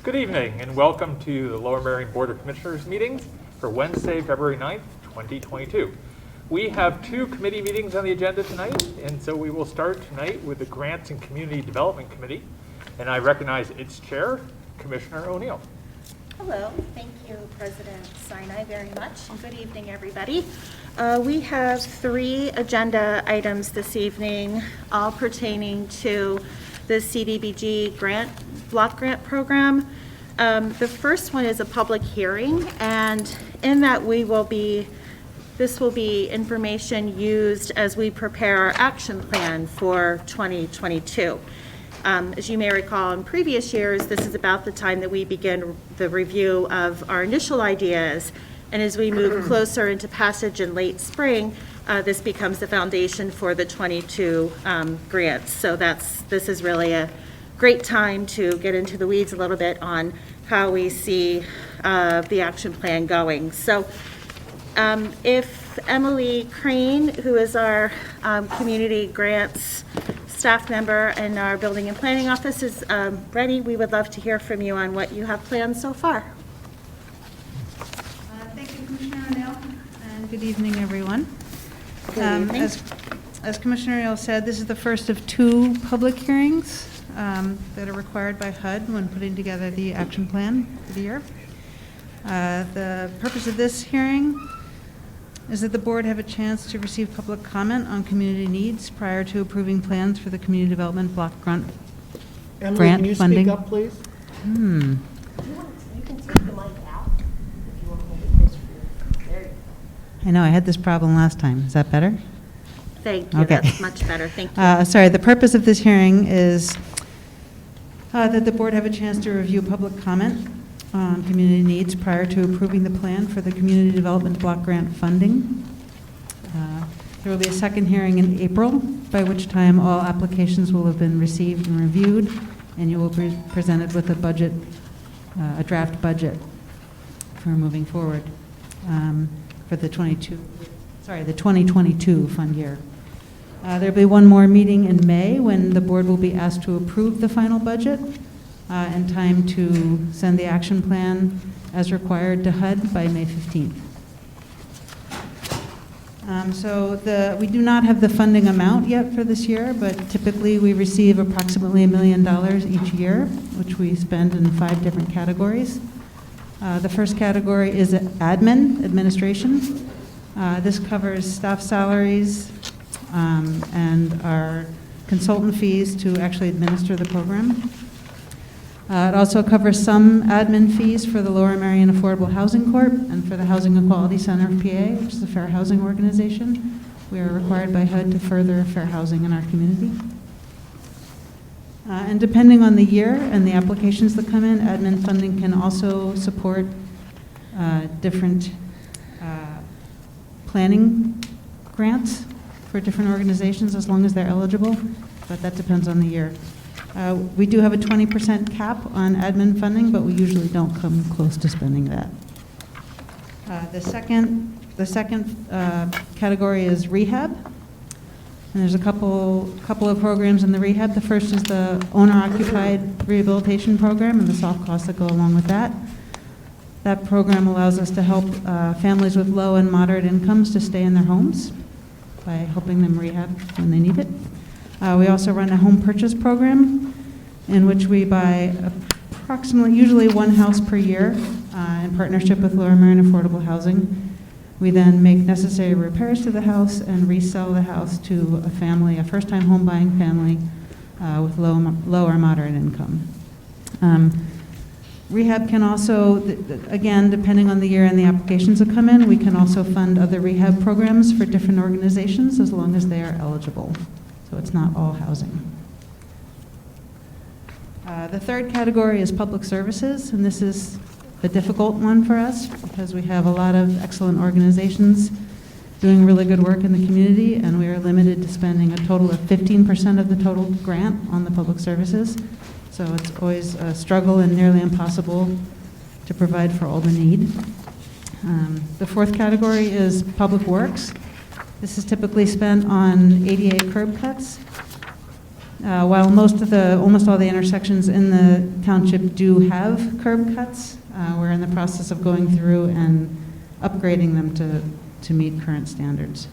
Good evening and welcome to the Lower Merion Board of Commissioners meetings for Wednesday, February 9th, 2022. We have two committee meetings on the agenda tonight, and so we will start tonight with the Grants and Community Development Committee, and I recognize its chair, Commissioner O'Neill. Hello, thank you, President Sinai, very much. Good evening, everybody. We have three agenda items this evening, all pertaining to the CDBG block grant program. The first one is a public hearing, and in that this will be information used as we prepare our action plan for 2022. As you may recall in previous years, this is about the time that we begin the review of our initial ideas, and as we move closer into passage in late spring, this becomes the foundation for the 22 grants. So this is really a great time to get into the weeds a little bit on how we see the action plan going. So if Emily Crane, who is our community grants staff member in our building and planning office, is ready, we would love to hear from you on what you have planned so far. Thank you, Commissioner O'Neill, and good evening, everyone. Good evening. As Commissioner O'Neill said, this is the first of two public hearings that are required by HUD when putting together the action plan for the year. The purpose of this hearing is that the board have a chance to receive public comment on community needs prior to approving plans for the community development block grant Emily, grant can you funding. speak up, please? You can take the mic out if you want to hold it closer to you. There you go. I know, I had this problem last time. Is that better? Thank you, Okay. that's much better, thank you. Sorry, the purpose of this hearing is that the board have a chance to review public comment on community needs prior to approving the plan for the community development block grant funding. There will be a second hearing in April, by which time all applications will have been received and reviewed, and you will be presented with a draft budget for moving forward for the 2022 fund year. There'll be one more meeting in May when the board will be asked to approve the final budget in time to send the action plan as required to HUD by May 15th. We do not have the funding amount yet for this year, but typically we receive approximately $1 million each year, which we spend in 5 different categories. The first category is administration. This covers staff salaries and our consultant fees to actually administer the program. It also covers some admin fees for the Lower Merion Affordable Housing Corp. and for the Housing Equality Center of PA, which is a fair housing organization. We are required by HUD to further fair housing in our community. And depending on the year and the applications that come in, admin funding can also support different planning grants for different organizations as long as they're eligible, but that depends on the year. We do have a 20% cap on admin funding, but we usually don't come close to spending that. The second category is rehab, and there's a couple of programs in the rehab. The first is the owner-occupied rehabilitation program and the soft costs that go along with that. That program allows us to help families with low and moderate incomes to stay in their homes by helping them rehab when they need it. We also run a home purchase program in which we buy usually one house per year in partnership with Lower Merion Affordable Housing. We then make necessary repairs to the house and resell the house to a first-time home buying family with low or moderate income. Rehab can also, again, depending on the year and the applications that come in, we can also fund other rehab programs for different organizations as long as they are eligible. So it's not all housing. The third category is public services, and this is a difficult one for us because we have a lot of excellent organizations doing really good work in the community, and we are limited to spending a total of 15% of the total grant on the public services. So it's always a struggle and nearly impossible to provide for all the need. The fourth category is public works. This is typically spent on ADA curb cuts While almost all the intersections in the township do have curb cuts, we're in the process of going through and upgrading them to meet current standards.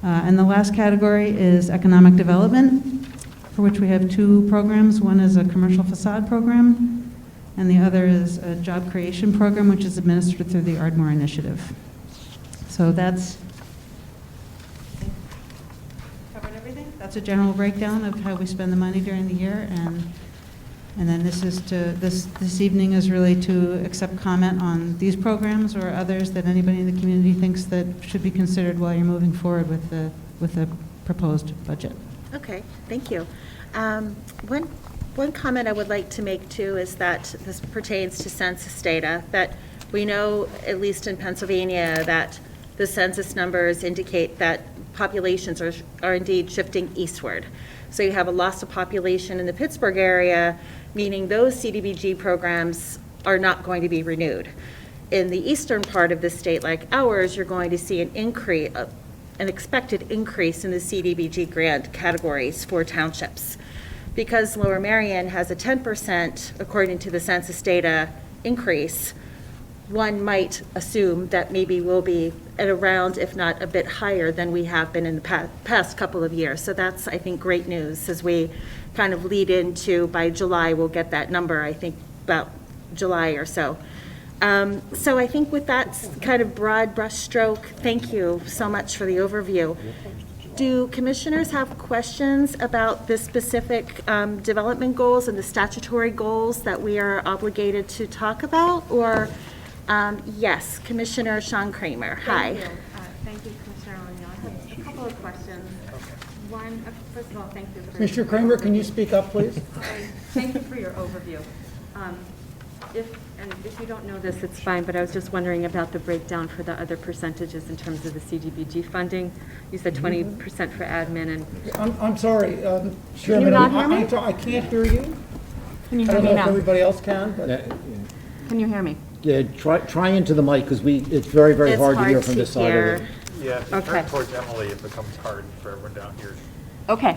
And the last category is economic development, for which we have 2 programs. One is a commercial facade program, and the other is a job creation program, which is administered through the Ardmore Initiative. So that's covered everything. That's a general breakdown of how we spend the money during the year, and then this evening is really to accept comment on these programs or others that anybody in the community thinks that should be considered while you're moving forward with the proposed budget. Okay, thank you. One comment I would like to make too is that this pertains to census data, that we know, at least in Pennsylvania, that the census numbers indicate that populations are indeed shifting eastward. So you have a loss of population in the Pittsburgh area, meaning those CDBG programs are not going to be renewed. In the eastern part of the state, like ours, you're going to see an expected increase in the CDBG grant categories for townships. Because Lower Merion has a 10%, according to the census data, increase, one might assume that maybe we'll be at around, if not a bit higher than we have been in the past couple of years. So that's, I think, great news as we kind of lead into, by July, we'll get that number, I think, about July or so. So I think with that kind of broad brushstroke, thank you so much for the overview. Do commissioners have questions about the specific development goals and the statutory goals that we are obligated to talk about? Or, yes, Commissioner Sean Kramer, hi. Thank you, Commissioner O'Neill. I have a couple of questions. One, first of all, thank you. Mr. Kramer, can you speak up, please? Thank you for your overview. If you don't know this, it's fine, but I was just wondering about the breakdown for the other percentages in terms of the CDBG funding. You said 20% for admin and... I'm sorry, Chairman. Can you not hear me? I can't hear you. Can you I hear don't me know now? if everybody else can, but... Can you hear me? Yeah, try into the mic, because it's very, very hard to hear from this side of it. Yeah, if you Okay. turn towards Emily, it becomes hard for everyone down here. Okay,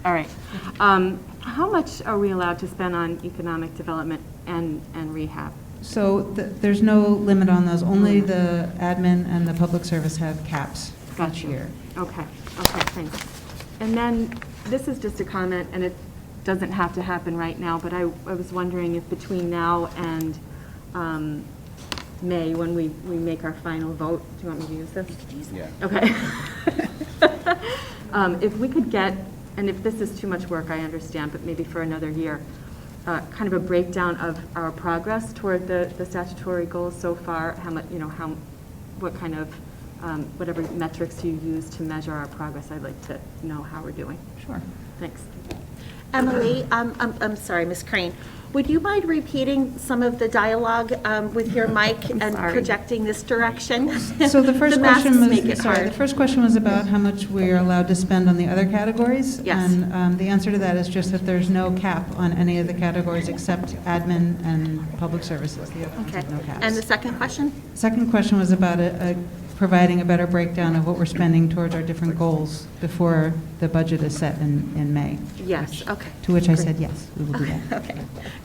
all right. How much are we allowed to spend on economic development and rehab? So there's no limit on those. Only the admin and the public service have caps each Gotcha. year. Okay, thanks. And then, this is just a comment, and it doesn't have to happen right now, but I was wondering if between now and May, when we make our final vote, do you want me to use this? Yeah. Okay. If we could get, and if this is too much work, I understand, but maybe for another year, kind of a breakdown of our progress toward the statutory goals so far, how much, what kind of, whatever metrics you use to measure our progress, I'd like to know how we're doing. Sure. Thanks. Emily, I'm sorry, Ms. Crane. Would you mind repeating some of the dialogue with your mic and sorry. projecting this direction? So the first masks question make it was, sorry, hard. the first question was about how much we're allowed to spend on the other categories. Yes. And the answer to that is just that there's no cap on any of the categories except admin and public services. The other ones Okay. have no caps. And the second question? Second question was about providing a better breakdown of what we're spending towards our different goals before the budget is set in May. Yes, okay. To which I Great. said, yes, we will do that. Okay,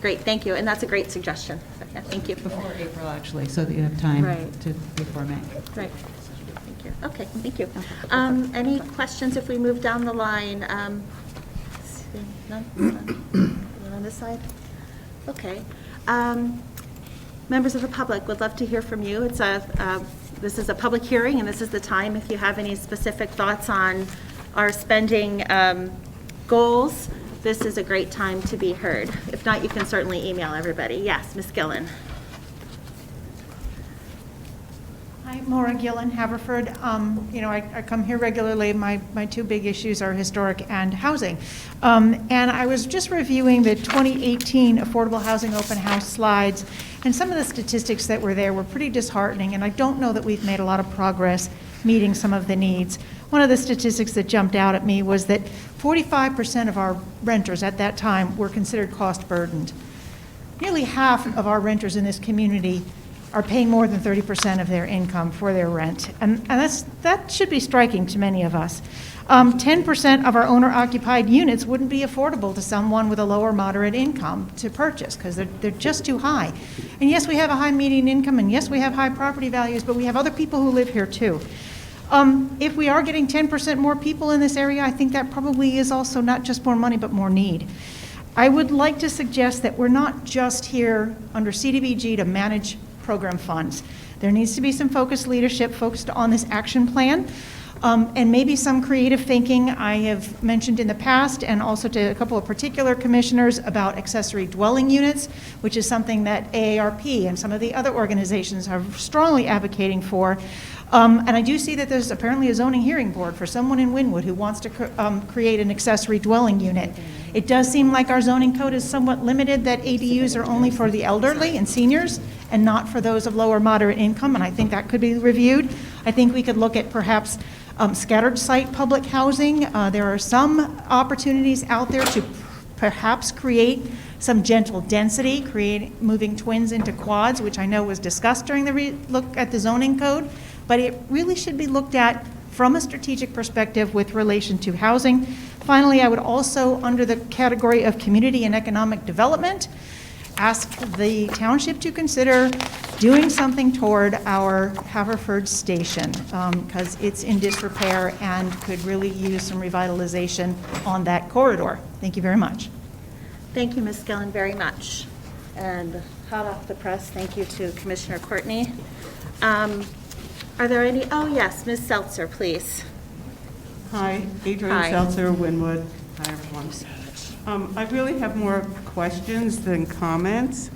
great, thank you, and that's a great suggestion. So, yeah, thank you. Before April, actually, so that you have time Right. before May. Right, thank you. Okay, thank you. Any questions if we move down the line? None? None on this side? Okay. Members of the public, would love to hear from you. This is a public hearing, and this is the time if you have any specific thoughts on our spending goals. This is a great time to be heard. If not, you can certainly email everybody. Yes, Ms. Gillen. Hi, Maura Gillen, Haverford. I come here regularly. My two big issues are historic and housing. And I was just reviewing the 2018 Affordable Housing Open House slides, and some of the statistics that were there were pretty disheartening, and I don't know that we've made a lot of progress meeting some of the needs. One of the statistics that jumped out at me was that 45% of our renters at that time were considered cost burdened. Nearly half of our renters in this community are paying more than 30% of their income for their rent. And that should be striking to many of us. 10% of our owner-occupied units wouldn't be affordable to someone with a lower moderate income to purchase because they're just too high. And yes, we have a high median income, and yes, we have high property values, but we have other people who live here too. If we are getting 10% more people in this area, I think that probably is also not just more money, but more need. I would like to suggest that we're not just here under CDBG to manage program funds. There needs to be some focused leadership focused on this action plan, and maybe some creative thinking. I have mentioned in the past, and also to a couple of particular commissioners, about accessory dwelling units, which is something that AARP and some of the other organizations are strongly advocating for. And I do see that there's apparently a zoning hearing board for someone in Wynwood who wants to create an accessory dwelling unit. It does seem like our zoning code is somewhat limited, that ADUs are only for the elderly and seniors and not for those of lower moderate income, and I think that could be reviewed. I think we could look at perhaps scattered site public housing. There are some opportunities out there to perhaps create some gentle density, moving twins into quads, which I know was discussed during the look at the zoning code, but it really should be looked at from a strategic perspective with relation to housing. Finally, I would also, under the category of community and economic development, ask the township to consider doing something toward our Haverford station, because it's in disrepair and could really use some revitalization on that corridor. Thank you very much. Thank you, Ms. Gillen, very much. And hot off the press, thank you to Commissioner Courtney. Are there any, oh yes, Ms. Seltzer, please. Hi, Adrienne Hi. Seltzer, Wynwood. Hi, everyone. I really have more questions than comments.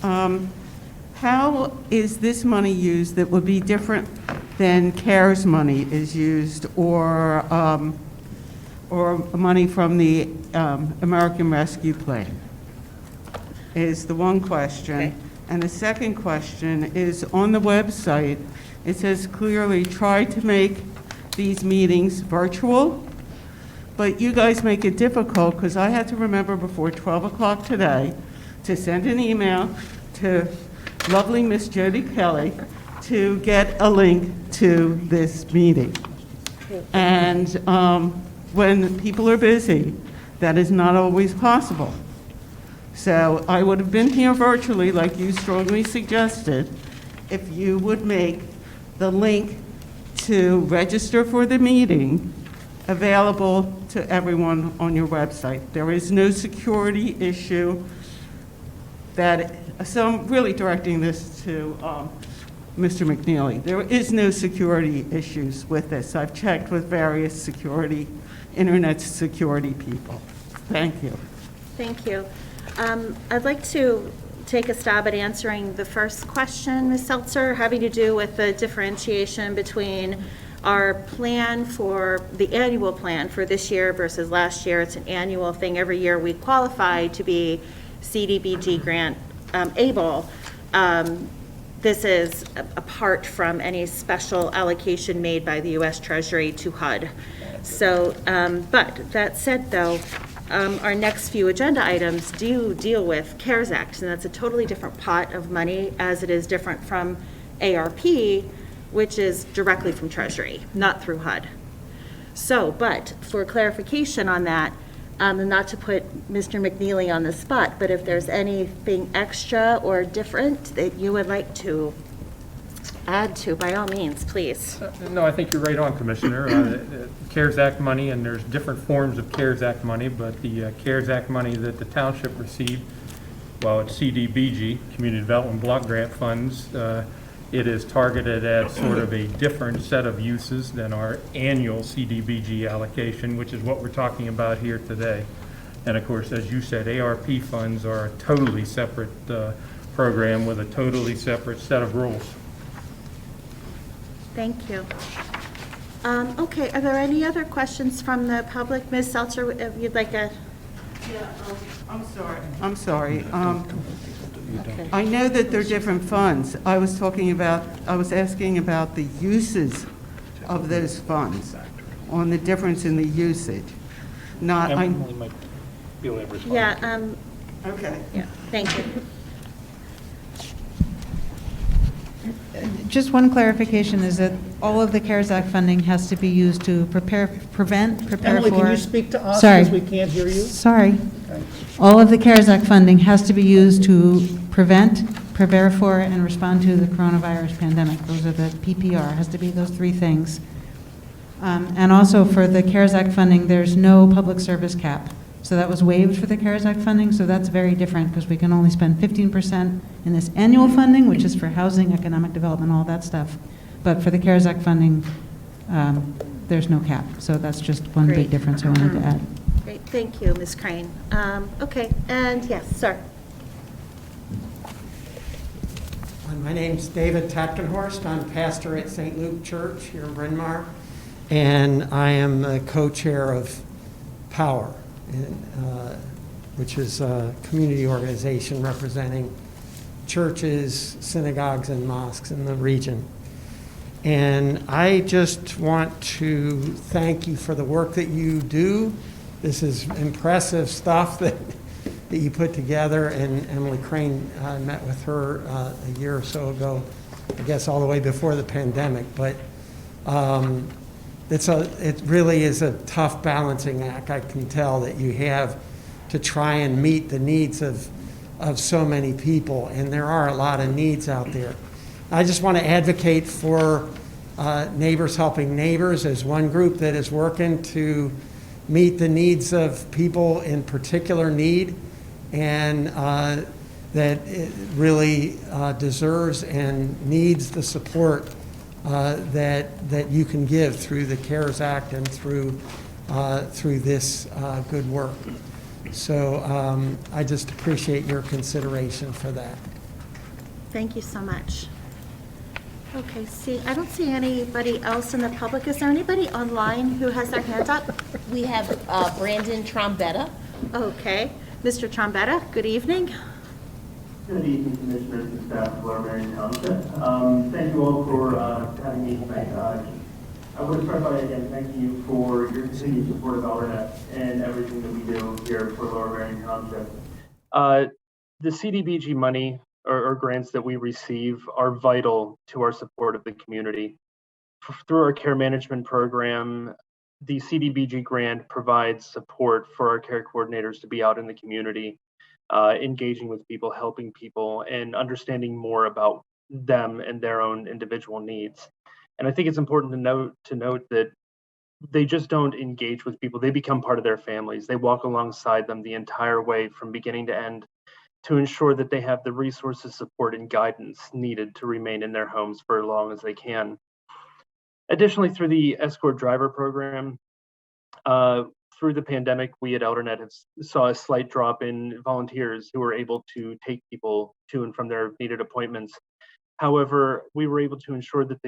How is this money used that would be different than CARES money is used, or money from the American Rescue Plan? Is the one question. Okay. And the second question is, on the website, it says clearly, try to make these meetings virtual, but you guys make it difficult, because I had to remember before 12 o'clock today to send an email to lovely Miss Jody Kelly to get a link to this meeting. And when people are busy, that is not always possible. So I would have been here virtually, like you strongly suggested, if you would make the link to register for the meeting available to everyone on your website. There is no security issue so I'm really directing this to Mr. McNeely. There is no security issues with this. I've checked with various internet security people. Thank you. Thank you. I'd like to take a stab at answering the first question, Ms. Seltzer, having to do with the differentiation between our plan for the annual plan for this year versus last year. It's an annual thing. Every year we qualify to be CDBG grant able. This is apart from any special allocation made by the U.S. Treasury to HUD. So, but that said though, our next few agenda items do deal with CARES Act, and that's a totally different pot of money, as it is different from ARP, which is directly from Treasury, not through HUD. So, but for clarification on that, and not to put Mr. McNeely on the spot, but if there's anything extra or different that you would like to add to, by all means, please. No, I think you're right on, Commissioner. CARES Act money, and there's different forms of CARES Act money, but the CARES Act money that the township received, well, it's CDBG, Community Development Block Grant Funds. It is targeted at sort of a different set of uses than our annual CDBG allocation, which is what we're talking about here today. And of course, as you said, ARP funds are a totally separate program with a totally separate set of rules. Thank you. Okay, are there any other questions from the public? Ms. Seltzer, if you'd like a... Yeah, I'm sorry. Okay. I know that they're different funds. I was asking about the uses of those funds, on the difference in the usage. Emily might be able to respond. Yeah, Okay. yeah, thank you. Just one clarification is that all of the CARES Act funding has to be used to prepare for. Emily, can you speak to us Sorry. because we can't hear you? Sorry. All of the CARES Act funding has to be used to prevent, prepare for, and respond to the coronavirus pandemic. Those are the PPR, has to be those three things. And also for the CARES Act funding, there's no public service cap. So that was waived for the CARES Act funding, so that's very different because we can only spend 15% in this annual funding, which is for housing, economic development, all that stuff. But for the CARES Act funding, there's no cap. So that's just one Great. big difference I wanted to add. Great, thank you, Ms. Crane. Okay, and yes, sir. My name's David Taptenhorst. I'm pastor at St. Luke Church here in Bryn Mawr, and I am the co-chair of POWER, which is a community organization representing churches, synagogues, and mosques in the region. And I just want to thank you for the work that you do. This is impressive stuff that you put together, and Emily Crane, I met with her a year or so ago, I guess all the way before the pandemic, but it really is a tough balancing act, I can tell, that you have to try and meet the needs of so many people, and there are a lot of needs out there. I just want to advocate for Neighbors Helping Neighbors as one group that is working to meet the needs of people in particular need, and that it really deserves and needs the support that you can give through the CARES Act and through this good work. So I just appreciate your consideration for that. Thank you so much. Okay, I don't see anybody else in the public. Is there anybody online who has their hands up? We have Brandon Trombetta. Okay, Mr. Trombetta, good evening. Good evening, Commissioners and staff of Lower Merion Township. Thank you all for having me tonight. I would start by again thanking you for your continued support of AlterNet and everything that we do here for Lower Merion Township. The CDBG money or grants that we receive are vital to our support of the community. Through our care management program, the CDBG grant provides support for our care coordinators to be out in the community, engaging with people, helping people, and understanding more about them and their own individual needs. And I think it's important to note that they just don't engage with people. They become part of their families. They walk alongside them the entire way from beginning to end to ensure that they have the resources, support, and guidance needed to remain in their homes for as long as they can. Additionally, through the escort driver program, through the pandemic, we at AlterNet saw a slight drop in volunteers who were able to take people to and from their needed appointments. However, we were able to ensure that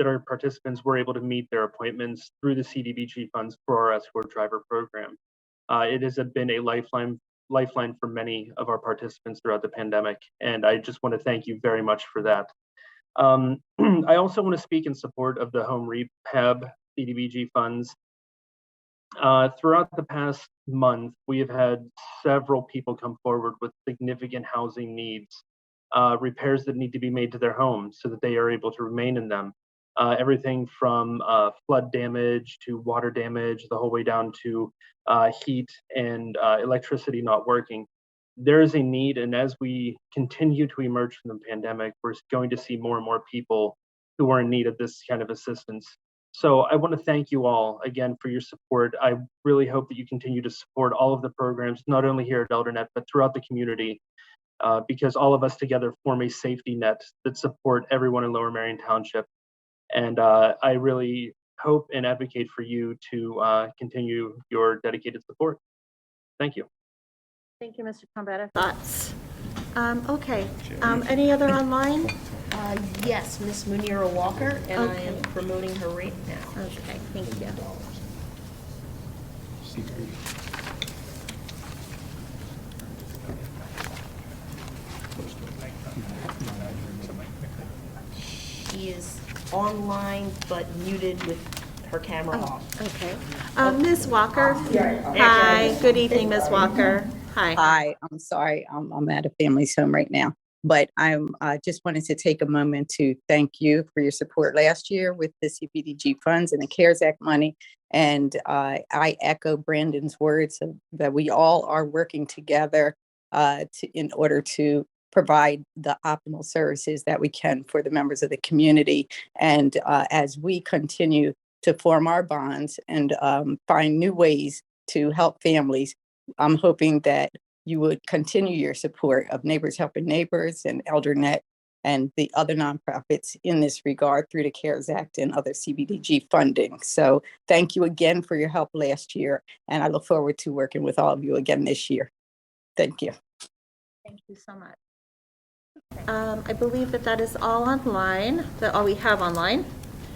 our participants were able to meet their appointments through the CDBG funds for our escort driver program. It has been a lifeline for many of our participants throughout the pandemic, and I just want to thank you very much for that. I also want to speak in support of the home rehab CDBG funds. Throughout the past month, we have had several people come forward with significant housing needs, repairs that need to be made to their homes so that they are able to remain in them. Everything from flood damage to water damage, the whole way down to heat and electricity not working. There is a need, and as we continue to emerge from the pandemic, we're going to see more and more people who are in need of this kind of assistance. So I want to thank you all again for your support. I really hope that you continue to support all of the programs, not only here at AlterNet, but throughout the community, because all of us together form a safety net that support everyone in Lower Merion Township. And I really hope and advocate for you to continue your dedicated support. Thank you. Thank you, Mr. Trombetta. Thoughts? Okay, any other online? Yes, Miss Munira Walker, and I am promoting her right now. Okay, thank you. She is online but muted with her camera off. Okay. Ms. Walker? Hi, good evening, Ms. Walker. Hi. Hi, I'm sorry. I'm at a family's home right now. But I just wanted to take a moment to thank you for your support last year with the CDBG funds and the CARES Act money. And I echo Brandon's words that we all are working together in order to provide the optimal services that we can for the members of the community. And as we continue to form our bonds and find new ways to help families, I'm hoping that you would continue your support of Neighbors Helping Neighbors and ElderNet and the other nonprofits in this regard through the CARES Act and other CBDG funding. So thank you again for your help last year, and I look forward to working with all of you again this year. Thank you. Thank you so much. I believe that is all online, all we have online.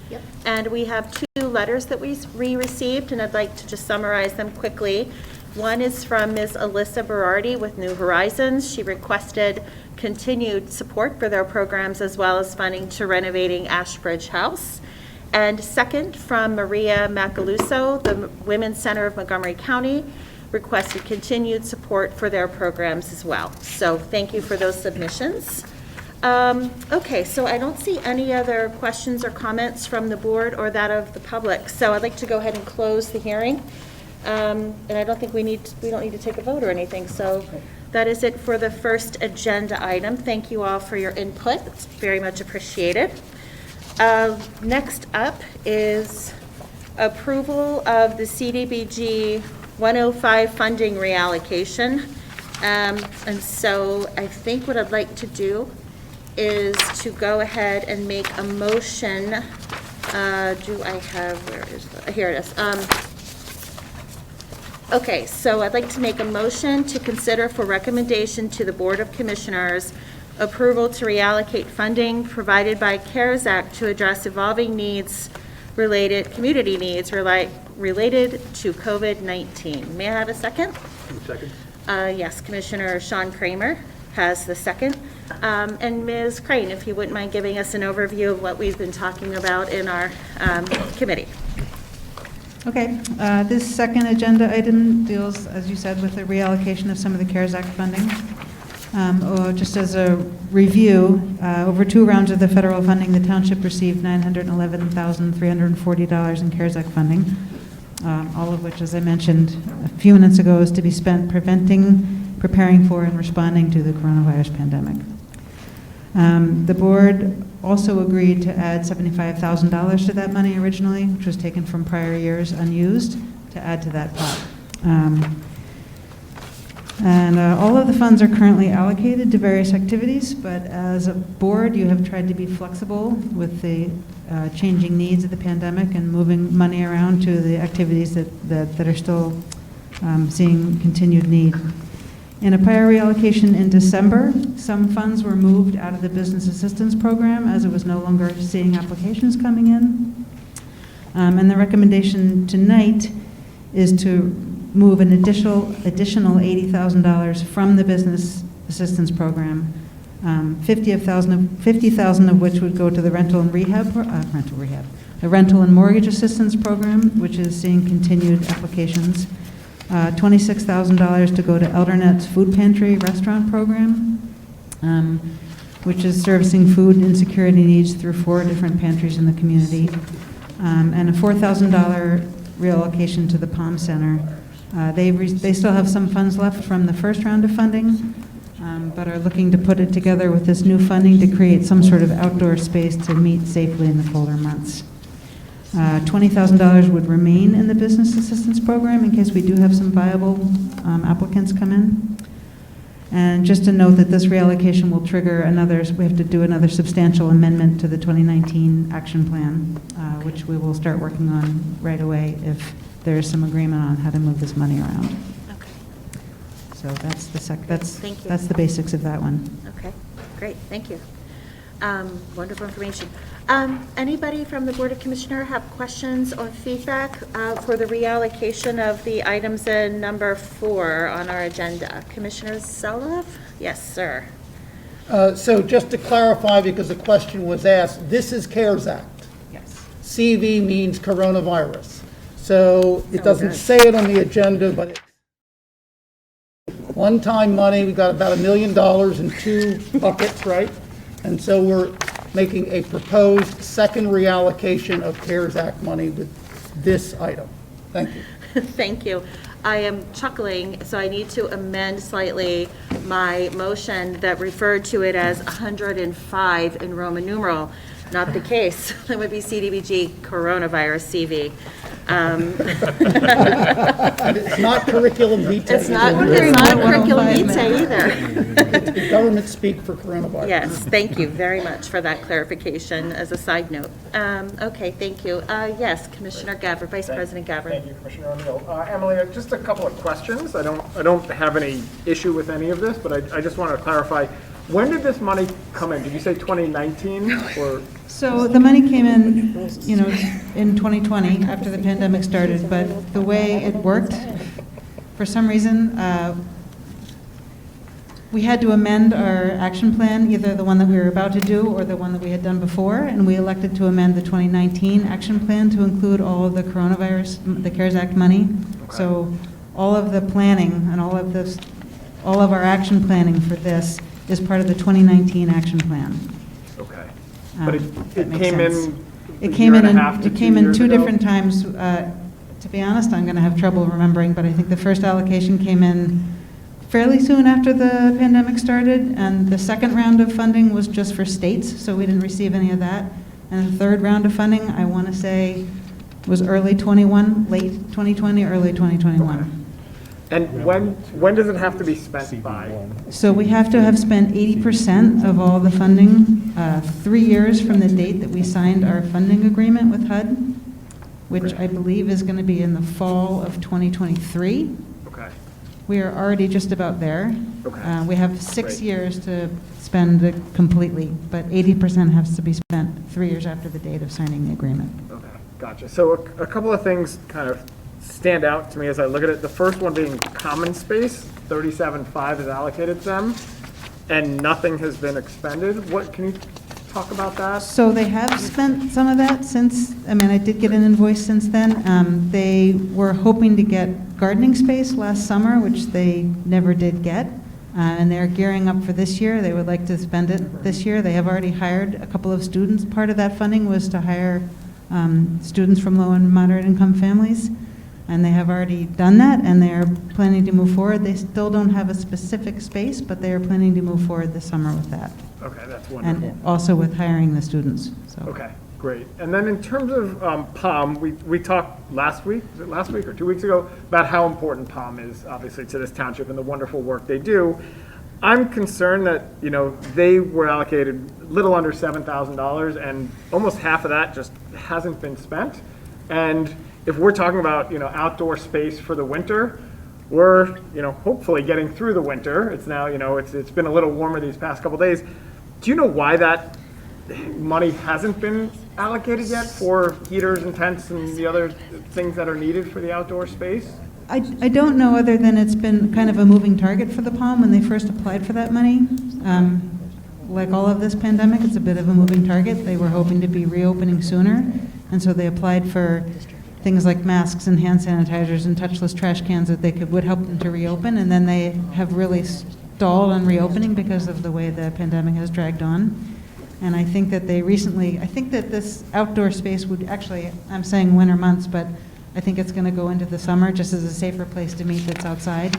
Yep. And we have 2 letters that we received, and I'd like to just summarize them quickly. One is from Ms. Alyssa Berardi with New Horizons. She requested continued support for their programs as well as funding to renovating Ashbridge House. And second, from Maria Macaluso, the Women's Center of Montgomery County, requested continued support for their programs as well. So thank you for those submissions. Okay, so I don't see any other questions or comments from the board or that of the public. So I'd like to go ahead and close the hearing. And I don't think we don't need to take a vote or anything. So that is it for the first agenda item. Thank you all for your input. It's very much appreciated. Next up is approval of the CDBG 105 funding reallocation. And so I think what I'd like to do is to go ahead and make a motion. Here it is. Okay, so I'd like to make a motion to consider for recommendation to the Board of Commissioners approval to reallocate funding provided by CARES Act to address evolving community needs related to COVID-19. May I have a second? Second. Yes, Commissioner Sean Kramer has the second. And Ms. Crane, if you wouldn't mind giving us an overview of what we've been talking about in our committee. Okay, this second agenda item deals, as you said, with the reallocation of some of the CARES Act funding. Just as a review, over 2 rounds of the federal funding, the township received $911,340 in CARES Act funding, all of which, as I mentioned a few minutes ago, is to be spent preparing for, and responding to the coronavirus pandemic. The board also agreed to add $75,000 to that money originally, which was taken from prior years unused, to add to that pot. All of the funds are currently allocated to various activities, but as a board, you have tried to be flexible with the changing needs of the pandemic and moving money around to the activities that are still seeing continued need. In a prior reallocation in December, some funds were moved out of the business assistance program as it was no longer seeing applications coming in. And the recommendation tonight is to move an additional $80,000 from the business assistance program, $50,000 of which would go to the rental and mortgage assistance program, which is seeing continued applications. $26,000 to go to ElderNet's food pantry restaurant program, which is servicing food insecurity needs through 4 different pantries in the community, and a $4,000 reallocation to the Palm Center. They still have some funds left from the first round of funding, but are looking to put it together with this new funding to create some sort of outdoor space to meet safely in the colder months. $20,000 would remain in the business assistance program in case we do have some viable applicants come in. And just to note that this reallocation will trigger we have to do another substantial amendment to the 2019 action plan, which we will start working on right away if there is some agreement on how to move this money around. Okay. So that's Thank you. that's the basics of that one. Okay, great, thank you. Wonderful information. Anybody from the Board of Commissioners have questions or feedback for the reallocation of the items in number 4 on our agenda? Commissioner Zoloff? Yes, sir. So just to clarify, because the question was asked, this is CARES Act. Yes. CV means coronavirus. So it doesn't say it on the agenda, but one-time money. We got about $1 million in 2 buckets, right? And so we're making a proposed second reallocation of CARES Act money with this item. Thank you. Thank you. I am chuckling, so I need to amend slightly my motion that referred to it as 105 in Roman numeral. Not the case. That would be CDBG coronavirus CV. It's not curriculum vitae. It's not curriculum vitae either. It's government speak for coronavirus. Yes, thank you very much for that clarification as a side note. Okay, thank you. Yes, Commissioner Gavin, Vice President Gavin. Thank you, Commissioner O'Neill. Emily, just a couple of questions. I don't have any issue with any of this, but I just want to clarify. When did this money come in? Did you say 2019 or? So the money came in, in 2020 after the pandemic started, but the way it worked, for some reason, we had to amend our action plan, either the one that we were about to do or the one that we had done before, and we elected to amend the 2019 action plan to include all of the coronavirus, the CARES Act money. Okay. So all of the planning and all of our action planning for this is part of the 2019 action plan. Okay. But it came in. It came in 2 different times. To be honest, I'm going to have trouble remembering, but I think the first allocation came in fairly soon after the pandemic started, and the second round of funding was just for states, so we didn't receive any of that. And the third round of funding, I want to say, was early 21, late 2020, early 2021. Okay. And when does it have to be spent by? So we have to have spent 80% of all the funding 3 years from the date that we signed our funding agreement with HUD, which I believe is going to be in the fall of 2023. Okay. We are already just about there. Okay. We have 6 years to spend it completely, but 80% has to be spent 3 years after the date of signing the agreement. Okay, gotcha. So a couple of things kind of stand out to me as I look at it. The first one being common space, 37.5 is allocated to them, and nothing has been expended. What, can you talk about that? So they have spent some of that since, I did get an invoice since then. They were hoping to get gardening space last summer, which they never did get. And they're gearing up for this year. They would like to spend it this year. They have already hired a couple of students. Part of that funding was to hire students from low and moderate income families. And they have already done that, and they are planning to move forward. They still don't have a specific space, but they are planning to move forward this summer with that. Okay, that's wonderful. And also with hiring the students. So. Okay, great. And then in terms of POM, we talked last week, was it last week or 2 weeks ago, about how important POM is, obviously, to this township and the wonderful work they do. I'm concerned that, they were allocated a little under $7,000, and almost half of that just hasn't been spent. And if we're talking about, outdoor space for the winter, we're, hopefully getting through the winter. It's now, it's been a little warmer these past couple days. Do you know why that money hasn't been allocated yet for heaters and tents and the other things that are needed for the outdoor space? I don't know, other than it's been kind of a moving target for the POM when they first applied for that money. Like all of this pandemic, it's a bit of a moving target. They were hoping to be reopening sooner, and so they applied for things like masks and hand sanitizers and touchless trash cans that would help them to reopen, and then they have really stalled on reopening because of the way the pandemic has dragged on. And I think that this outdoor space would actually, I'm saying winter months, but I think it's going to go into the summer just as a safer place to meet that's outside.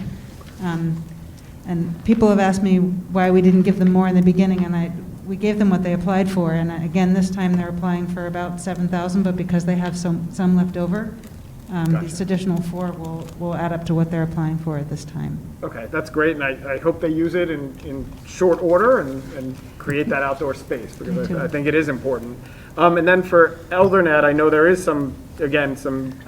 And people have asked me why we didn't give them more in the beginning, and we gave them what they applied for. And again, this time they're applying for about $7,000, but because they have some left over, Gotcha. This additional 4 will add up to what they're applying for at this time. Okay, that's great, and I hope they use it in short order and create that outdoor space, because I think it is important. And then for ElderNet, I know there is some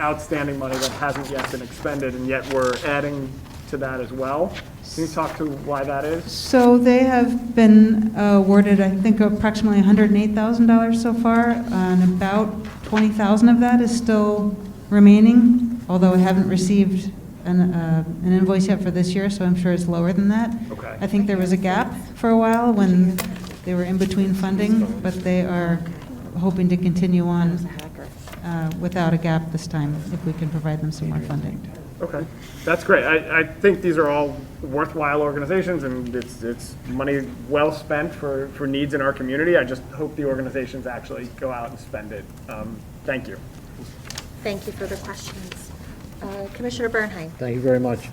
outstanding money that hasn't yet been expended, and yet we're adding to that as well. Can you talk to why that is? So they have been awarded, I think, approximately $108,000 so far, and about $20,000 of that is still remaining, although I haven't received an invoice yet for this year, so I'm sure it's lower than that. Okay. I think there was a gap for a while when they were in between funding, but they are hoping to continue on without a gap this time, if we can provide them some more funding. Okay, that's great. I think these are all worthwhile organizations, and it's money well spent for needs in our community. I just hope the organizations actually go out and spend it. Thank you. Thank you for the questions. Commissioner Bernheim. Thank you very much.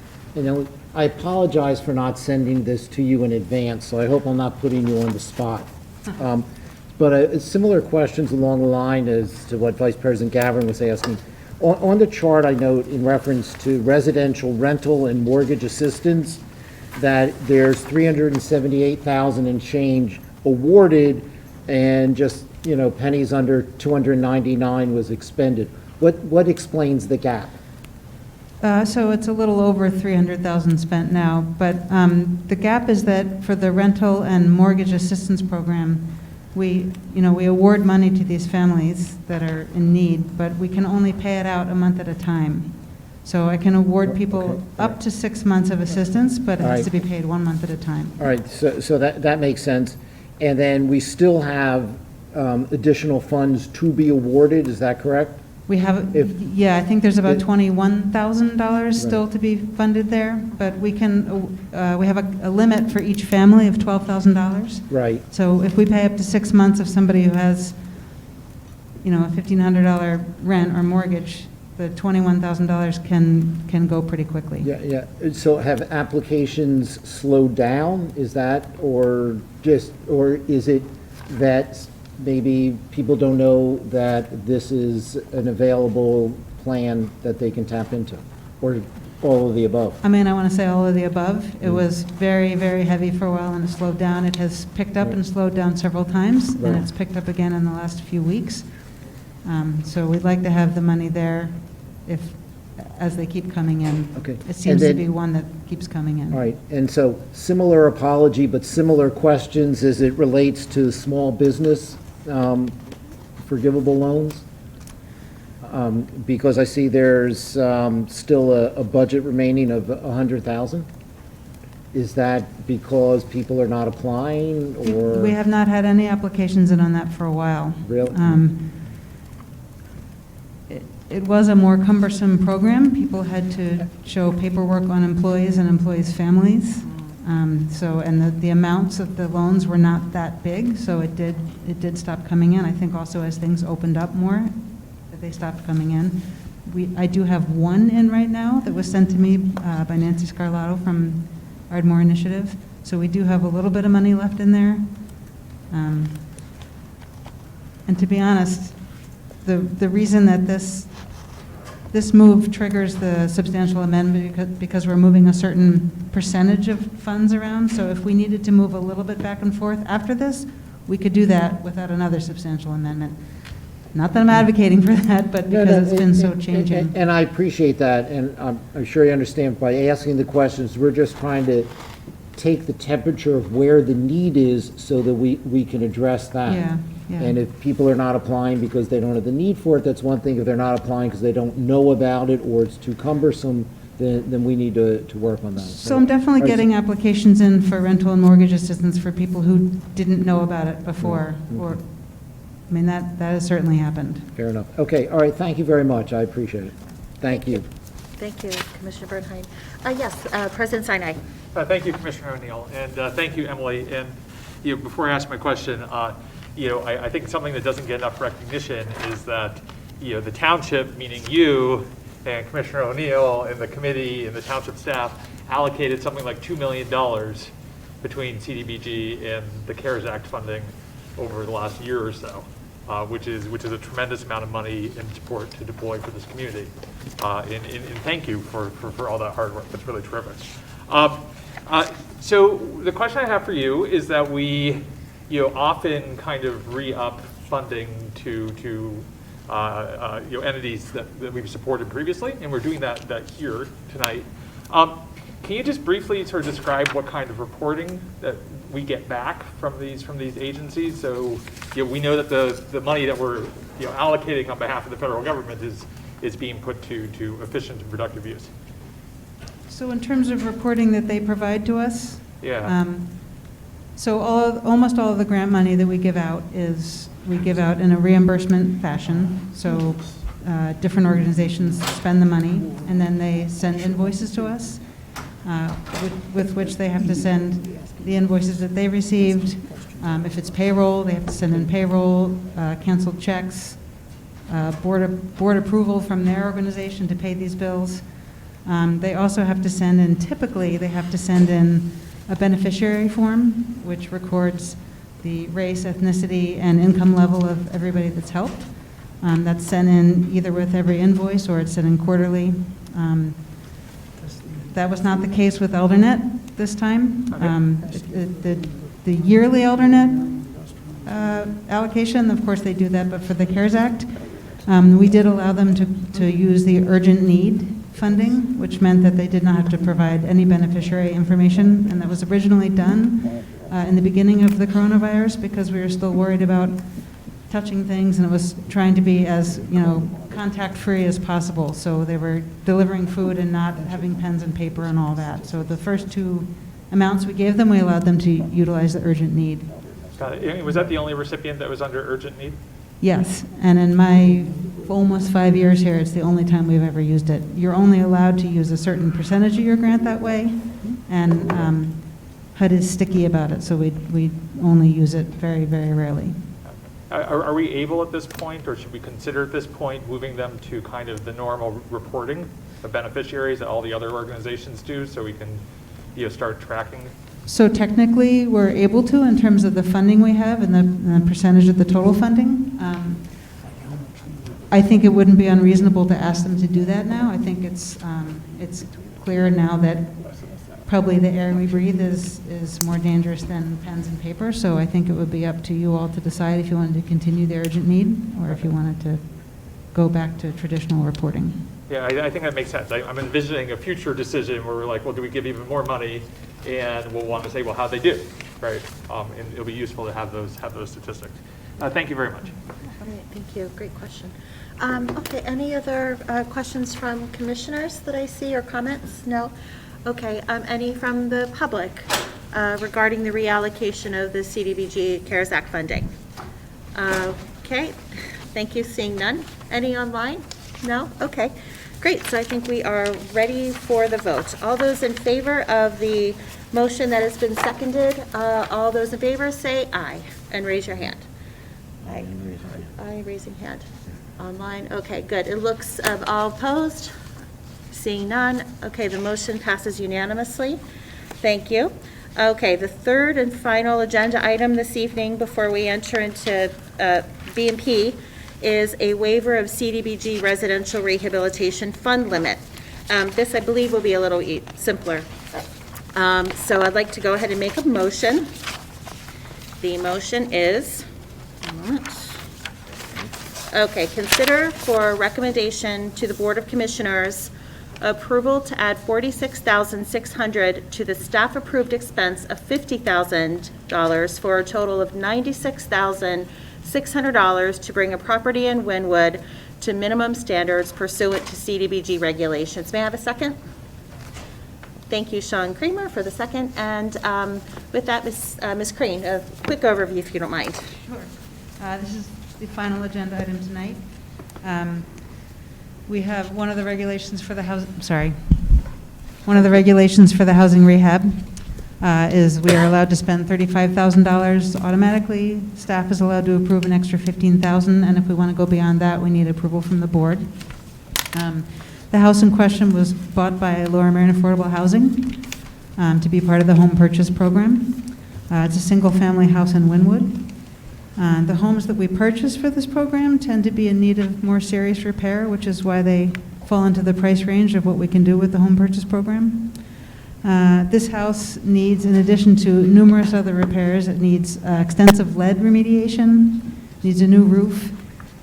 I apologize for not sending this to you in advance, so I hope I'm not putting you on the spot. But similar questions along the line as to what Vice President Gavin was asking. On the chart, I note in reference to residential rental and mortgage assistance that there's 378,000 and change awarded, and just, pennies under 299 was expended. What explains the gap? So it's a little over 300,000 spent now, but the gap is that for the rental and mortgage assistance program, we award money to these families that are in need, but we can only pay it out a month at a time. So I can award people up to 6 months of assistance, but it has to be paid 1 month at a time. All right, so that makes sense. And then we still have additional funds to be awarded, is that correct? We have, I think there's about $21,000 still to be funded there, but we have a limit for each family of $12,000. Right. So if we pay up to 6 months of somebody who has, a $1,500 rent or mortgage, the $21,000 can go pretty quickly. Yeah. So have applications slowed down? Is that, or is it that maybe people don't know that this is an available plan that they can tap into, or all of the above? I want to say all of the above. It was very, very heavy for a while and it slowed down. It has picked up and slowed down several times, and it's picked up again in the last few weeks. So we'd like to have the money there as they keep coming in. Okay. It seems to be one that keeps coming in. All right, and so similar apology, but similar questions as it relates to small business forgivable loans, because I see there's still a budget remaining of 100,000. Is that because people are not applying, or? We have not had any applications in on that for a while. Really? It was a more cumbersome program. People had to show paperwork on employees and employees' families. And the amounts of the loans were not that big, so it did stop coming in. I think also as things opened up more, that they stopped coming in. I do have one in right now that was sent to me by Nancy Scarlato from Ardmore Initiative. So we do have a little bit of money left in there. And to be honest, the reason that this move triggers the substantial amendment because we're moving a certain percentage of funds around. So if we needed to move a little bit back and forth after this, we could do that without another substantial amendment. Not that I'm advocating for that, but because it's been so changing. And I appreciate that, and I'm sure you understand by asking the questions, we're just trying to take the temperature of where the need is so that we can address that. Yeah. And if people are not applying because they don't have the need for it, that's one thing. If they're not applying because they don't know about it or it's too cumbersome, then we need to work on that. So I'm definitely getting applications in for rental and mortgage assistance for people who didn't know about it before. Or, that has certainly happened. Fair enough. Okay, all right, thank you very much. I appreciate it. Thank you. Thank you, Commissioner Bernheim. Yes, President Sinai. Thank you, Commissioner O'Neill, and thank you, Emily. And before I ask my question, I think something that doesn't get enough recognition is that, the township, meaning you and Commissioner O'Neill and the committee and the township staff allocated something like $2 million between CDBG and the CARES Act funding over the last year or so, which is a tremendous amount of money and support to deploy for this community. And thank you for all that hard work. That's really terrific. So the question I have for you is that we often kind of re-up funding to entities that we've supported previously, and we're doing that here tonight. Can you just briefly sort of describe what kind of reporting that we get back from these agencies? So we know that the money that we're allocating on behalf of the federal government is being put to efficient and productive use. So in terms of reporting that they provide to us, yeah. So almost all of the grant money that we give out in a reimbursement fashion. So different organizations spend the money, and then they send invoices to us, with which they have to send the invoices that they received. If it's payroll, they have to send in payroll, canceled checks, board approval from their organization to pay these bills. They also have to send in, typically, they have to send in a beneficiary form, which records the race, ethnicity, and income level of everybody that's helped. That's sent in either with every invoice or it's sent in quarterly. That was not the case with Eldernet this time. The yearly Eldernet allocation, of course they do that, but for the CARES Act, we did allow them to use the urgent need funding, which meant that they did not have to provide any beneficiary information, and that was originally done in the beginning of the coronavirus because we were still worried about touching things, and it was trying to be as, contact-free as possible. So they were delivering food and not having pens and paper and all that. So the first two amounts we gave them, we allowed them to utilize the urgent need. Got it. Was that the only recipient that was under urgent need? Yes, and in my almost 5 years here, it's the only time we've ever used it. You're only allowed to use a certain percentage of your grant that way, and HUD is sticky about it, so we only use it very, very rarely. Are we able at this point, or should we consider at this point moving them to kind of the normal reporting of beneficiaries that all the other organizations do, so we can start tracking? So technically, we're able to in terms of the funding we have and the percentage of the total funding. I think it wouldn't be unreasonable to ask them to do that now. I think it's clear now that probably the air we breathe is more dangerous than pens and paper, so I think it would be up to you all to decide if you wanted to continue the urgent need or if you wanted to go back to traditional reporting. Yeah, I think that makes sense. I'm envisioning a future decision where we're like, well, do we give even more money? And we'll want to say, well, how'd they do, right? And it'll be useful to have those statistics. Thank you very much. All right, thank you. Great question. Okay, any other questions from commissioners that I see or comments? No? Okay, any from the public regarding the reallocation of the CDBG CARES Act funding? Okay, thank you. Seeing none. Any online? No? Okay, great. So I think we are ready for the vote. All those in favor of the motion that has been seconded, all those in favor say aye and raise your hand. Aye. Aye, raising hand. Online, okay, good. It looks all opposed. Seeing none, okay, the motion passes unanimously. Thank you. Okay, the third and final agenda item this evening before we enter into B&P is a waiver of CDBG residential rehabilitation fund limit. This, I believe, will be a little simpler. So I'd like to go ahead and make a motion. The motion is, okay, consider for recommendation to the Board of Commissioners approval to add $46,600 to the staff-approved expense of $50,000 for a total of $96,600 to bring a property in Wynwood to minimum standards pursuant to CDBG regulations. May I have a second? Thank you, Sean Kramer, for the second. And with that, Ms. Crane, a quick overview, if you don't mind. Sure. This is the final agenda item tonight. We have one of the regulations for the housing rehab is we are allowed to spend $35,000 automatically. Staff is allowed to approve an extra $15,000, and if we want to go beyond that, we need approval from the board. The house in question was bought by Lower Merion Affordable Housing to be part of the home purchase program. It's a single-family house in Wynwood. The homes that we purchase for this program tend to be in need of more serious repair, which is why they fall into the price range of what we can do with the home purchase program. This house needs, in addition to numerous other repairs, it needs extensive lead remediation, needs a new roof,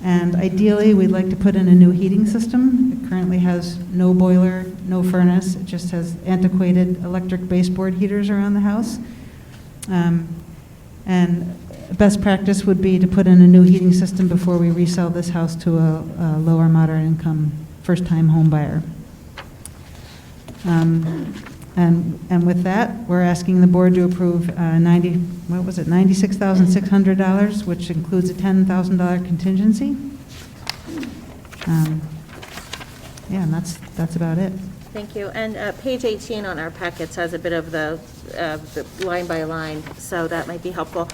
and ideally we'd like to put in a new heating system. It currently has no boiler, no furnace, it just has antiquated electric baseboard heaters around the house. And best practice would be to put in a new heating system before we resell this house to a lower moderate income first-time home buyer. And with that, we're asking the board to approve $96,600, which includes a $10,000 contingency. Yeah, and that's about it. Thank you. And page 18 on our packets has a bit of the line by line, so that might be helpful.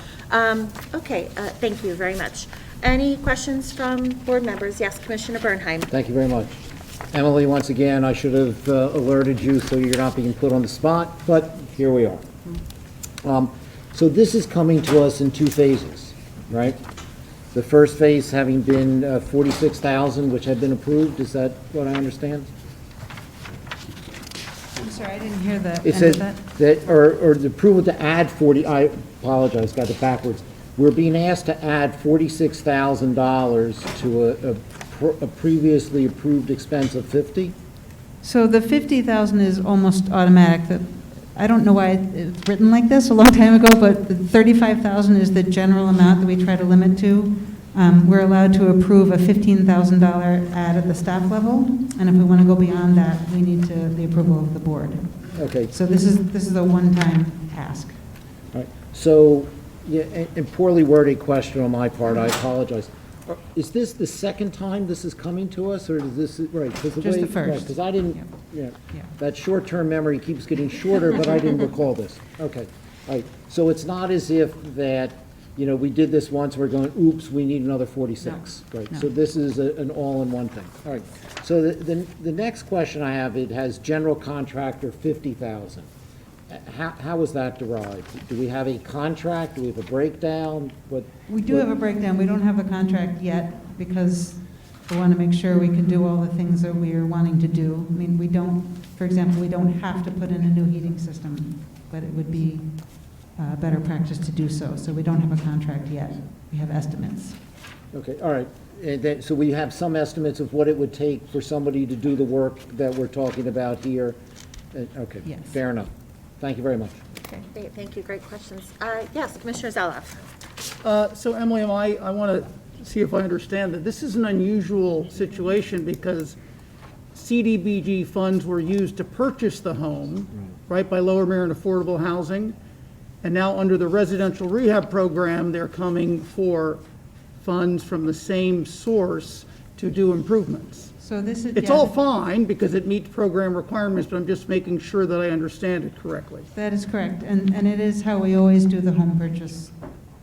Okay, thank you very much. Any questions from board members? Yes, Commissioner Bernheim. Thank you very much. Emily, once again, I should have alerted you so you're not being put on the spot, but here we are. So this is coming to us in two phases, right? The first phase having been 46,000, which had been approved. Is that what I understand? I'm sorry, I didn't hear the It end said of that. or the approval to add 40, I apologize, got it backwards. We're being asked to add $46,000 to a previously approved expense of 50? So the 50,000 is almost automatic. I don't know why it's written like this a long time ago, but the 35,000 is the general amount that we try to limit to. We're allowed to approve a $15,000 add at the staff level, and if we want to go beyond that, we need the approval of the board. Okay. So this is a one-time task. All right. So, yeah, and poorly worded question on my part, I apologize. Is this the second time this is coming to us, or is this, right? Just the first. Because I didn't, Yeah. that short-term memory keeps getting shorter, but I didn't recall this. Okay, all right. So it's not as if that, we did this once, we're going, oops, we need another 46. No. Right, No. so this is an all-in-one thing. All right, so the next question I have, it has general contractor 50,000. How was that derived? Do we have a contract? Do we have a breakdown? We do have a breakdown. We don't have a contract yet because we want to make sure we can do all the things that we are wanting to do. I mean, for example, we don't have to put in a new heating system, but it would be better practice to do so. So we don't have a contract yet. We have estimates. Okay, all right. So we have some estimates of what it would take for somebody to do the work that we're talking about here? Okay, Yes. fair enough. Thank you very much. Okay, great. Thank you. Great questions. Yes, Commissioner Zaloff. So Emily, I want to see if I understand that. This is an unusual situation because CDBG funds were used to purchase the home, right, by Lower Merion Affordable Housing. And now under the residential rehab program, they're coming for funds from the same source to do improvements. So this is. It's all fine because it meets program requirements, but I'm just making sure that I understand it correctly. That is correct, and it is how we always do the home purchase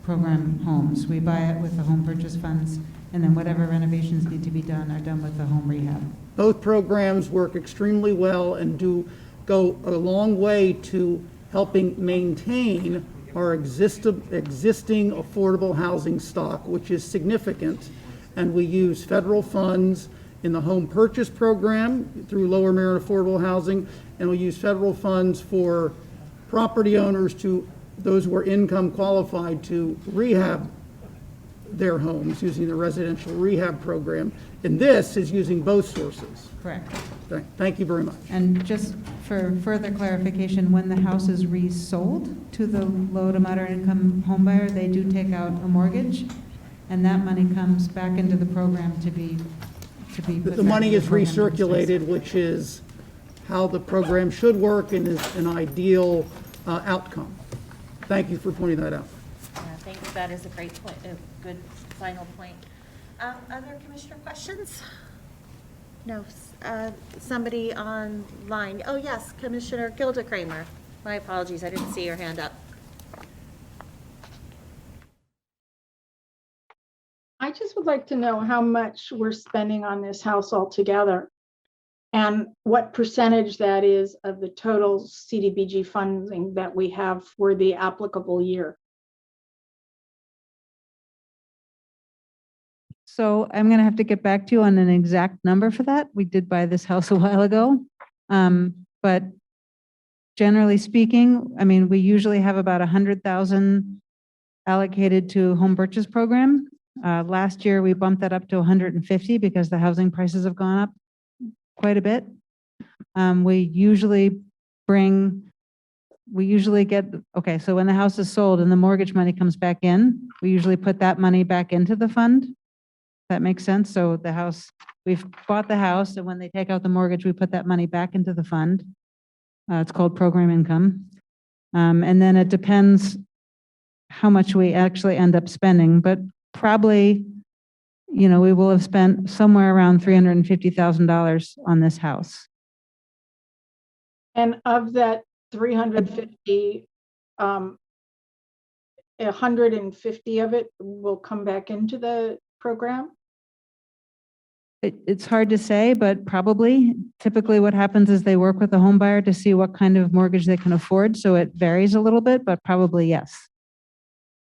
program homes. We buy it with the home purchase funds, and then whatever renovations need to be done are done with the home rehab. Both programs work extremely well and do go a long way to helping maintain our existing affordable housing stock, which is significant. And we use federal funds in the home purchase program through Lower Merion Affordable Housing, and we use federal funds for property owners those who are income qualified to rehab their homes using the residential rehab program. And this is using both sources. Correct. Thank you very much. And just for further clarification, when the house is resold to the low to moderate income home buyer, they do take out a mortgage, and that money comes back into the program to be put The back money into is the program. recirculated, which is how the program should work and is an ideal outcome. Thank you for pointing that out. Thank you. That is a great point, a good final point. Other commissioner questions? No. Somebody online. Oh, yes, Commissioner Gilda Kramer. My apologies, I didn't see your hand up. I just would like to know how much we're spending on this house altogether and what percentage that is of the total CDBG funding that we have for the applicable year. So I'm going to have to get back to you on an exact number for that. We did buy this house a while ago. But generally speaking, I mean, we usually have about 100,000 allocated to home purchase program. Last year, we bumped that up to 150 because the housing prices have gone up quite a bit. We usually get, okay, so when the house is sold and the mortgage money comes back in, we usually put that money back into the fund. That makes sense. So the house, we've bought the house, and when they take out the mortgage, we put that money back into the fund. It's called program income. And then it depends how much we actually end up spending, but probably we will have spent somewhere around $350,000 on this house. And of that 350, 150 of it will come back into the program? It's hard to say, but probably. Typically what happens is they work with the home buyer to see what kind of mortgage they can afford. So it varies a little bit, but probably yes.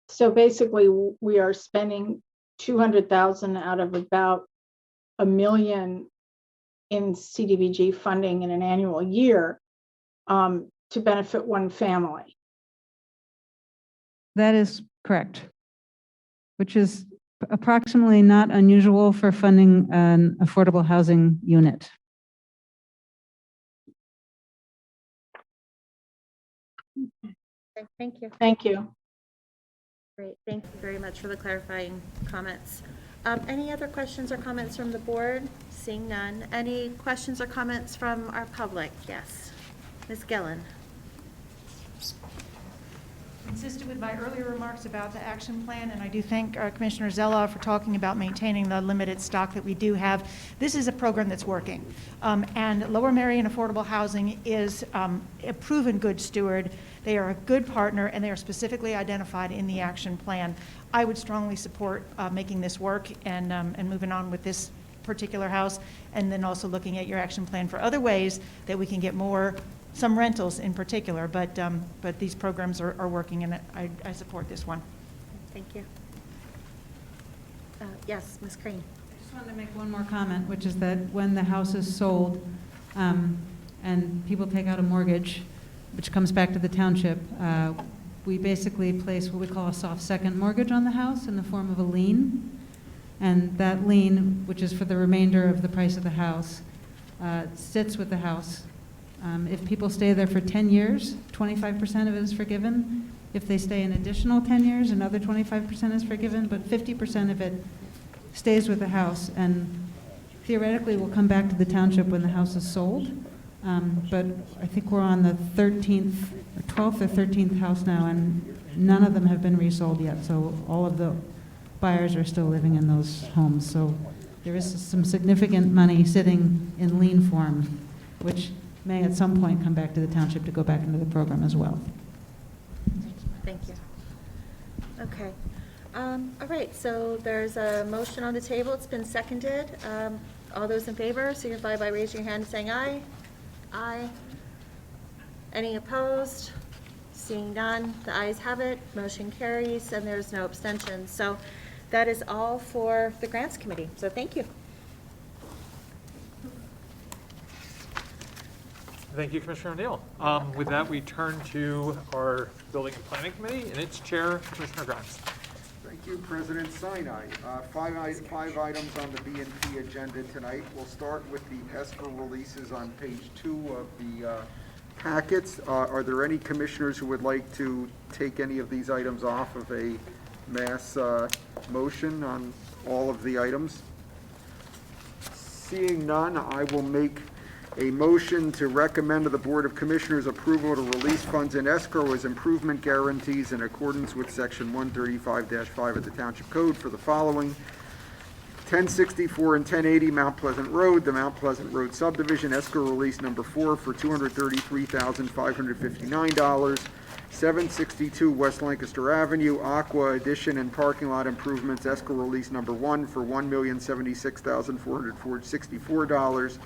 So basically, we are spending 200,000 out of about $1 million in CDBG funding in an annual year to benefit one family. That is correct, which is approximately not unusual for funding an affordable housing unit. Thank you. Thank you. Great, thank you very much for the clarifying comments. Any other questions or comments from the board? Seeing none. Any questions or comments from our public? Yes. Ms. Gillen. Consistent with my earlier remarks about the action plan, and I do thank Commissioner Zella for talking about maintaining the limited stock that we do have. This is a program that's working. And Lower Merion Affordable Housing is a proven good steward. They are a good partner, and they are specifically identified in the action plan. I would strongly support making this work and moving on with this particular house, and then also looking at your action plan for other ways that we can get some rentals in particular, but these programs are working, and I support this one. Thank you. Yes, Ms. Crane. I just wanted to make one more comment, which is that when the house is sold and people take out a mortgage, which comes back to the township, we basically place what we call a soft second mortgage on the house in the form of a lien. And that lien, which is for the remainder of the price of the house, sits with the house. If people stay there for 10 years, 25% of it is forgiven. If they stay an additional 10 years, another 25% is forgiven, but 50% of it stays with the house and theoretically will come back to the township when the house is sold. But I think we're on the 13th, or 12th or 13th house now, and none of them have been resold yet. So all of the buyers are still living in those homes. So there is some significant money sitting in lien form, which may at some point come back to the township to go back into the program as well. Thank you. Okay. All right, so there's a motion on the table. It's been seconded. All those in favor signify by raising your hand and saying aye. Aye. Any opposed? Seeing none, the ayes have it. Motion carries, and there's no abstentions. So that is all for the Grants Committee. So thank you. Thank you, Commissioner O'Neill. With that, we turn to our Building and Planning Committee, and its chair, Commissioner Grimes. Thank you, President Sinai. Five items on the B&P agenda tonight. We'll start with the escrow releases on page 2 of the packets. Are there any commissioners who would like to take any of these items off of a mass motion on all of the items? Seeing none, I will make a motion to recommend to the Board of Commissioners approval to release funds in escrow as improvement guarantees in accordance with Section 135-5 of the Township Code for the following: 1064 and 1080 Mount Pleasant Road, the Mount Pleasant Road subdivision, escrow release number 4 for $233,559. 762 West Lancaster Avenue, Aqua addition and parking lot improvements, escrow release number 1 for $1,076,464.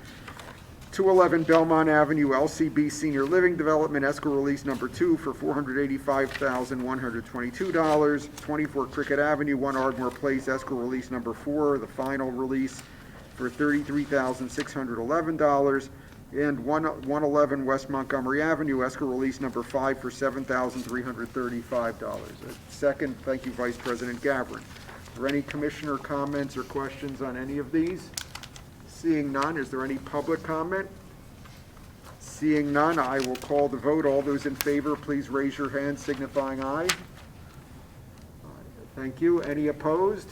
211 Belmont Avenue, LCB Senior Living Development, escrow release number 2 for $485,122. 24 Cricket Avenue, 1 Ardmore Place, escrow release number 4, the final release for $33,611. And 111 West Montgomery Avenue, escrow release number 5 for $7,335. Second, thank you, Vice President Gavrin. Are there any commissioner comments or questions on any of these? Seeing none, is there any public comment? Seeing none, I will call the vote. All those in favor, please raise your hand signifying aye. Thank you. Any opposed?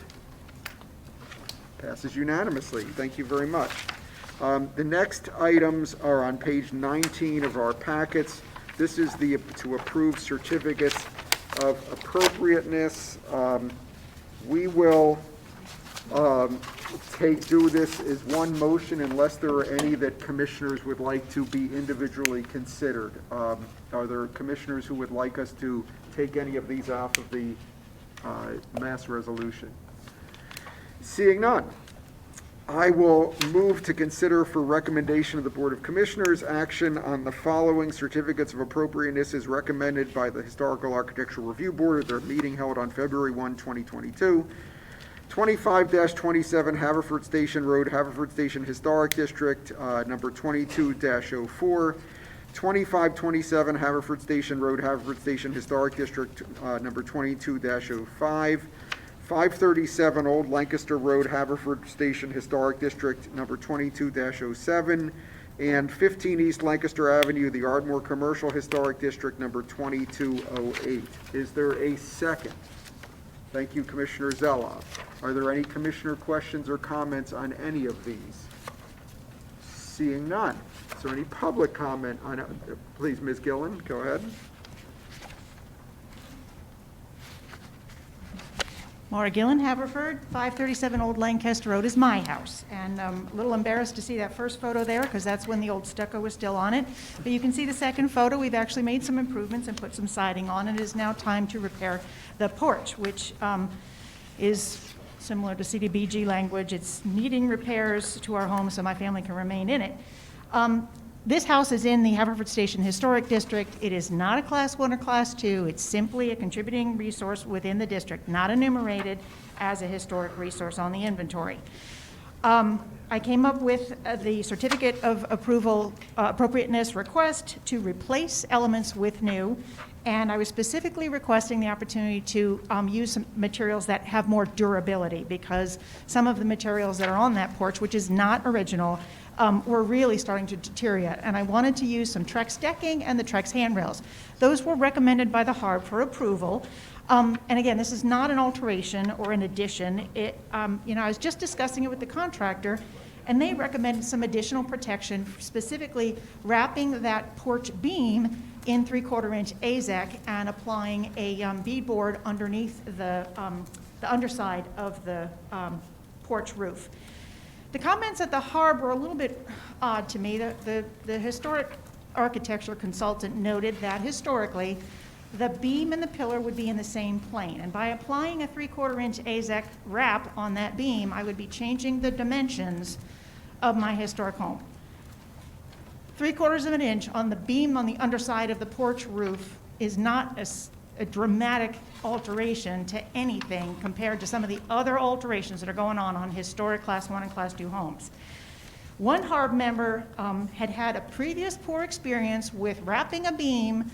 Passes unanimously. Thank you very much. The next items are on page 19 of our packets. This is to approve certificates of appropriateness. We will do this as one motion unless there are any that commissioners would like to be individually considered. Are there commissioners who would like us to take any of these off of the mass resolution? Seeing none, I will move to consider for recommendation of the Board of Commissioners action on the following certificates of appropriateness as recommended by the Historical Architectural Review Board at their meeting held on February 1, 2022. 25-27 Haverford Station Road, Haverford Station Historic District, number 22-04. 2527 Haverford Station Road, Haverford Station Historic District, number 22-05. 537 Old Lancaster Road, Haverford Station Historic District, number 22-07. And 15 East Lancaster Avenue, the Ardmore Commercial Historic District, number 2208. Is there a second? Thank you, Commissioner Zella. Are there any commissioner questions or comments on any of these? Seeing none. Is there any public comment on it? Please, Ms. Gillen, go ahead. Maura Gillen, Haverford, 537 Old Lancaster Road is my house. And I'm a little embarrassed to see that first photo there because that's when the old stucco was still on it. But you can see the second photo. We've actually made some improvements and put some siding on. It is now time to repair the porch, which is similar to CDBG language. It's needing repairs to our home so my family can remain in it. This house is in the Haverford Station Historic District. It is not a Class 1 or Class 2. It's simply a contributing resource within the district, not enumerated as a historic resource on the inventory. I came up with the Certificate of Approval Appropriateness request to replace elements with new, and I was specifically requesting the opportunity to use some materials that have more durability because some of the materials that are on that porch, which is not original, were really starting to deteriorate, and I wanted to use some Trex decking and the Trex handrails. Those were recommended by the HARB for approval. And again, this is not an alteration or an addition. I was just discussing it with the contractor, and they recommended some additional protection, specifically wrapping that porch beam in 3/4-inch AZEK and applying a beadboard underneath the underside of the porch roof. The comments at the HARB were a little bit odd to me. The historic architecture consultant noted that historically, the beam and the pillar would be in the same plane. And by applying a 3/4-inch AZEK wrap on that beam, I would be changing the dimensions of my historic home. 3/4 of an inch on the beam on the underside of the porch roof is not a dramatic alteration to anything compared to some of the other alterations that are going on historic Class 1 and Class 2 homes. One HARB member had had a previous poor experience with wrapping a beam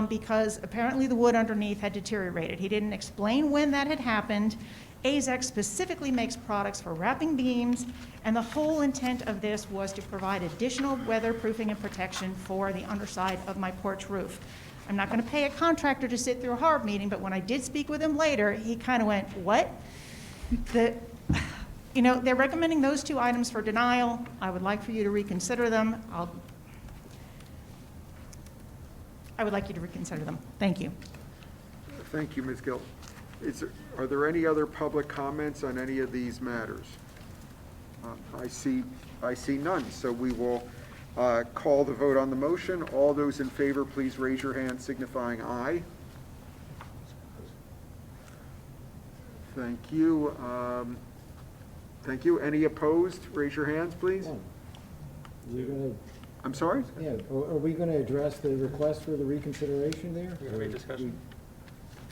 because apparently the wood underneath had deteriorated. He didn't explain when that had happened. AZEK specifically makes products for wrapping beams, and the whole intent of this was to provide additional weatherproofing and protection for the underside of my porch roof. I'm not going to pay a contractor to sit through a HARB meeting, but when I did speak with him later, he kind of went, what? They're recommending those two items for denial. I would like for you to reconsider them. I would like you to reconsider them. Thank you. Thank you, Ms. Gill. Are there any other public comments on any of these matters? I see none, so we will call the vote on the motion. All those in favor, please raise your hand signifying aye. Thank you. Thank you. Any opposed? Raise your hands, please. I'm sorry? Yeah, are we going to address the request for the reconsideration there? Any discussion?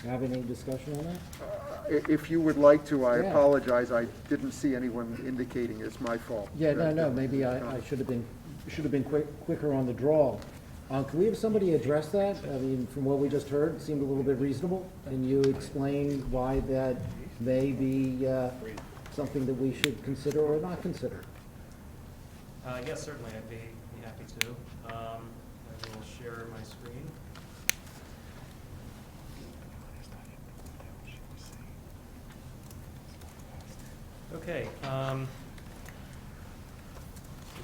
Have any discussion on that? If you would like to, I Yeah. apologize. I didn't see anyone indicating. It's my fault. Yeah, no, maybe I should have been quicker on the draw. Can we have somebody address that? I mean, from what we just heard, it seemed a little bit reasonable. Can you explain why that may be something that we should consider or not consider? Yes, certainly, I'd be happy to. I will share my screen. Okay.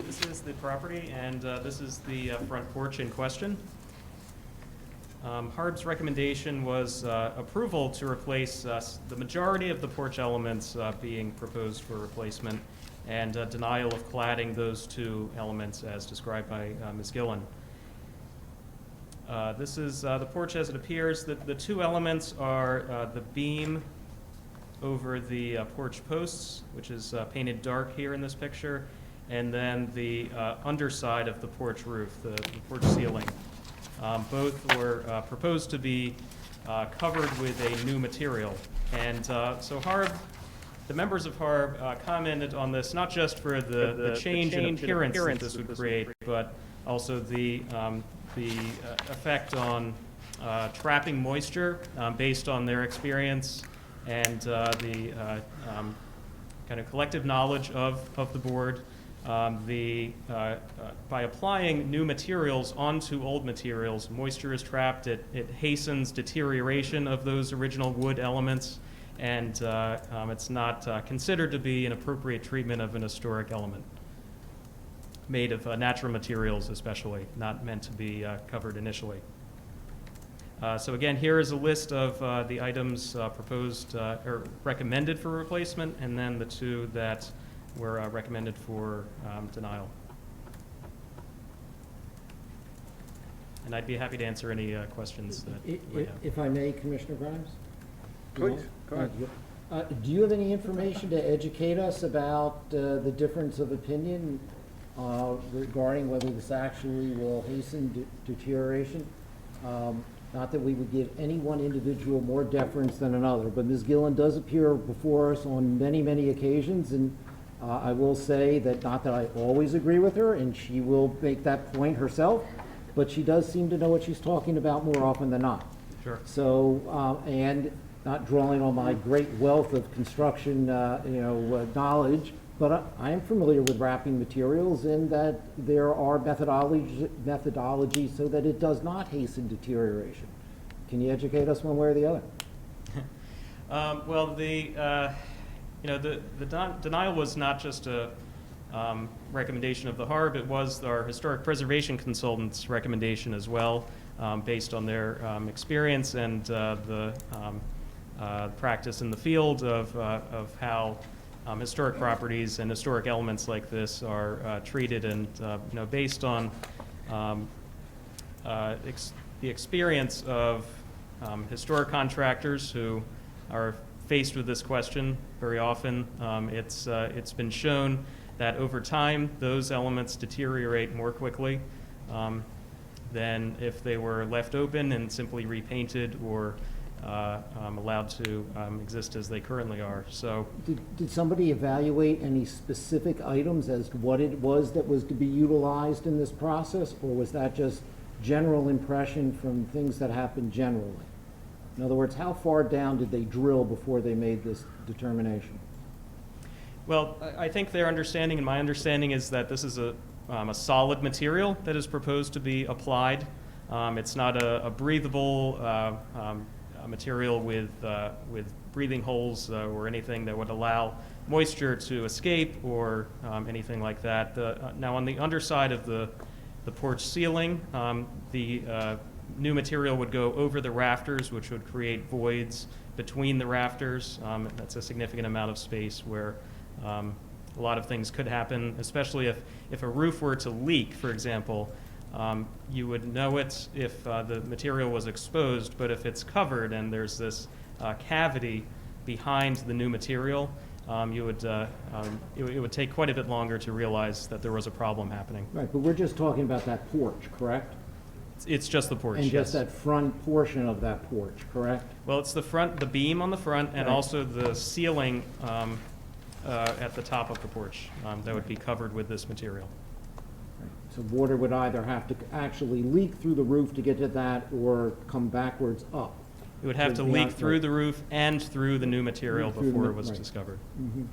This is the property, and this is the front porch in question. HARB's recommendation was approval to replace the majority of the porch elements being proposed for replacement, and denial of cladding those two elements as described by Ms. Gillen. This is the porch as it appears. The two elements are the beam over the porch posts, which is painted dark here in this picture, and then the underside of the porch roof, the porch ceiling. Both were proposed to be covered with a new material. And so HARB, the members of HARB commented on this, not just for the change in appearance that this would create, but also the effect on trapping moisture based on their experience and the kind of collective knowledge of the board. By applying new materials onto old materials, moisture is trapped. It hastens deterioration of those original wood elements, and it's not considered to be an appropriate treatment of an historic element made of natural materials, especially not meant to be covered initially. So again, here is a list of the items proposed or recommended for replacement, and then the two that were recommended for denial. And I'd be happy to answer any questions that you might have. If I may, Commissioner Grimes? Please, go ahead. Do you have any information to educate us about the difference of opinion regarding whether this actually will hasten deterioration? Not that we would give any one individual more deference than another, but Ms. Gillen does appear before us on many, many occasions, and I will say that not that I always agree with her, and she will make that point herself, but she does seem to know what she's talking about more often than not. Sure. So, and not drawing on my great wealth of construction, knowledge, but I am familiar with wrapping materials in that there are methodologies so that it does not hasten deterioration. Can you educate us one way or the other? Well, the denial was not just a recommendation of the HARB, it was our historic preservation consultant's recommendation as well, based on their experience and the practice in the field of how historic properties and historic elements like this are treated, and based on the experience of historic contractors who are faced with this question very often. It's been shown that over time those elements deteriorate more quickly than if they were left open and simply repainted or allowed to exist as they currently are. So, did somebody evaluate any specific items as to what it was that was to be utilized in this process, or was that just general impression from things that happened generally? In other words, how far down did they drill before they made this determination? Well, I think their understanding and my understanding is that this is a solid material that is proposed to be applied. It's not a breathable material with breathing holes or anything that would allow moisture to escape or anything like that. Now, on the underside of the porch ceiling, the new material would go over the rafters, which would create voids between the rafters. That's a significant amount of space where a lot of things could happen, especially if a roof were to leak, for example. You would know it if the material was exposed, but if it's covered and there's this cavity behind the new material, it would take quite a bit longer to realize that there was a problem happening. Right, but we're just talking about that porch, correct? It's just the porch, and yes. Just that front portion of that porch, correct? Well, it's the front, the beam on the front, and right. Also the ceiling at the top of the porch that would be covered with this material. So water would either have to actually leak through the roof to get to that or come backwards up. It would have to leak through the roof and through the new material before it was discovered. Mm-hmm.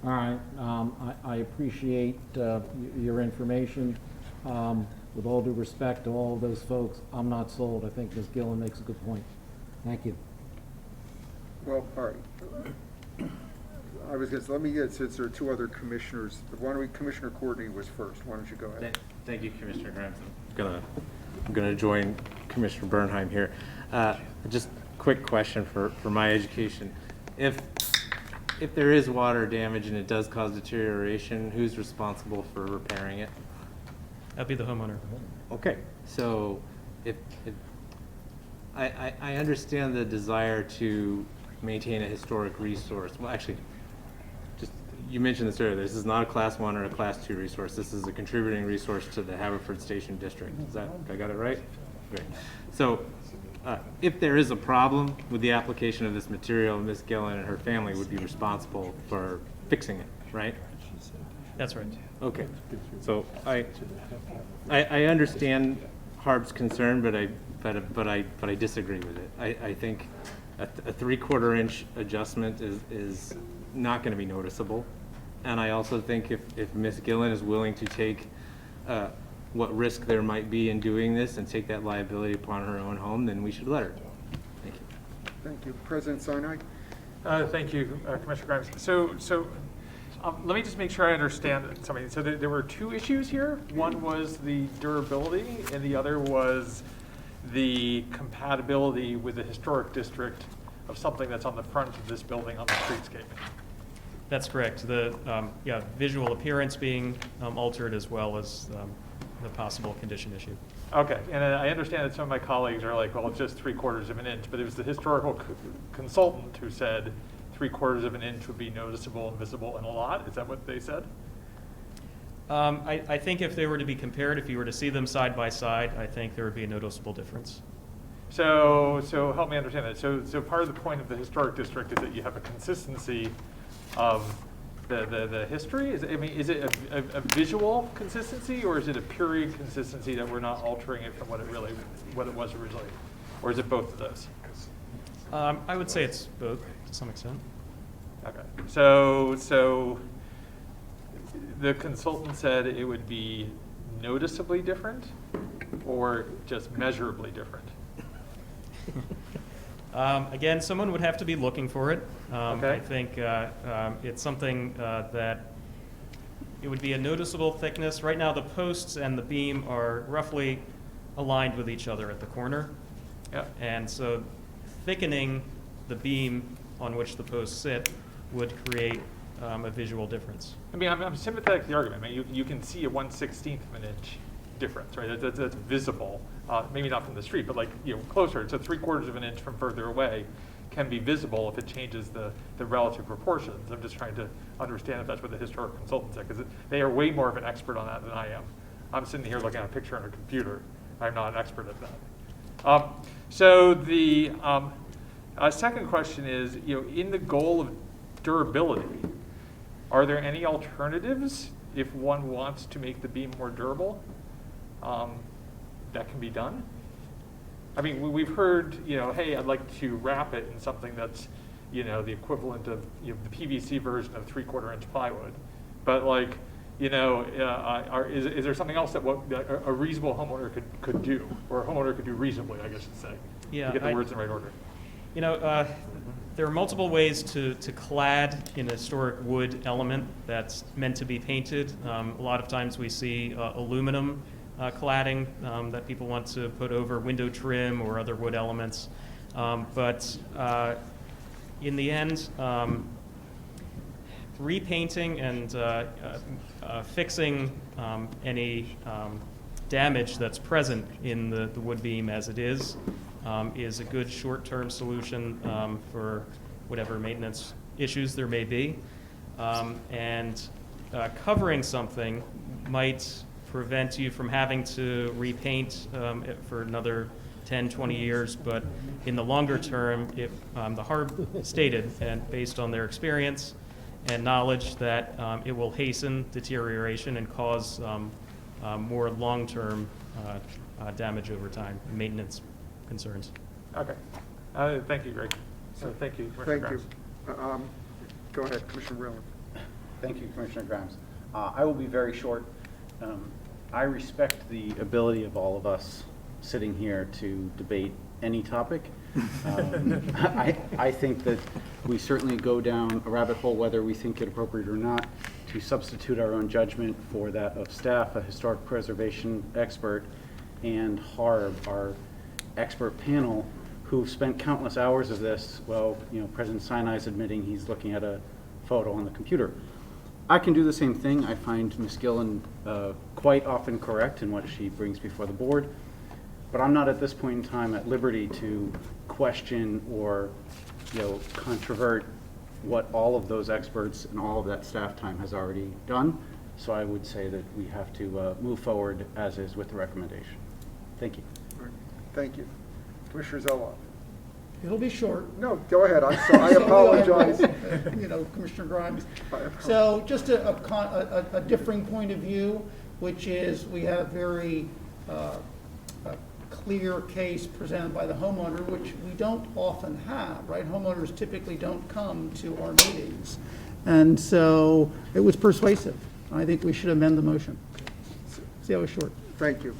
All right. I appreciate your information. With all due respect to all of those folks, I'm not sold. I think Ms. Gillen makes a good point. Thank you. Well, all right. I was going to, let me get, since there are two other commissioners, why don't we, Commissioner Courtney was first. Why don't you go ahead? Thank you, Commissioner Grimes. I'm going to I'm going to join Commissioner Bernheim here. Just quick question for my education. If there is water damage and it does cause deterioration, who's responsible for repairing it? That'd be the homeowner. Okay, so if I understand the desire to maintain a historic resource. Well, actually, just you mentioned this earlier. This is not a Class 1 or a Class 2 resource. This is a contributing resource to the Haverford Station District. Is that, I got it right? Great. So if there is a problem with the application of this material, Ms. Gillen and her family would be responsible for fixing it, right? That's right. Okay. So I understand Harb's concern, but I disagree with it. I think a 3/4 inch adjustment is not going to be noticeable, and I also think if Ms. Gillen is willing to take what risk there might be in doing this and take that liability upon her own home, then we should let her. Thank you. Thank you. President Sinai? Thank you, Commissioner Grimes. So let me just make sure I understand something. So there were two issues here. One was the durability, and the other was the compatibility with the historic district of something that's on the front of this building on the streetscape. That's correct. The visual appearance being altered, as well as the possible condition issue. Okay, and I understand that some of my colleagues are like, well, it's just 3/4 of an inch, but it was the historical consultant who said 3/4 of an inch would be noticeable and visible in a lot. Is that what they said? I think if they were to be compared, if you were to see them side by side, I think there would be a noticeable difference. So help me understand that. So part of the point of the historic district is that you have a consistency of the history. Is it a visual consistency, or is it a period consistency that we're not altering it from what it was originally, or is it both of those? I would say it's both to some extent. Okay. So the consultant said it would be noticeably different, or just measurably different? Again, someone would have to be looking for it. Okay. I think it's something that it would be a noticeable thickness. Right now, the posts and the beam are roughly aligned with each other at the corner. Yeah. And so thickening the beam on which the posts sit would create a visual difference. I mean, I'm sympathetic to the argument. I mean, you can see a 1/16 of an inch difference, right? That's visible. Maybe not from the street, but like, closer. It's a 3/4 of an inch from further away can be visible if it changes the relative proportions. I'm just trying to understand if that's what the historic consultant said, because they are way more of an expert on that than I am. I'm sitting here looking at a picture on a computer. I'm not an expert at that. So the second question is, in the goal of durability, are there any alternatives if one wants to make the beam more durable that can be done? I mean, we've heard, hey, I'd like to wrap it in something that's, the equivalent of the PVC version of 3/4 inch plywood. But like, is there something else that a reasonable homeowner could do, or a homeowner could do reasonably, I guess you'd say, to get the words in the right order? There are multiple ways to clad an historic wood element that's meant to be painted. A lot of times we see aluminum cladding that people want to put over window trim or other wood elements. But in the end, repainting and fixing any damage that's present in the wood beam as it is a good short-term solution for whatever maintenance issues there may be. And covering something might prevent you from having to repaint for another 10, 20 years, but in the longer term, if the Harb stated, and based on their experience and knowledge, that it will hasten deterioration and cause more long-term damage over time, maintenance concerns. Okay. Thank you, Greg. Thank you, Commissioner Grimes. Go ahead, Commissioner Rowland. Thank you, Commissioner Grimes. I will be very short. I respect the ability of all of us sitting here to debate any topic. I think that we certainly go down a rabbit hole, whether we think it appropriate or not, to substitute our own judgment for that of staff, a historic preservation expert, and Harb, our expert panel, who've spent countless hours of this. Well, President Sinai's admitting he's looking at a photo on the computer. I can do the same thing. I find Ms. Gillen quite often correct in what she brings before the board, but I'm not at this point in time at liberty to question or controvert what all of those experts and all of that staff time has already done. So I would say that we have to move forward as is with the recommendation. Thank you. Thank you. Commissioner Zeloff. It'll be short. No, go ahead. I'm sorry. I apologize. Commissioner Grimes. So just a differing point of view, which is we have very clear case presented by the homeowner, which we don't often have, right? Homeowners typically don't come to our meetings. And so it was persuasive. I think we should amend the motion. See, I was short. Thank you.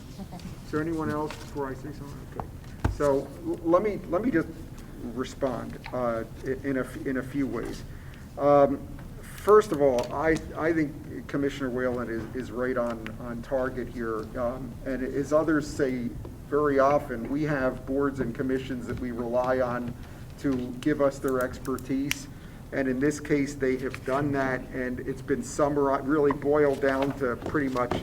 Is there anyone else before I say something? Okay. So let me just respond in a few ways. First of all, I think Commissioner Whalen is right on target here. And as others say very often, we have boards and commissions that we rely on to give us their expertise. And in this case, they have done that, and it's been summarized, really boiled down to pretty much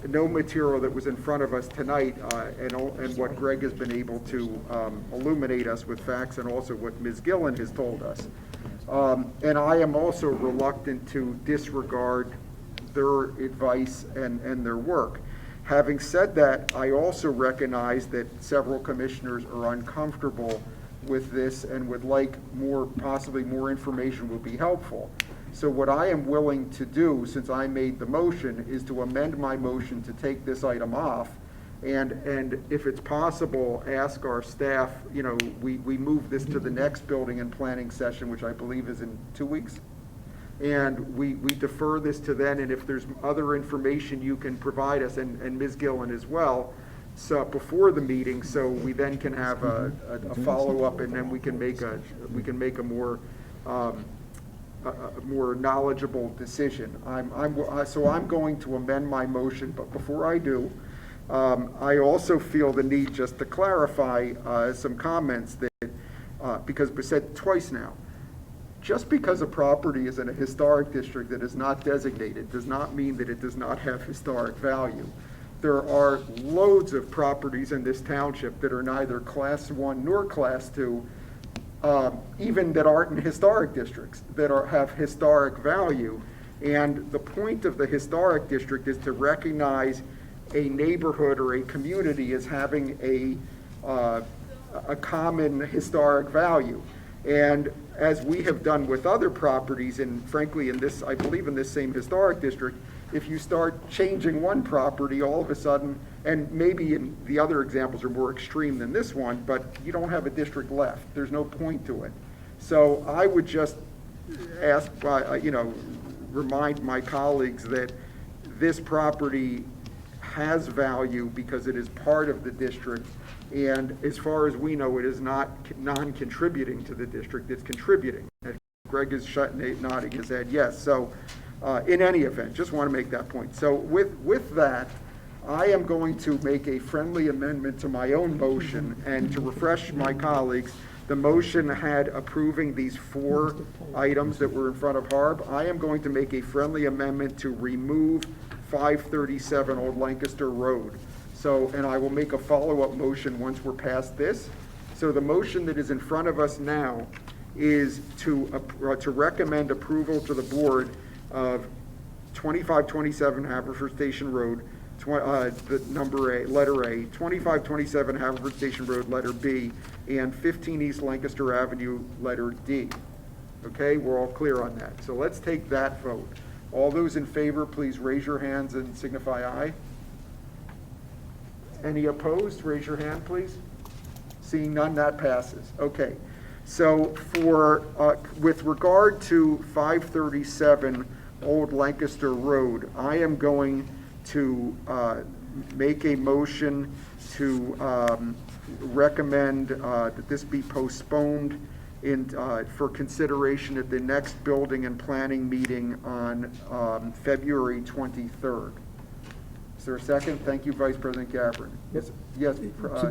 no material that was in front of us tonight, and what Greg has been able to illuminate us with facts, and also what Ms. Gillen has told us. And I am also reluctant to disregard their advice and their work. Having said that, I also recognize that several commissioners are uncomfortable with this and would like possibly more information would be helpful. So what I am willing to do, since I made the motion, is to amend my motion to take this item off, and if it's possible, ask our staff, we move this to the next building and planning session, which I believe is in 2 weeks. And we defer this to then, and if there's other information you can provide us, and Ms. Gillen as well, so before the meeting, so we then can have a follow-up, and then we can make a more more knowledgeable decision. So I'm going to amend my motion, but before I do, I also feel the need just to clarify some comments that because we said twice now. Just because a property is in a historic district that is not designated does not mean that it does not have historic value. There are loads of properties in this township that are neither Class 1 nor Class 2, even that aren't in historic districts, that have historic value. And the point of the historic district is to recognize a neighborhood or a community as having a common historic value. And as we have done with other properties, and frankly in this, I believe in this same historic district, if you start changing one property all of a sudden, and maybe in the other examples are more extreme than this one, but you don't have a district left. There's no point to it. So I would just ask, remind my colleagues that this property has value because it is part of the district, and as far as we know, it is not non-contributing to the district, it's contributing. And Greg is nodding his head yes. So in any event, just want to make that point. So with that, I am going to make a friendly amendment to my own motion, and to refresh my colleagues, the motion had approving these 4 items that were in front of Harb. I am going to make a friendly amendment to remove 537 Old Lancaster Road. So, and I will make a follow-up motion once we're past this. So the motion that is in front of us now is to recommend approval to the board of 2527 Haverford Station Road, the number A, letter A, 2527 Haverford Station Road, letter B, and 15 East Lancaster Avenue, letter D. Okay, we're all clear on that. So let's take that vote. All those in favor, please raise your hands and signify aye. Any opposed? Raise your hand, please. Seeing none, that passes. Okay. So with regard to 537 Old Lancaster Road, I am going to make a motion to recommend that this be postponed for consideration at the next building and planning meeting on February 23rd. there a second? Thank you, Vice President Gavin. Yes, To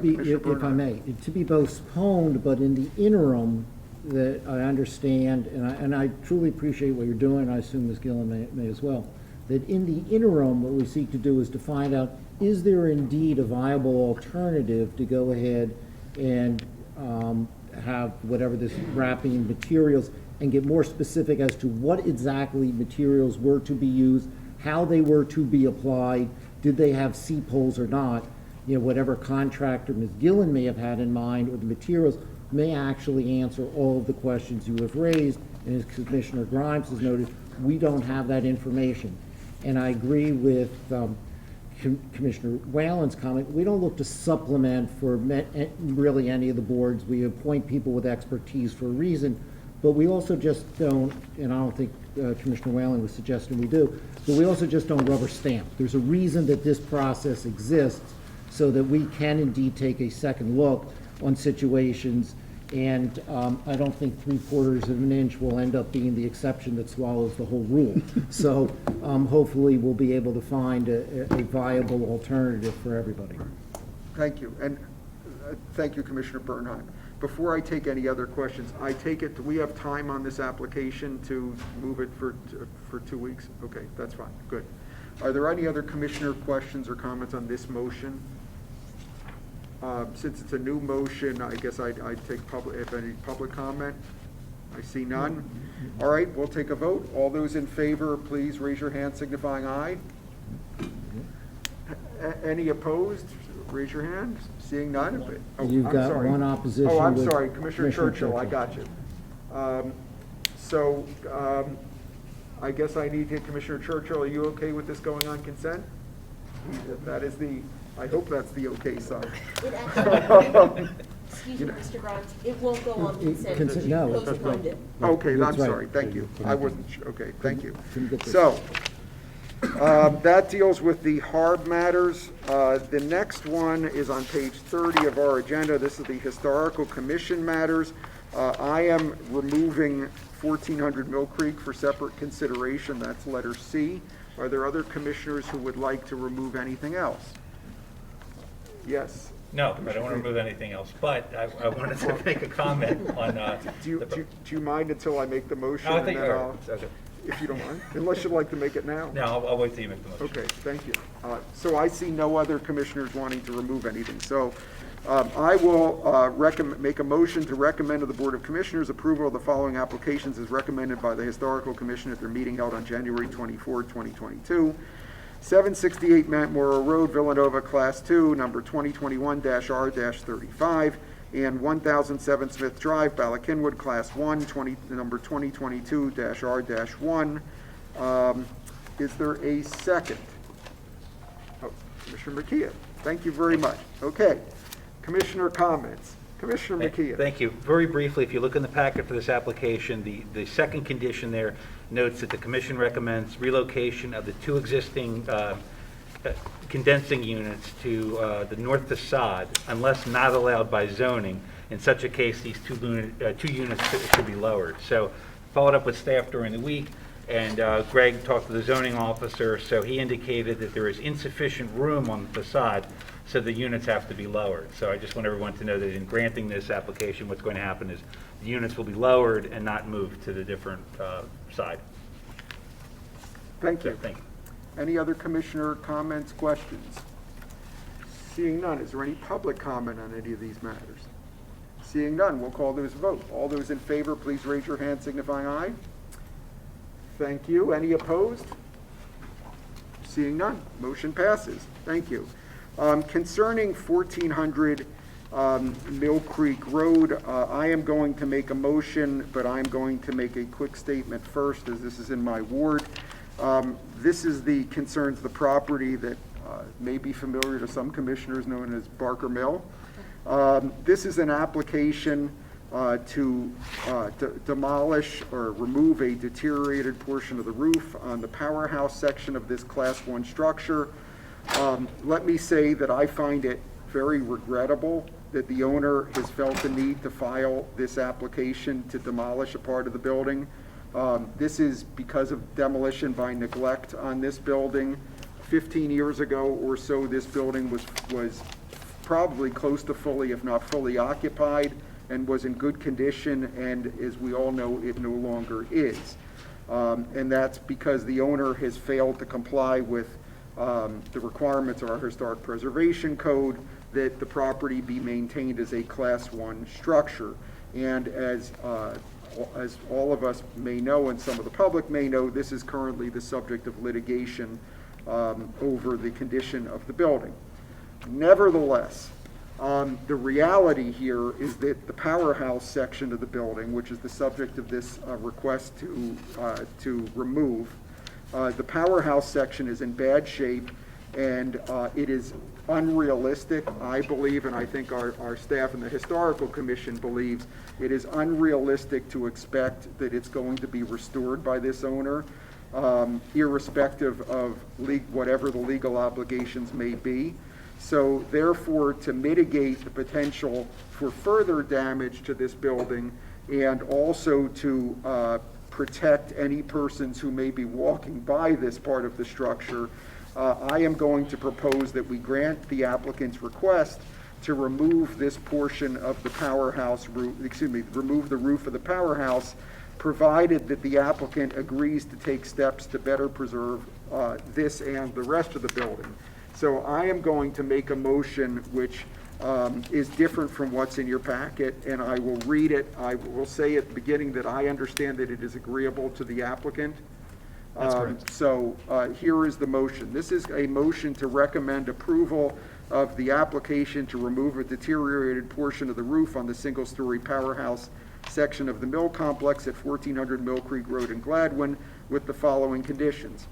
be, Commissioner if I Bernhardt. may, to be postponed, but in the interim, that I understand, and I truly appreciate what you're doing, I assume Ms. Gillen may as well, that in the interim, what we seek to do is to find out, is there indeed a viable alternative to go ahead and have whatever this wrapping materials, and get more specific as to what exactly materials were to be used, how they were to be applied, did they have C-poles or not, whatever contractor Ms. Gillen may have had in mind, or the materials may actually answer all of the questions you have raised. And as Commissioner Grimes has noted, we don't have that information. And I agree with Commissioner Whalen's comment. We don't look to supplement for really any of the boards. We appoint people with expertise for a reason, but we also just don't, and I don't think Commissioner Whalen was suggesting we do, but we also just don't rubber stamp. There's a reason that this process exists, so that we can indeed take a second look on situations, and I don't think 3/4 of an inch will end up being the exception that swallows the whole rule. So hopefully we'll be able to find a viable alternative for everybody. Thank you, and thank you, Commissioner Bernhardt. Before I take any other questions, I take it, do we have time on this application to move it for 2 weeks? Okay, that's fine, good. Are there any other commissioner questions or comments on this motion? Since it's a new motion, I guess I'd take any public comment. I see none. All right, we'll take a vote. All those in favor, please raise your hand signifying aye. Any opposed? Raise your hand. Seeing none. Oh, You've I'm got sorry. one opposition. Oh, I'm with sorry, Commissioner Churchill, I got you. I guess I need to, Commissioner Churchill, are you okay with this going on consent? That is I hope that's the okay side. It actually, excuse me, Mr. Grimes, it won't go on consent. No. You postponed it. Okay, I'm That's right. sorry, thank you. I wasn't sure, okay, thank you. Couldn't get this. So, that deals with the HARB matters. The next one is on page 30 of our agenda. This is the Historical Commission matters. I am removing 1400 Mill Creek for separate consideration. That's letter C. Are there other commissioners who would like to remove anything else? Yes. No, I don't want to remove anything else, but I wanted to make a comment on. Do you mind until I make the motion? No, I think, and then I'll- okay. if you don't mind, unless you'd like to make it now. No, I'll wait till you make the motion. Okay, thank you. So I see no other commissioners wanting to remove anything. So I will make a motion to recommend to the Board of Commissioners approval of the following applications as recommended by the Historical Commission at their meeting held on January 24, 2022. 768 Mount Road, Villanova, Class 2, number 2021-R-35, and 1007 Smith Drive, Bala, Class 1, number 2022-R-1. Is there a second? Oh, Commissioner McKeon, thank you very much. Okay, Commissioner comments. Commissioner McKeon. Thank you. Very briefly, if you look in the packet for this application, the second condition there notes that the commission recommends relocation of the two existing condensing units to the north facade unless not allowed by zoning. In such a case, these two units should be lowered. So followed up with staff during the week, and Greg talked to the zoning officer, so he indicated that there is insufficient room on the facade, so the units have to be lowered. So I just want everyone to know that in granting this application, what's going to happen is the units will be lowered and not moved to the different side. Thank you. So, thank you. Any other commissioner comments, questions? Seeing none, is there any public comment on any of these matters? Seeing none, we'll call this vote. All those in favor, please raise your hand signifying aye. Thank you. Any opposed? Seeing none, motion passes. Thank you. Concerning 1400 Mill Creek Road, I am going to make a motion, but I'm going to make a quick statement first, as this is in my ward. This is concerns the property that may be familiar to some commissioners, known as Barker Mill. This is an application to demolish or remove a deteriorated portion of the roof on the powerhouse section of this Class 1 structure. Let me say that I find it very regrettable that the owner has felt the need to file this application to demolish a part of the building. This is because of demolition by neglect on this building. 15 years ago or so, this building was probably close to fully, if not fully occupied, and was in good condition, and as we all know, it no longer is. And that's because the owner has failed to comply with the requirements of our Historic Preservation Code that the property be maintained as a Class 1 structure. And as all of us may know, and some of the public may know, this is currently the subject of litigation over the condition of the building. Nevertheless, the reality here is that the powerhouse section of the building, which is the subject of this request to remove, the powerhouse section is in bad shape, and it is unrealistic, I believe, and I think our staff in the Historical Commission believes, it is unrealistic to expect that it's going to be restored by this owner, irrespective of whatever the legal obligations may be. So therefore, to mitigate the potential for further damage to this building, and also to protect any persons who may be walking by this part of the structure, I am going to propose that we grant the applicant's request to remove this portion of the powerhouse roof, remove the roof of the powerhouse, provided that the applicant agrees to take steps to better preserve this and the rest of the building. So I am going to make a motion which is different from what's in your packet, and I will read it. I will say at the beginning that I understand that it is agreeable to the applicant. That's correct. So here is the motion. This is a motion to recommend approval of the application to remove a deteriorated portion of the roof on the single-story powerhouse section of the mill complex at 1400 Mill Creek Road in Gladwyne with the following conditions.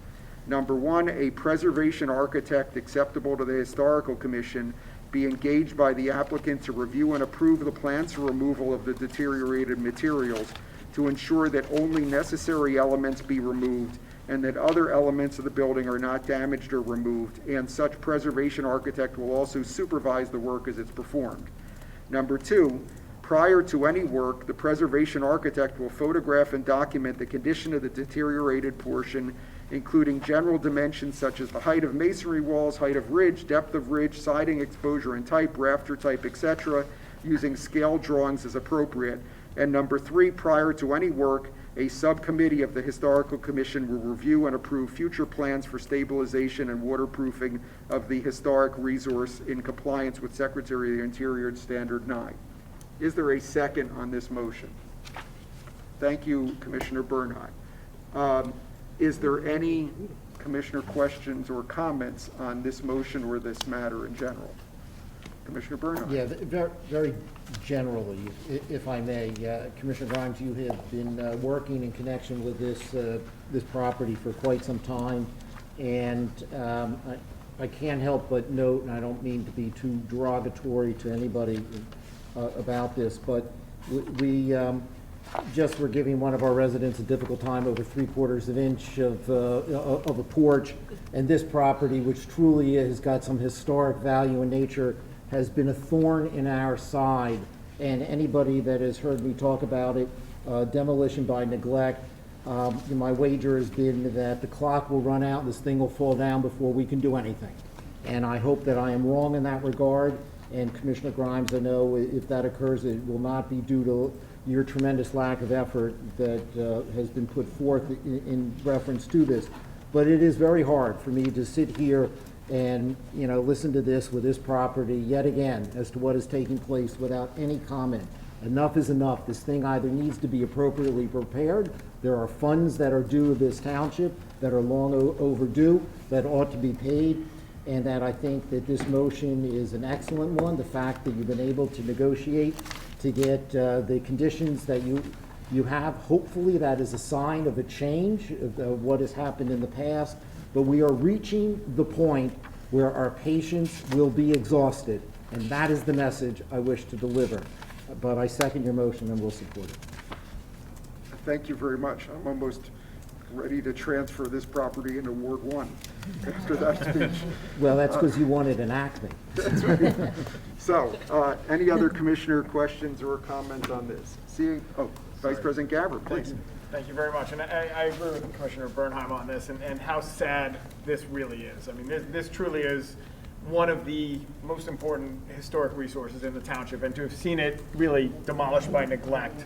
Number one, a preservation architect acceptable to the Historical Commission be engaged by the applicant to review and approve the plans for removal of the deteriorated materials to ensure that only necessary elements be removed and that other elements of the building are not damaged or removed, and such preservation architect will also supervise the work as it's performed. Number two, prior to any work, the preservation architect will photograph and document the condition of the deteriorated portion, including general dimensions such as the height of masonry walls, height of ridge, depth of ridge, siding exposure and type, rafter type, etc., using scale drawings as appropriate. And number three, prior to any work, a subcommittee of the Historical Commission will review and approve future plans for stabilization and waterproofing of the historic resource in compliance with Secretary of the Interior Standard 9. Is there a second on this motion? Thank you, Commissioner Bernheim. Is there any Commissioner questions or comments on this motion or this matter in general? Commissioner Bernheim. Yeah, very generally, if I may, Commissioner Grimes, you have been working in connection with this property for quite some time, and I can't help but note, and I don't mean to be too derogatory to anybody about this, but we just were giving one of our residents a difficult time over 3/4 of an inch of a porch, and this property, which truly has got some historic value in nature, has been a thorn in our side, and anybody that has heard me talk about it, demolition by neglect, my wager has been that the clock will run out and this thing will fall down before we can do anything. And I hope that I am wrong in that regard, and Commissioner Grimes, I know if that occurs, it will not be due to your tremendous lack of effort that has been put forth in reference to this. But it is very hard for me to sit here and, listen to this with this property yet again as to what is taking place without any comment. Enough is enough. This thing either needs to be appropriately prepared. There are funds that are due to this township that are long overdue, that ought to be paid, and that I think that this motion is an excellent one. The fact that you've been able to negotiate to get the conditions that you have, hopefully that is a sign of a change of what has happened in the past. But we are reaching the point where our patience will be exhausted, and that is the message I wish to deliver. But I second your motion and will support it. Thank you very much. I'm almost ready to transfer this property into Ward 1 after that speech. Well, that's because you wanted an Acme. That's right. So, any other commissioner questions or comments on this? Vice President Gabbard, please. Thank you very much. And I agree with Commissioner Bernheim on this and how sad this really is. I mean, this truly is one of the most important historic resources in the township, and to have seen it really demolished by neglect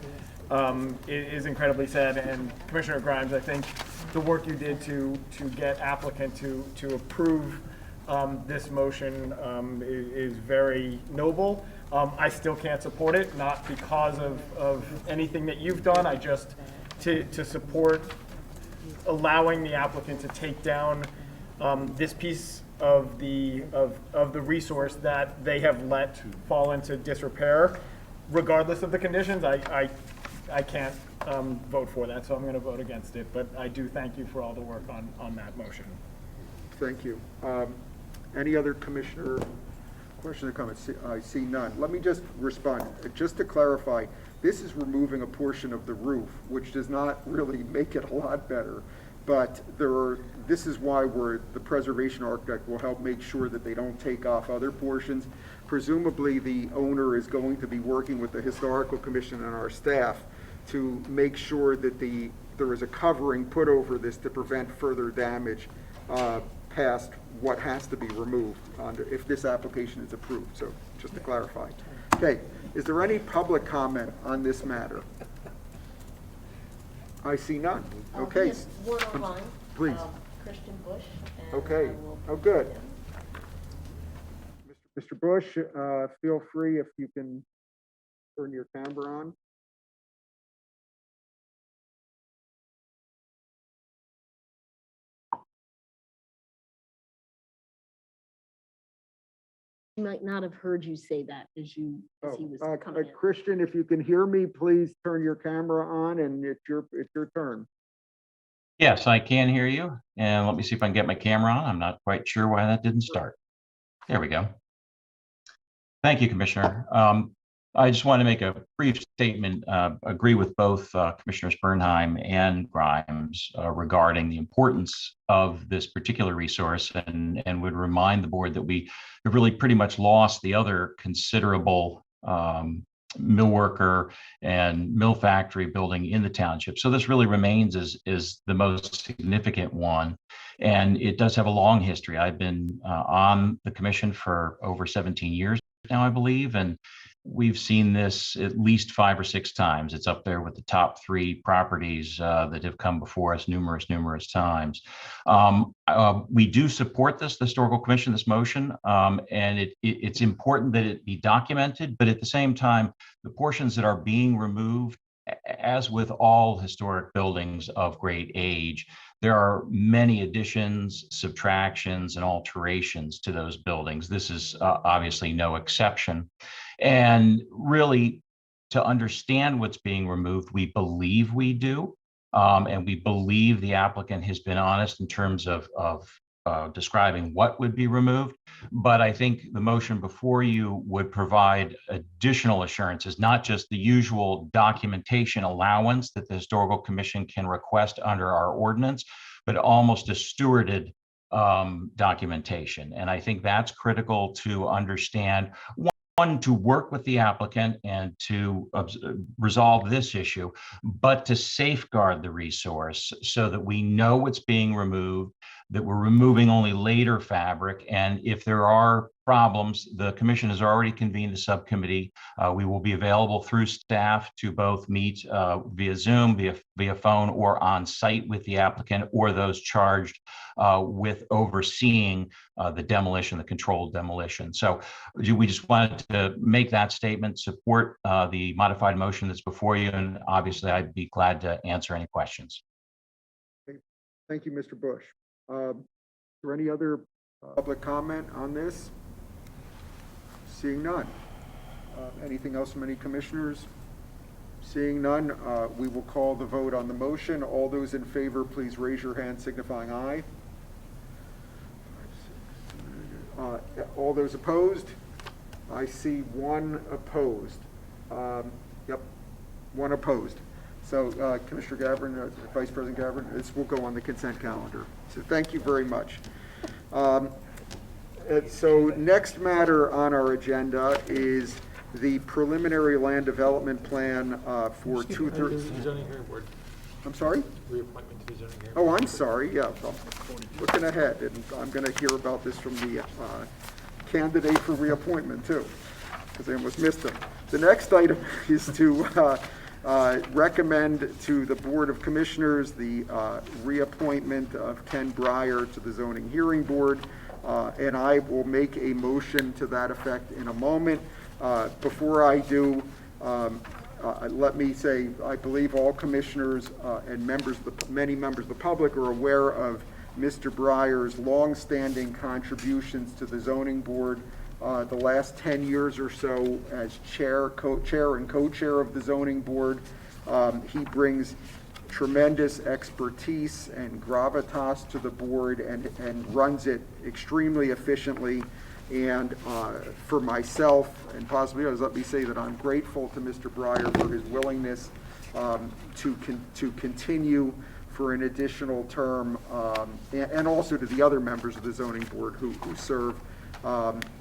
is incredibly sad. And Commissioner Grimes, I think the work you did to get applicant to approve this motion is very noble. I still can't support it, not because of anything that you've done. I just to support allowing the applicant to take down this piece of the resource that they have let fall into disrepair, regardless of the conditions. I can't vote for that, so I'm going to vote against it. But I do thank you for all the work on that motion. Thank you. Any other commissioner questions or comments? I see none. Let me just respond. Just to clarify, this is removing a portion of the roof, which does not really make it a lot better. But this is why the preservation architect will help make sure that they don't take off other portions. Presumably, the owner is going to be working with the Historical Commission and our staff to make sure that there is a covering put over this to prevent further damage past what has to be removed if this application is approved. So just to clarify. Okay, is there any public comment on this matter? I see none. Okay. Yes, one online. Please. Christian Bush. Okay. Oh, good. Mr. Bush, feel free if you can turn your camera on. He might not have heard you say that as he was coming in. Christian, if you can hear me, please turn your camera on, and it's your turn. Yes, I can hear you. And let me see if I can get my camera on. I'm not quite sure why that didn't start. There we go. Thank you, Commissioner. I just want to make a brief statement, agree with both Commissioners Bernheim and Grimes regarding the importance of this particular resource, and would remind the board that we have really pretty much lost the other considerable mill worker and mill factory building in the township. So this really remains is the most significant one. And it does have a long history. I've been on the commission for over 17 years now, I believe, and we've seen this at least 5 or 6 times. It's up there with the top 3 properties that have come before us numerous times. We do support the Historical Commission, this motion, and it's important that it be documented, but at the same time, the portions that are being removed, as with all historic buildings of great age, there are many additions, subtractions, and alterations to those buildings. This is obviously no exception. And really, to understand what's being removed, we believe we do. And we believe the applicant has been honest in terms of describing what would be removed. But I think the motion before you would provide additional assurances, not just the usual documentation allowance that the Historical Commission can request under our ordinance, but almost a stewarded documentation. And I think that's critical to understand. One, to work with the applicant and to resolve this issue, but to safeguard the resource so that we know what's being removed, that we're removing only later fabric. And if there are problems, the commission has already convened a subcommittee. We will be available through staff to both meet via Zoom, via phone, or on site with the applicant or those charged with overseeing the demolition, the controlled demolition. So we just wanted to make that statement, support the modified motion that's before you, and obviously I'd be glad to answer any questions. Thank you, Mr. Bush. Is there any other public comment on this? Seeing none. Anything else from any commissioners? Seeing none, we will call the vote on the motion. All those in favor, please raise your hand signifying aye. All those opposed? I see one opposed. Yep, one opposed. So Commissioner Gavin, Vice President Gavin, this will go on the consent calendar. So thank you very much. So next matter on our agenda is the preliminary land development plan for 230. I'm sorry? Reappointment to the zoning hearing. Oh, I'm sorry, yeah, I'm looking ahead, and I'm going to hear about this from the candidate for reappointment, too, because I almost missed him. The next item is to recommend to the Board of Commissioners the reappointment of Ken Breyer to the Zoning Hearing Board, and I will make a motion to that effect in a moment. Before I do, let me say, I believe all commissioners and many members of the public are aware of Mr. Breyer's longstanding contributions to the zoning board the last 10 years or so as chair, co-chair, and co-chair of the zoning board. He brings tremendous expertise and gravitas to the board and runs it extremely efficiently. And for myself, and possibly others, let me say that I'm grateful to Mr. Breyer for his willingness to continue for an additional term, and also to the other members of the zoning board who serve.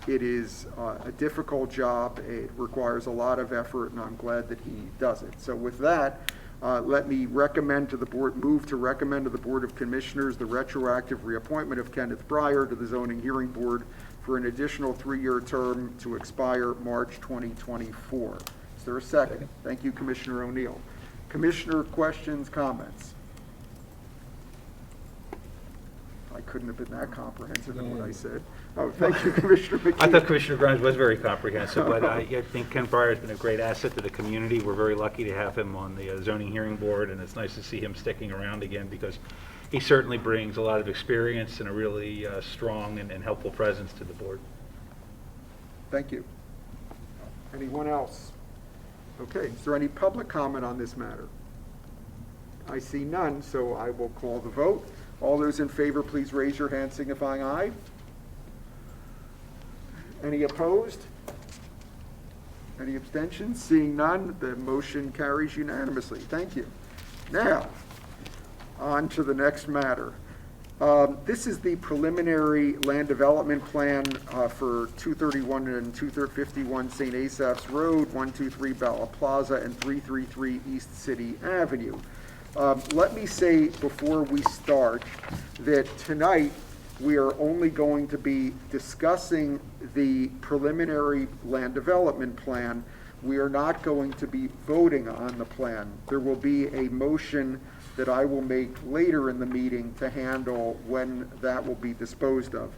It is a difficult job. It requires a lot of effort, and I'm glad that he does it. So with that, let me recommend to the board, move to recommend to the Board of Commissioners the retroactive reappointment of Kenneth Breyer to the Zoning Hearing Board for an additional 3-year term to expire March 2024. Is there a second? Thank you, Commissioner O'Neill. Commissioner questions, comments? I couldn't have been that comprehensive in what I said. Oh, thank you, Commissioner McKee. I thought Commissioner Grimes was very comprehensive, but I think Ken Breyer has been a great asset to the community. We're very lucky to have him on the zoning hearing board, and it's nice to see him sticking around again because he certainly brings a lot of experience and a really strong and helpful presence to the board. Thank you. Anyone else? Okay, is there any public comment on this matter? I see none, so I will call the vote. All those in favor, please raise your hand signifying aye. Any opposed? Any abstentions? Seeing none, the motion carries unanimously. Thank you. Now, on to the next matter. This is the preliminary land development plan for 231 and 251 St. Asaph's Road, 123 Bala Plaza, and 333 East City Avenue. Let me say before we start that tonight we are only going to be discussing the preliminary land development plan. We are not going to be voting on the plan. There will be a motion that I will make later in the meeting to handle when that will be disposed of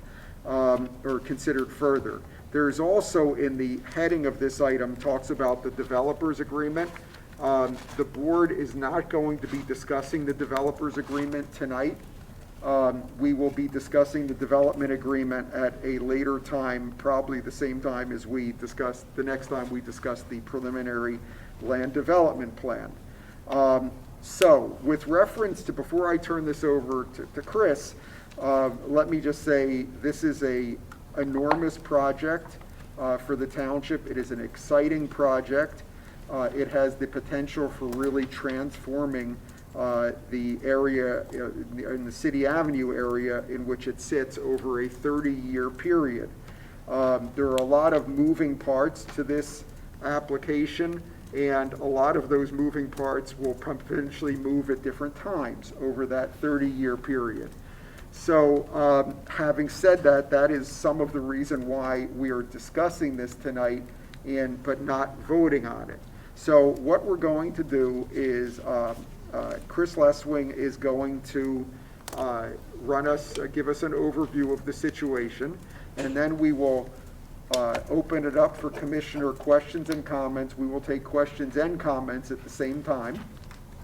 or considered further. There's also in the heading of this item talks about the developers agreement. The board is not going to be discussing the developers agreement tonight. We will be discussing the development agreement at a later time, probably the same time as we discuss, the next time we discuss the preliminary land development plan. So with reference to, before I turn this over to Chris, let me just say this is an enormous project for the township. It is an exciting project. It has the potential for really transforming the area in the City Avenue area in which it sits over a 30-year period. There are a lot of moving parts to this application, and a lot of those moving parts will potentially move at different times over that 30-year period. So having said that, that is some of the reason why we are discussing this tonight but not voting on it. So what we're going to do is Chris Leswing is going to give us an overview of the situation, and then we will open it up for commissioner questions and comments. We will take questions and comments at the same time,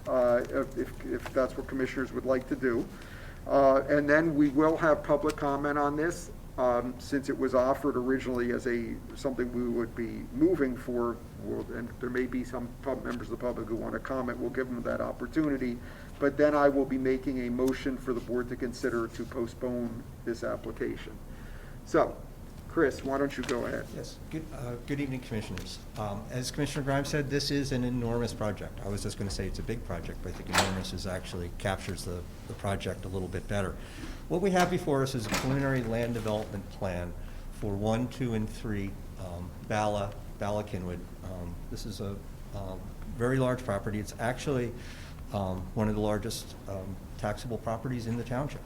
if that's what commissioners would like to do. And then we will have public comment on this, since it was offered originally as something we would be moving for, and there may be some members of the public who want to comment. We'll give them that opportunity. But then I will be making a motion for the board to consider to postpone this application. So, Chris, why don't you go ahead? Yes. Good evening, commissioners. As Commissioner Grimes said, this is an enormous project. I was just going to say it's a big project, but I think enormous actually captures the project a little bit better. What we have before us is a preliminary land development plan for 1, 2, and 3 Bala Kinwood. This is a very large property. It's actually one of the largest taxable properties in the township.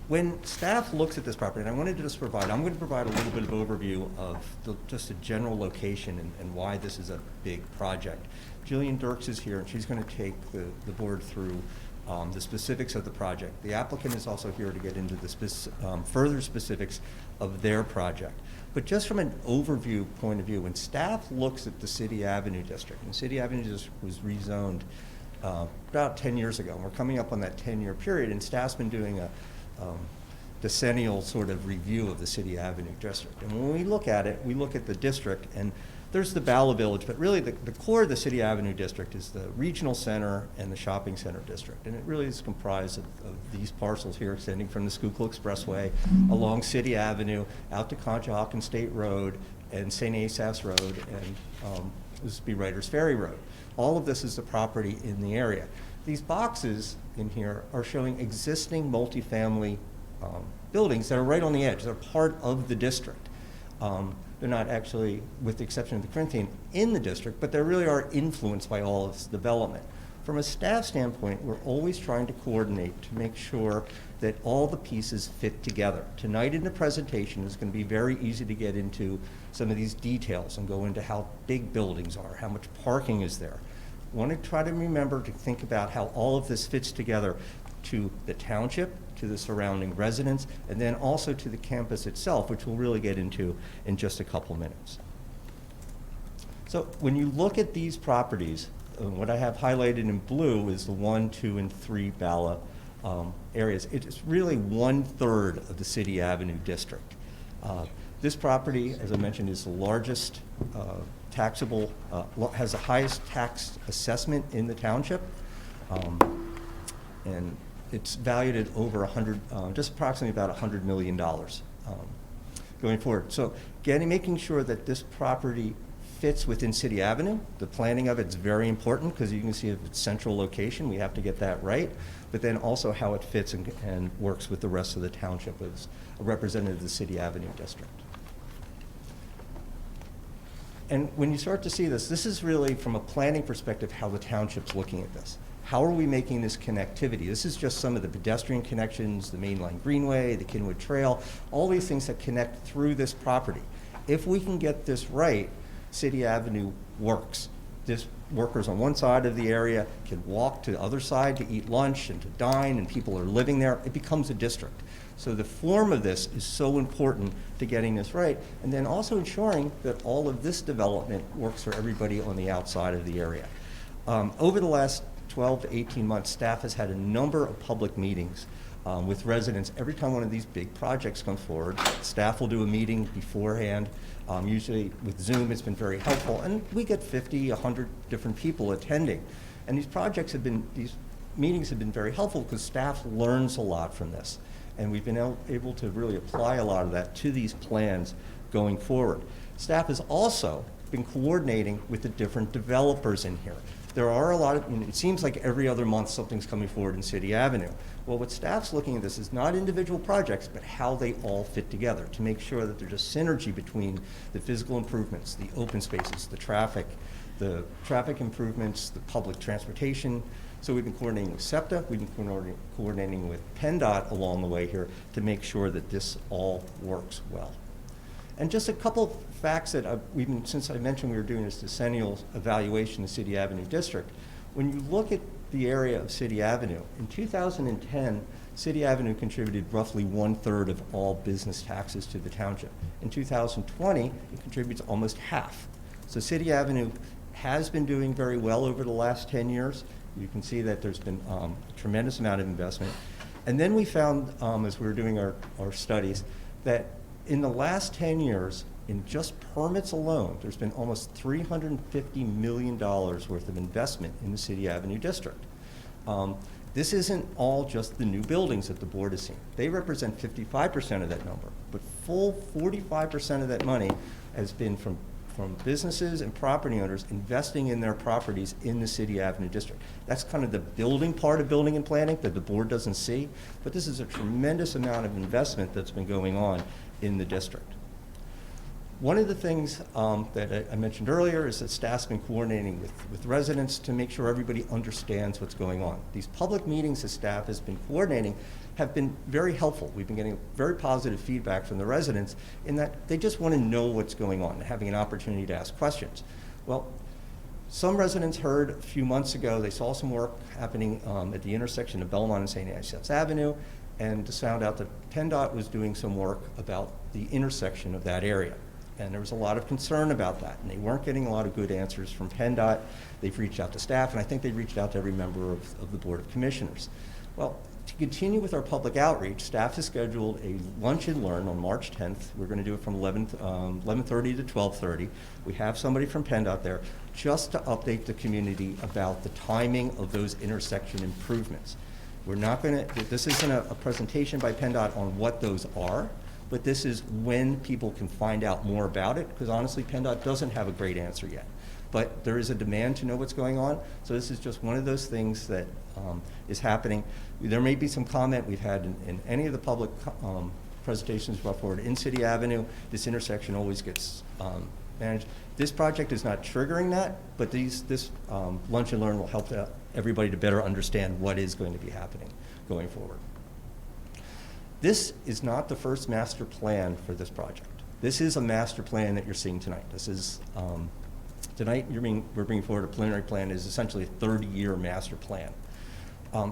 When staff looks at this property, and I'm going to provide a little bit of overview of just a general location and why this is a big project. Jillian Dirks is here, and she's going to take the board through the specifics of the project. The applicant is also here to get into the further specifics of their project. But just from an overview point of view, when staff looks at the City Avenue district, and City Avenue district was rezoned about 10 years ago, and we're coming up on that 10-year period, and staff's been doing a decennial sort of review of the City Avenue district. And when we look at it, we look at the district, and there's the Bala Village, but really the core of the City Avenue district is the regional center and the shopping center district. And it really is comprised of these parcels here extending from the Schuylkill Expressway along City Avenue out to Conshohocken State Road and St. Asaph's Road and this would be Writers Ferry Road. All of this is the property in the area. These boxes in here are showing existing multifamily buildings that are right on the edge. They're part of the district. They're not actually, with the exception of the Corinthian, in the district, but they really are influenced by all of this development. From a staff standpoint, we're always trying to coordinate to make sure that all the pieces fit together. Tonight in the presentation is going to be very easy to get into some of these details and go into how big buildings are, how much parking is there. I want to try to remember to think about how all of this fits together to the township, to the surrounding residents, and then also to the campus itself, which we'll really get into in just a couple minutes. So when you look at these properties, what I have highlighted in blue is the 1, 2, and 3 Bala areas. It's really 1/3 of the City Avenue district. This property, as I mentioned, is the largest taxable, has the highest tax assessment in the township, and it's valued at over just approximately about $100 million going forward. So making sure that this property fits within City Avenue. The planning of it's very important because you can see its central location. We have to get that right. But then also how it fits and works with the rest of the township as a representative of the City Avenue district. And when you start to see this, this is really, from a planning perspective, how the township's looking at this. How are we making this connectivity? This is just some of the pedestrian connections, the mainline greenway, the Kinwood Trail, all these things that connect through this property. If we can get this right, City Avenue works. This workers on one side of the area can walk to the other side to eat lunch and to dine, and people are living there. It becomes a district. So the form of this is so important to getting this right, and then also ensuring that all of this development works for everybody on the outside of the area. Over the last 12 to 18 months, staff has had a number of public meetings with residents. Every time one of these big projects comes forward, staff will do a meeting beforehand. Usually with Zoom, it's been very helpful, and we get 50, 100 different people attending. And these meetings have been very helpful because staff learns a lot from this. And we've been able to really apply a lot of that to these plans going forward. Staff has also been coordinating with the different developers in here. There are a lot of, it seems like every other month something's coming forward in City Avenue. Well, what staff's looking at this is not individual projects, but how they all fit together to make sure that there's a synergy between the physical improvements, the open spaces, the traffic improvements, the public transportation. So we've been coordinating with SEPTA, we've been coordinating with PennDOT along the way here to make sure that this all works well. And just a couple facts that since I mentioned we were doing this decennial evaluation of City Avenue District, when you look at the area of City Avenue, in 2010, City Avenue contributed roughly 1/3 of all business taxes to the township. In 2020, it contributes almost half. So City Avenue has been doing very well over the last 10 years. You can see that there's been a tremendous amount of investment. And then we found, as we were doing our studies, that in the last 10 years, in just permits alone, there's been almost $350 million worth of investment in the City Avenue district. This isn't all just the new buildings that the board has seen. They represent 55% of that number, but full 45% of that money has been from businesses and property owners investing in their properties in the City Avenue district. That's kind of the building part of building and planning that the board doesn't see, but this is a tremendous amount of investment that's been going on in the district. One of the things that I mentioned earlier is that staff's been coordinating with residents to make sure everybody understands what's going on. These public meetings that staff has been coordinating have been very helpful. We've been getting very positive feedback from the residents in that they just want to know what's going on, having an opportunity to ask questions. Well, some residents heard a few months ago, they saw some work happening at the intersection of Belmont and St. Asaph's Avenue, and just found out that PennDOT was doing some work about the intersection of that area. And there was a lot of concern about that, and they weren't getting a lot of good answers from PennDOT. They've reached out to staff, and I think they reached out to every member of the Board of Commissioners. Well, to continue with our public outreach, staff has scheduled a lunch and learn on March 10th. We're going to do it from 11:30 to 12:30. We have somebody from PennDOT there just to update the community about the timing of those intersection improvements. We're not going to, this isn't a presentation by PennDOT on what those are, but this is when people can find out more about it, because honestly, PennDOT doesn't have a great answer yet. But there is a demand to know what's going on, so this is just one of those things that is happening. There may be some comment we've had in any of the public presentations brought forward in City Avenue. This intersection always gets managed. This project is not triggering that, but this lunch and learn will help everybody to better understand what is going to be happening going forward. This is not the first master plan for this project. This is a master plan that you're seeing tonight. This is, tonight we're bringing forward a preliminary plan that is essentially a 30-year master plan.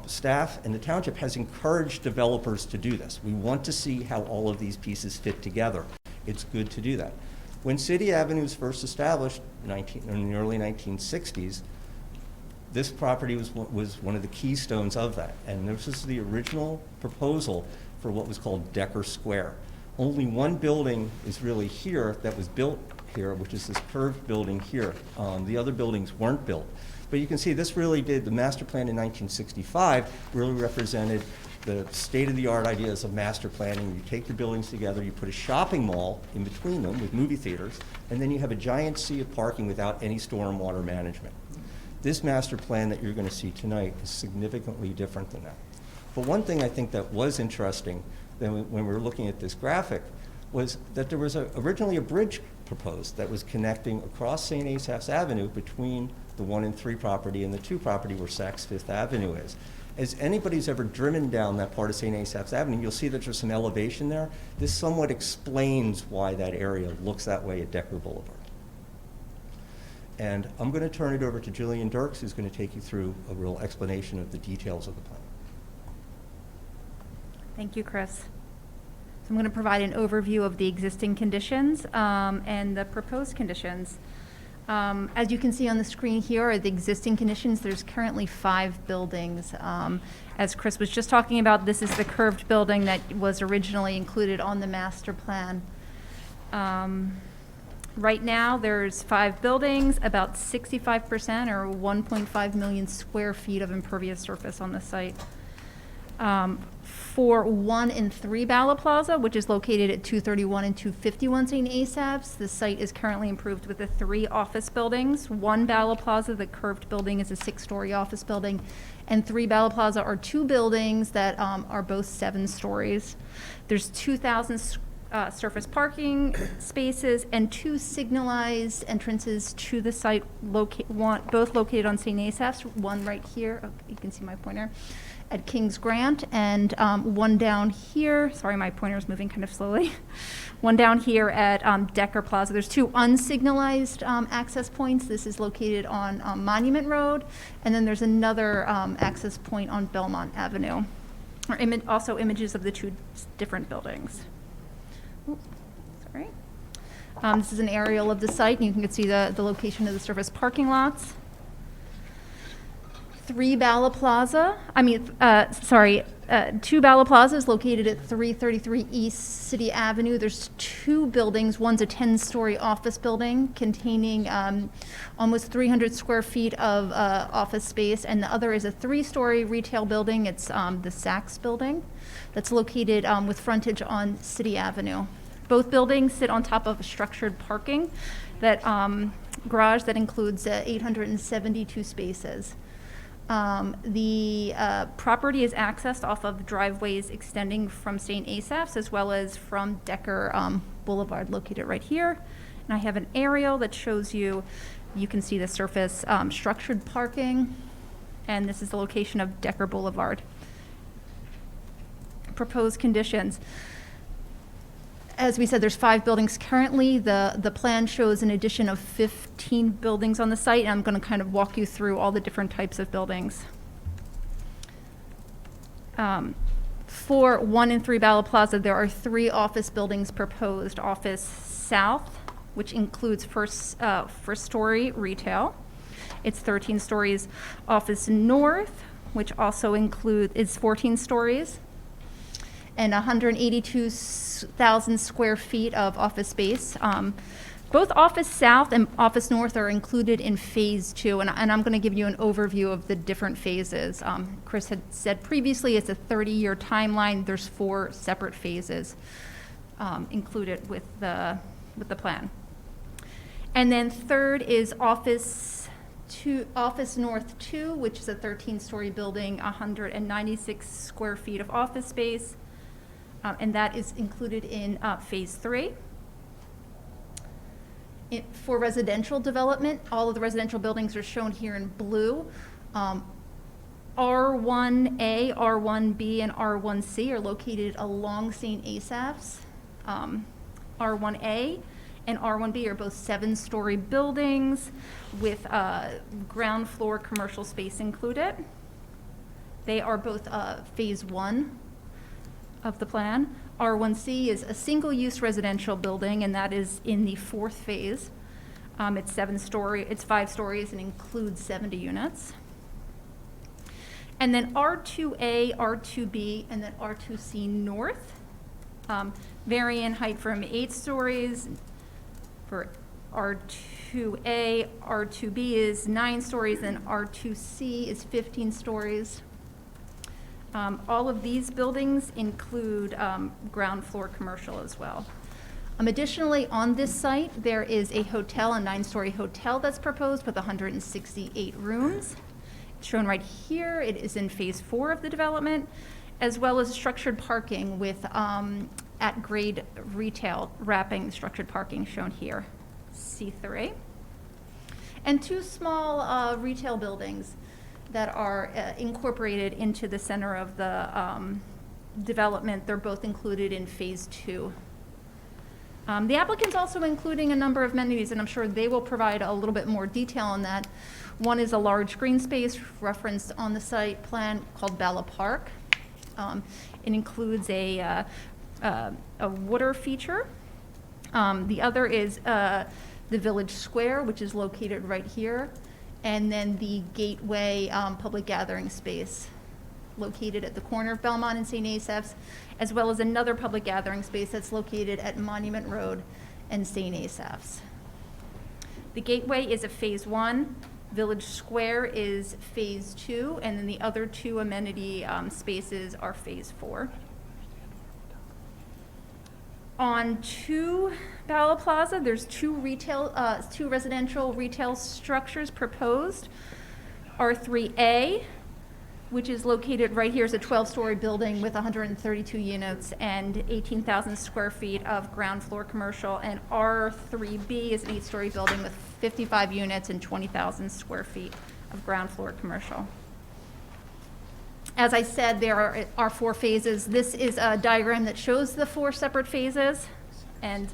Staff and the township has encouraged developers to do this. We want to see how all of these pieces fit together. It's good to do that. When City Avenue was first established in the early 1960s, this property was one of the keystones of that. And this is the original proposal for what was called Decker Square. Only one building is really here that was built here, which is this curved building here. The other buildings weren't built. But you can see this really did, the master plan in 1965 really represented the state-of-the-art ideas of master planning. You take the buildings together, you put a shopping mall in between them with movie theaters, and then you have a giant sea of parking without any stormwater management. This master plan that you're going to see tonight is significantly different than that. But one thing I think that was interesting when we were looking at this graphic was that there was originally a bridge proposed that was connecting across St. Asaph's Avenue between the 1 and 3 property and the 2 property where Saks Fifth Avenue is. As anybody's ever driven down that part of St. Asaph's Avenue, you'll see that there's some elevation there. This somewhat explains why that area looks that way at Decker Boulevard. And I'm going to turn it over to Jillian Dirks, who's going to take you through a real explanation of the details of the plan. Thank you, Chris. So I'm going to provide an overview of the existing conditions and the proposed conditions. As you can see on the screen here are the existing conditions. There's currently 5 buildings. As Chris was just talking about, this is the curved building that was originally included on the master plan. Right now, there's 5 buildings, about 65% or 1.5 million square feet of impervious surface on the site. For 1 and 3 Bala Plaza, which is located at 231 and 251 St. Asaph's, the site is currently improved with the 3 office buildings. 1 Bala Plaza, the curved building, is a 6-story office building, and 3 Bala Plaza are 2 buildings that are both 7 stories. There's 2,000 surface parking spaces and 2 signalized entrances to the site, both located on St. Asaph's, one right here, oh, you can see my pointer, at King's Grant, and one down here, sorry, my pointer is moving kind of slowly, one down here at Decker Plaza. There's 2 unsignalized access points. This is located on Monument Road, and then there's another access point on Belmont Avenue. Also images of the 2 different buildings. Oops, sorry. This is an aerial of the site, and you can see the location of the surface parking lots. 2 Bala Plaza is located at 333 East City Avenue. There's 2 buildings. One's a 10-story office building containing almost 300 square feet of office space, and the other is a 3-story retail building. It's the Saks building that's located with frontage on City Avenue. Both buildings sit on top of a structured parking garage that includes 872 spaces. The property is accessed off of driveways extending from St. Asaph's as well as from Decker Boulevard, located right here. And I have an aerial that shows you, you can see the surface structured parking, and this is the location of Decker Boulevard. Proposed conditions. As we said, there's 5 buildings currently. The plan shows an addition of 15 buildings on the site, and I'm going to kind of walk you through all the different types of buildings. For 1 and 3 Bala Plaza, there are 3 office buildings proposed. Office South, which includes first story retail. It's 13 stories. Office North, which also is 14 stories. And 182,000 square feet of office space. Both Office South and Office North are included in Phase 2, and I'm going to give you an overview of the different phases. Chris had said previously it's a 30-year timeline. There's 4 separate phases included with the plan. And then third is Office North 2, which is a 13-story building, 196 square feet of office space. And that is included in Phase 3. For residential development, all of the residential buildings are shown here in blue. R1A, R1B, and R1C are located along St. Asaph's. R1A and R1B are both 7-story buildings with ground floor commercial space included. They are both Phase 1 of the plan. R1C is a single-use residential building, and that is in the 4th phase. It's 5 stories and includes 70 units. And then R2A, R2B, and then R2C North vary in height from 8 stories. For R2A, R2B is 9 stories, and R2C is 15 stories. All of these buildings include ground floor commercial as well. Additionally, on this site, there is a hotel, a 9-story hotel that's proposed with 168 rooms. It's shown right here. It is in Phase 4 of the development, as well as structured parking with at-grade retail wrapping the structured parking shown here, C3. And 2 small retail buildings that are incorporated into the center of the development. They're both included in Phase 2. The applicant's also including a number of amenities, and I'm sure they will provide a little bit more detail on that. One is a large green space referenced on the site plan called Bala Park. It includes a water feature. The other is the Village Square, which is located right here. And then the Gateway public gathering space located at the corner of Belmont and St. Asaph's, as well as another public gathering space that's located at Monument Road and St. Asaph's. The Gateway is a Phase 1, Village Square is Phase 2, and then the other 2 amenity spaces are Phase 4. On 2 Bala Plaza, there's 2 residential retail structures proposed. R3A, which is located right here, is a 12-story building with 132 units and 18,000 square feet of ground floor commercial. And R3B is an 8-story building with 55 units and 20,000 square feet of ground floor commercial. As I said, there are 4 phases. This is a diagram that shows the 4 separate phases. And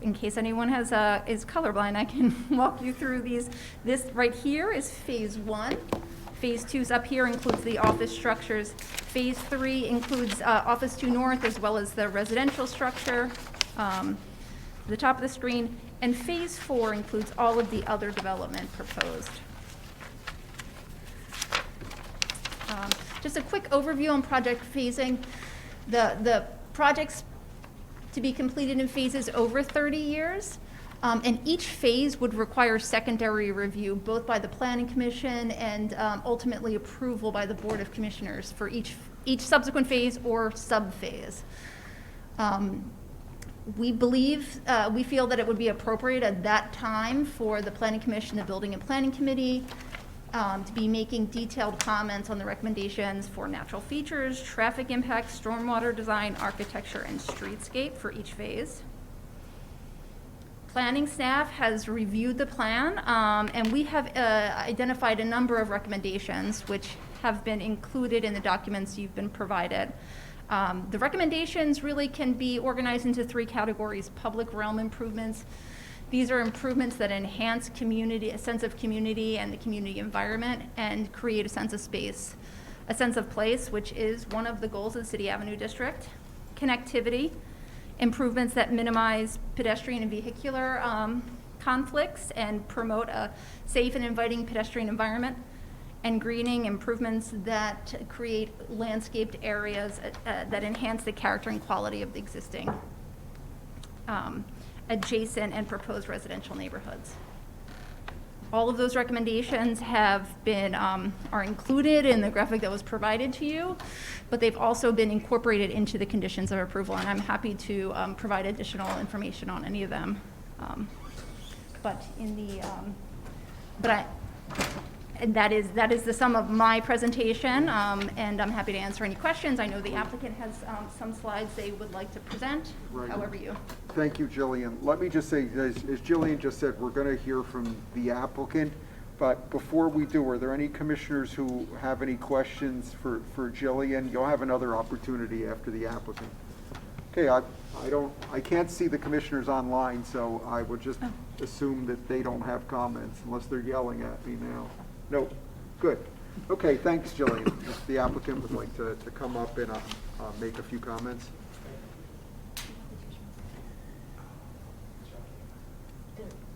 in case anyone is colorblind, I can walk you through these. This right here is Phase 1. Phase 2 is up here, includes the office structures. Phase 3 includes Office 2 North as well as the residential structure, the top of the screen. And Phase 4 includes all of the other development proposed. Just a quick overview on project phasing. The projects to be completed in phases over 30 years, and each phase would require secondary review, both by the Planning Commission and ultimately approval by the Board of Commissioners for each subsequent phase or sub-phase. We feel that it would be appropriate at that time for the Planning Commission, the Building and Planning Committee, to be making detailed comments on the recommendations for natural features, traffic impacts, stormwater design, architecture, and streetscape for each phase. Planning staff has reviewed the plan, and we have identified a number of recommendations which have been included in the documents you've been provided. The recommendations really can be organized into 3 categories: public realm improvements. These are improvements that enhance community, a sense of community and the community environment, and create a sense of space, a sense of place, which is one of the goals of the City Avenue District. Connectivity, improvements that minimize pedestrian and vehicular conflicts and promote a safe and inviting pedestrian environment. And greening, improvements that create landscaped areas that enhance the character and quality of the existing adjacent and proposed residential neighborhoods. All of those recommendations have been, are included in the graphic that was provided to you, but they've also been incorporated into the conditions of approval, and I'm happy to provide additional information on any of them. And that is the sum of my presentation, and I'm happy to answer any questions. I know the applicant has some slides they would like to present, Right. however you. Thank you, Jillian. Let me just say, as Jillian just said, we're going to hear from the applicant. But before we do, are there any commissioners who have any questions for Jillian? You'll have another opportunity after the applicant. Okay, I can't see the commissioners online, so I would just assume that they don't have comments unless they're yelling at me now. No, good. Okay, thanks, Jillian. If the applicant would like to come up and make a few comments.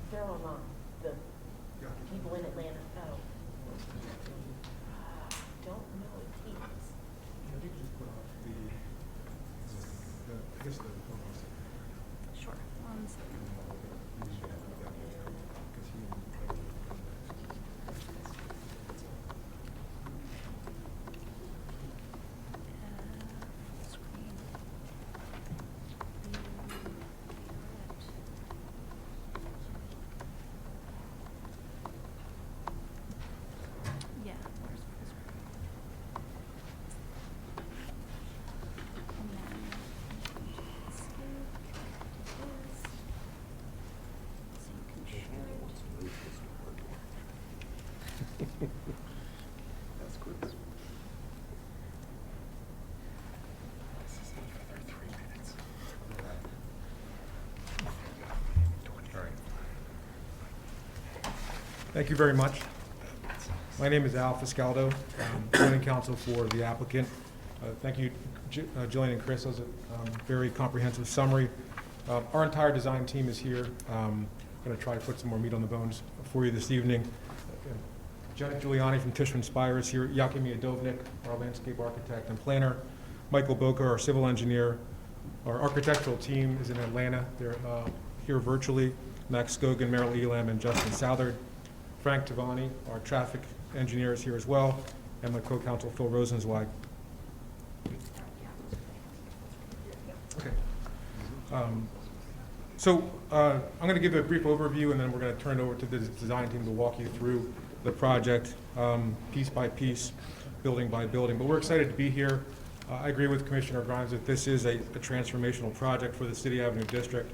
They're on the people in Atlanta. Oh. Don't know if he is. Sure. That's good. Thank you very much. My name is Al Fiscaldo, zoning counsel for the applicant. Thank you, Jillian and Chris. That was a very comprehensive summary. Our entire design team is here. I'm going to try to put some more meat on the bones for you this evening. Jenna Giuliani from Tishman Spire is here. Yakimi Adovnik, our landscape architect and planner. Michael Boca, our civil engineer. Our architectural team is in Atlanta. They're here virtually. Max Skogan, Merrill Elam, and Justin Southard. Frank Tavani, our traffic engineer, is here as well, and my co-counsel Phil Rosenzweig. Okay. I'm going to give a brief overview, and then we're going to turn it over to the design team to walk you through the project piece by piece, building by building. But we're excited to be here. I agree with Commissioner Grimes that this is a transformational project for the City Avenue District.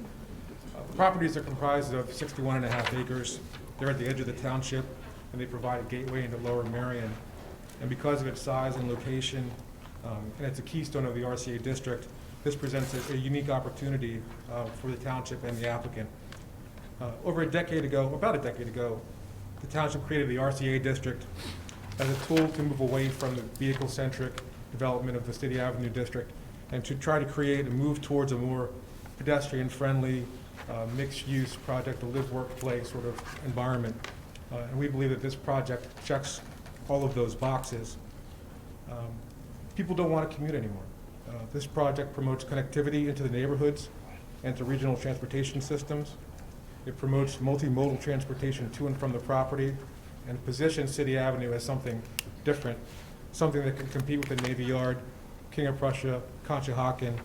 The properties are comprised of 61.5 acres. They're at the edge of the township, and they provide a gateway into Lower Merion. And because of its size and location, and it's a keystone of the RCA district, this presents a unique opportunity for the township and the applicant. About a decade ago, the township created the RCA district as a tool to move away from the vehicle-centric development of the City Avenue district and to try to create and move towards a more pedestrian-friendly, mixed-use project, a live-work-play sort of environment. And we believe that this project checks all of those boxes. People don't want to commute anymore. This project promotes connectivity into the neighborhoods and to regional transportation systems. It promotes multimodal transportation to and from the property and positions City Avenue as something different, something that can compete with the Navy Yard, King of Prussia, Conshohocken,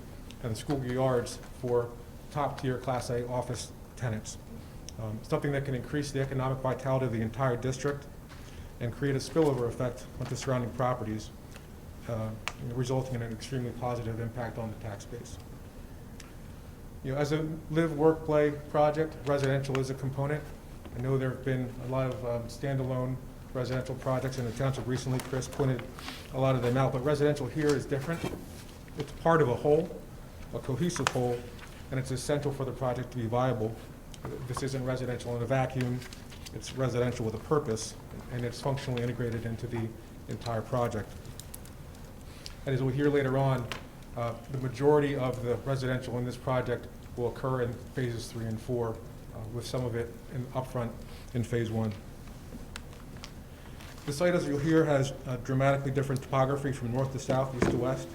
and the Schuylkill Yards for top-tier Class A office tenants. Something that can increase the economic vitality of the entire district and create a spillover effect onto surrounding properties, resulting in an extremely positive impact on the tax base. As a live, work, play project, residential is a component. I know there have been a lot of standalone residential projects in the township recently. Chris pointed a lot of them out, but residential here is different. It's part of a whole, a cohesive whole, and it's essential for the project to be viable. This isn't residential in a vacuum. It's residential with a purpose, and it's functionally integrated into the entire project. And as we'll hear later on, the majority of the residential in this project will occur in phases 3 and 4, with some of it upfront in phase 1. The site, as you'll hear, has dramatically different topography from north to south, east to west,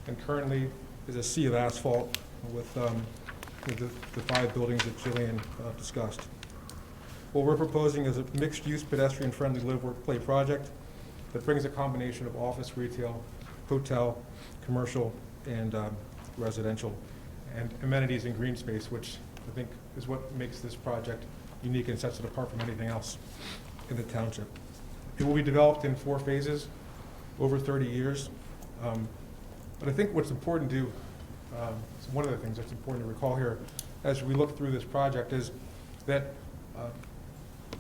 and currently is a sea of asphalt with the 5 buildings that Jillian discussed. What we're proposing is a mixed-use, pedestrian-friendly live, work, play project that brings a combination of office, retail, hotel, commercial, and residential, and amenities and green space, which I think is what makes this project unique and sets it apart from anything else in the township. It will be developed in 4 phases over 30 years. But I think what's important to, one of the things that's important to recall here as we look through this project is that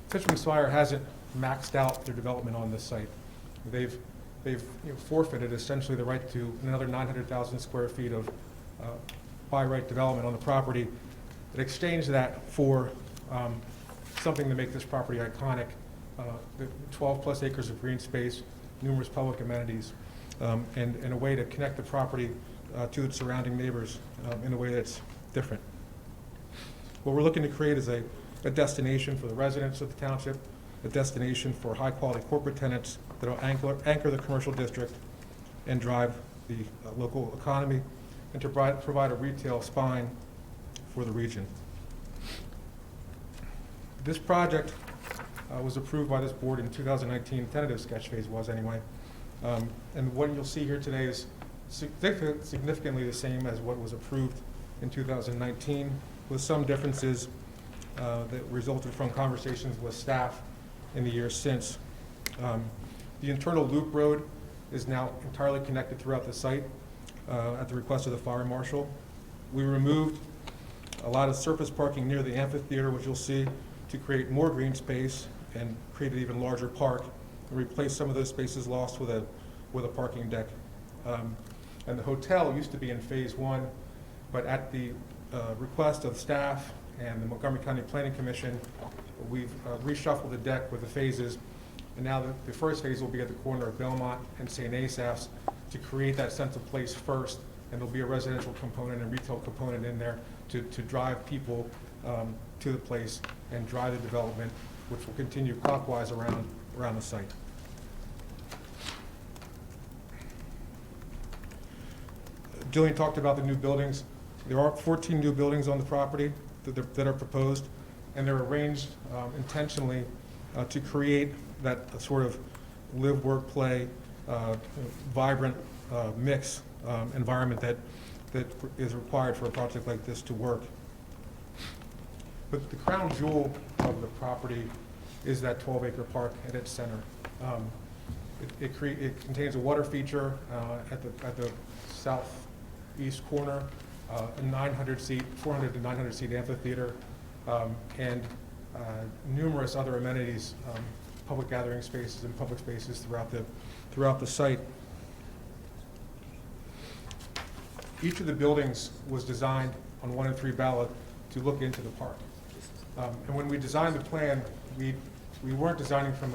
Fitchman Swire hasn't maxed out their development on this site. They've forfeited essentially the right to another 900,000 square feet of by right development on the property. It exchanged that for something to make this property iconic. The 12 plus acres of green space, numerous public amenities, and a way to connect the property to its surrounding neighbors in a way that's different. What we're looking to create is a destination for the residents of the township, a destination for high quality corporate tenants that will anchor the commercial district and drive the local economy, and to provide a retail spine for the region. This project was approved by this board in 2019, tentative sketch phase was anyway. And what you'll see here today is significantly the same as what was approved in 2019, with some differences that resulted from conversations with staff in the years since. The internal loop road is now entirely connected throughout the site at the request of the fire marshal. We removed a lot of surface parking near the amphitheater, which you'll see, to create more green space and create an even larger park, and replace some of those spaces lost with a parking deck. And the hotel used to be in phase 1, but at the request of staff and the Montgomery County Planning Commission, we've reshuffled the deck with the phases, and now the first phase will be at the corner of Belmont and St. Asaph's to create that sense of place first, and there'll be a residential component and retail component in there to drive people to the place and drive the development, which will continue clockwise around the site. Jillian talked about the new buildings. There are 14 new buildings on the property that are proposed, and they're arranged intentionally to create that sort of live, work, play, vibrant mix environment that is required for a project like this to work. But the crown jewel of the property is that 12-acre park at its center. It contains a water feature at the southeast corner, a 400 to 900 seat amphitheater, and numerous other amenities, public gathering spaces and public spaces throughout the site. Each of the buildings was designed on 1 and 3 Bala to look into the park. And when we designed the plan, we weren't designing from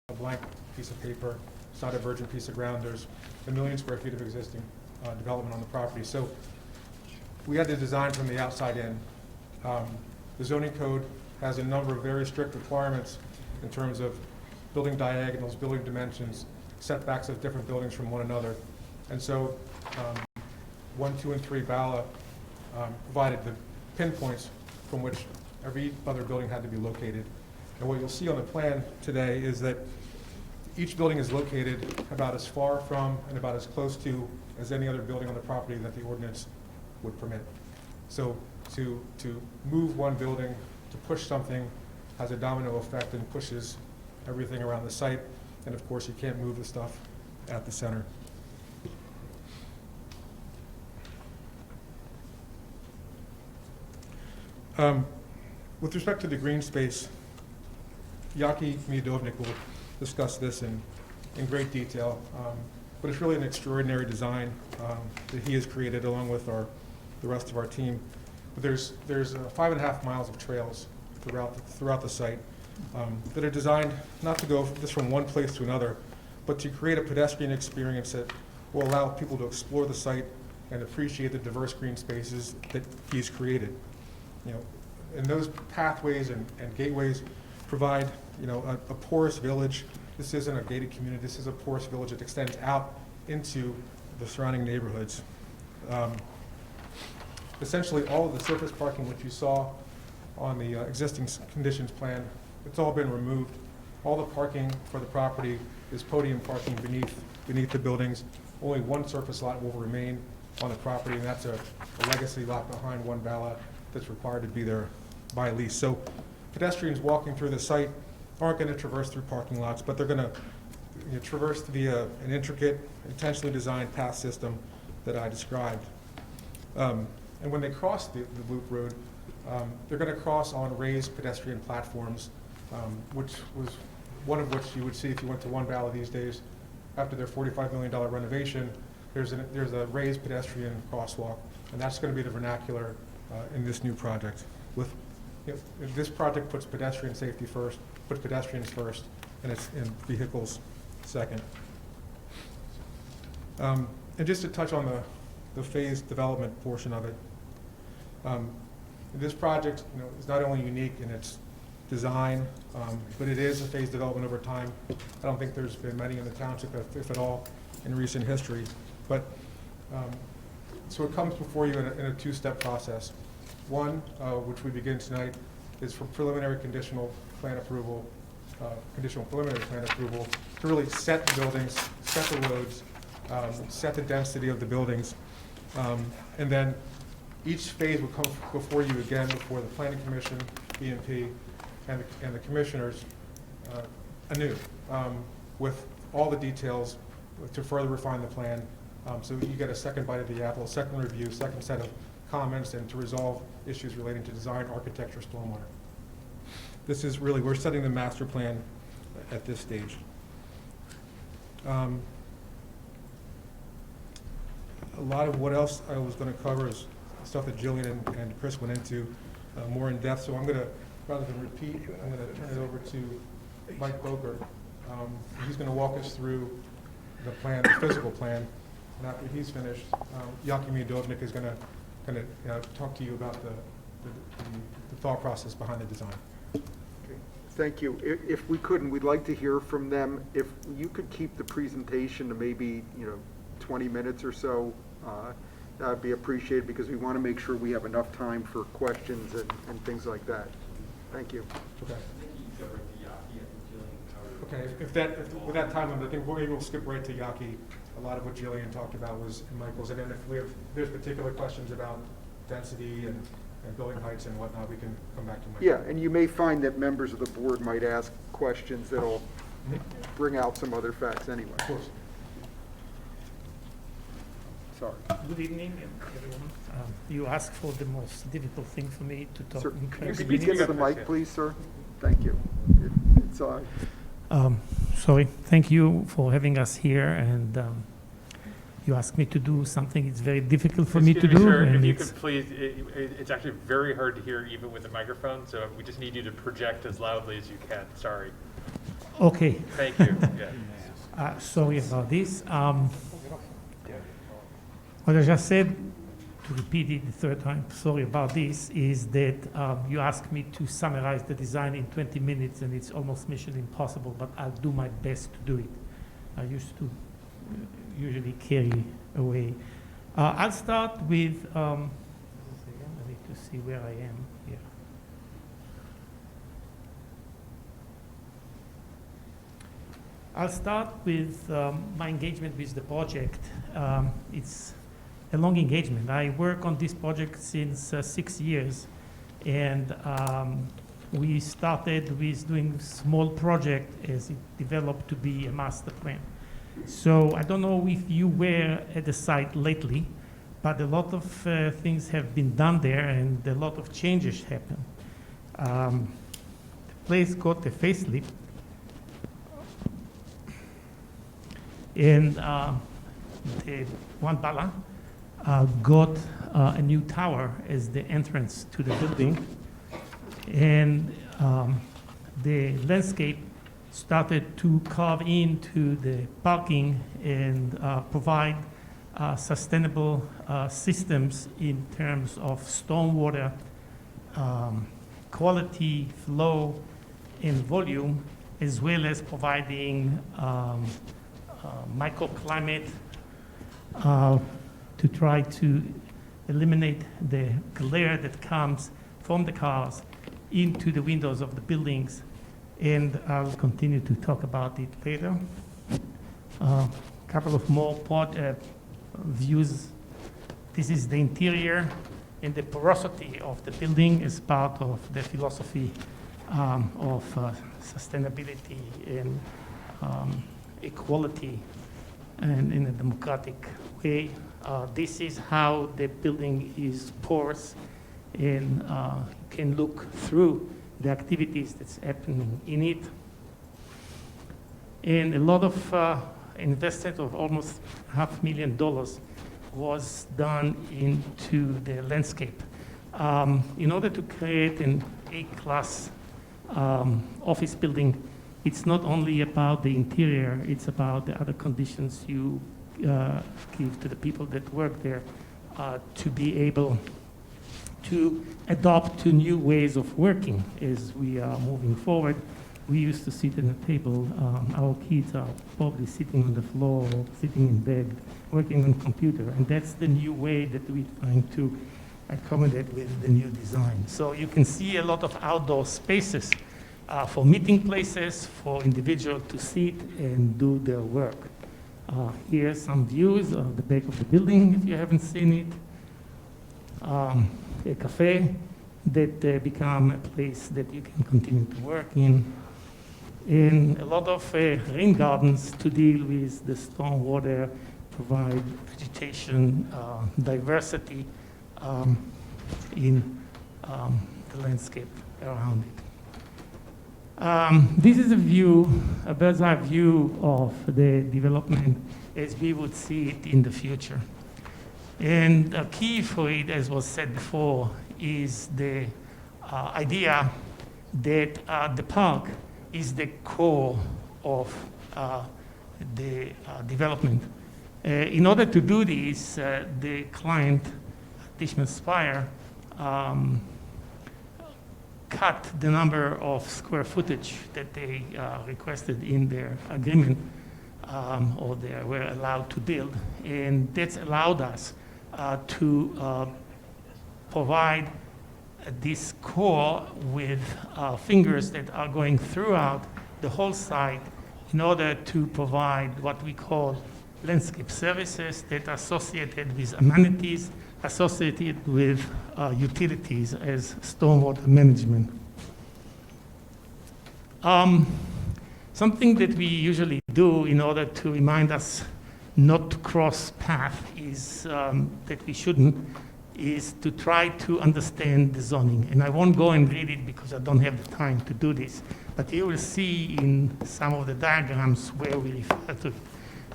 a blank piece of paper. It's not a virgin piece of ground. There's 1 million square feet of existing development on the property. So we had to design from the outside in. The zoning code has a number of very strict requirements in terms of building diagonals, building dimensions, setbacks of different buildings from one another. And so 1, 2, and 3 Bala provided the pinpoints from which every other building had to be located. And what you'll see on the plan today is that each building is located about as far from and about as close to as any other building on the property that the ordinance would permit. So to move one building, to push something, has a domino effect and pushes everything around the site. And of course, you can't move the stuff at the center. With respect to the green space, Yaki Miodovnik will discuss this in great detail, but it's really an extraordinary design that he has created along with the rest of our team. But there's 5.5 miles of trails throughout the site that are designed not to go just from one place to another, but to create a pedestrian experience that will allow people to explore the site and appreciate the diverse green spaces that he's created. And those pathways and gateways provide, a porous village. This isn't a gated community. This is a porous village that extends out into the surrounding neighborhoods. Essentially, all of the surface parking which you saw on the existing conditions plan, it's all been removed. All the parking for the property is podium parking beneath the buildings. Only one surface lot will remain on the property, and that's a legacy lot behind One Bala that's required to be there by lease. So pedestrians walking through the site aren't going to traverse through parking lots, but they're going to traverse via an intricate, intentionally designed path system that I described. And when they cross the loop road, they're going to cross on raised pedestrian platforms, which was one of which you would see if you went to One Bala these days. After their $45 million renovation, there's a raised pedestrian crosswalk, and that's going to be the vernacular in this new project. This project puts pedestrian safety first, puts pedestrians first, and vehicles second. And just to touch on the phased development portion of it, this project is not only unique in its design, but it is a phased development over time. I don't think there's been many in the township, if at all, in recent history. But so it comes before you in a two-step process. One, which we begin tonight, is for preliminary conditional plan approval, conditional preliminary plan approval, to really set the buildings, set the roads, set the density of the buildings. And then each phase will come before you again, before the Planning Commission, BMP, and the commissioners anew, with all the details to further refine the plan. So you get a second bite of the apple, a second review, second set of comments, and to resolve issues relating to design, architecture, stormwater. This is really, we're setting the master plan at this stage. A lot of what else I was going to cover is stuff that Jillian and Chris went into more in depth, so I'm going to, rather than repeat, I'm going to turn it over to Mike Boker. He's going to walk us through the plan, the physical plan, and after he's finished, Yaki Miodovnik is going to talk to you about the thought process behind the design. Okay. Thank you. If we could, and we'd like to hear from them, if you could keep the presentation to maybe 20 minutes or so, that would be appreciated, because we want to make sure we have enough time for questions and things like that. Thank you. Okay. Okay, with that time limit, I think we'll skip right to Yaki. A lot of what Jillian talked about was in Michael's, and then if there's particular questions about density and building heights and whatnot, we can come back to Michael. Yeah, and you may find that members of the board might ask questions that'll bring out some other facts anyway. Of course. Sorry. Good evening, everyone. You asked for the most difficult thing for me to talk Sir, in could you 20 speak minutes. into the mic, please, sir? Thank you. It's Sorry. Thank you for having us here, and you asked me to do something it's very difficult for me to do. Sir, and if you it's- could please, it's actually very hard to hear even with the microphone, so we just need you to project as loudly as you can. Sorry. Okay. Thank you. Yeah. Sorry about this. What I just said, to repeat it the third time, sorry about this, is that you asked me to summarize the design in 20 minutes, and it's almost mission impossible, but I'll do my best to do it. I used to usually carry away. I'll start with, I need to see where I am here. I'll start with my engagement with the project. It's a long engagement. I work on this project since 6 years, and we started with doing small project as it developed to be a master plan. So I don't know if you were at the site lately, but a lot of things have been done there and a lot of changes happened. The place got a facelift, and the one Bala got a new tower as the entrance to the building, and the landscape started to carve into the parking and provide sustainable systems in terms of stormwater quality, flow, and volume, as well as providing microclimate to try to eliminate the glare that comes from the cars into the windows of the buildings. And I'll continue to talk about it later. Couple of more views. This is the interior and the porosity of the building as part of the philosophy of sustainability and equality and in a democratic way. This is how the building is porous and can look through the activities that's happening in it. And a lot of investment of almost $500,000 was done into the landscape. In order to create an A-class office building, it's not only about the interior, it's about the other conditions you give to the people that work there to be able to adopt to new ways of working as we are moving forward. We used to sit at a table. Our kids are probably sitting on the floor, sitting in bed, working on computer, and that's the new way that we're trying to accommodate with the new design. So you can see a lot of outdoor spaces for meeting places, for individuals to sit and do their work. Here are some views of the back of the building, if you haven't seen it. A cafe that become a place that you can continue to work in. And a lot of rain gardens to deal with the storm water, provide vegetation, diversity in the landscape around it. This is a view, a bird's eye view of the development as we would see it in the future. And a key for it, as was said before, is the idea that the park is the core of the development. In order to do this, the client, Tishman Spire, cut the number of square footage that they requested in their agreement, or they were allowed to build, and that's allowed us to provide this core with fingers that are going throughout the whole site in order to provide what we call landscape services that are associated with amenities, associated with utilities as stormwater management. Something that we usually do in order to remind us not to cross path is that we shouldn't, is to try to understand the zoning. And I won't go and read it because I don't have the time to do this, but you will see in some of the diagrams where we refer to it.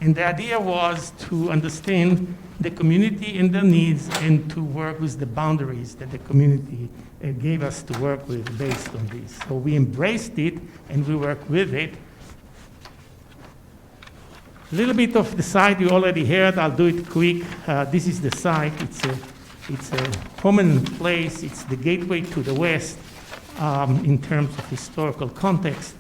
And the idea was to understand the community and their needs and to work with the boundaries that the community gave us to work with based on this. So we embraced it and we worked with it. A little bit of the site you already heard, I'll do it quick. This is the site. It's a prominent place. It's the gateway to the west in terms of historical context.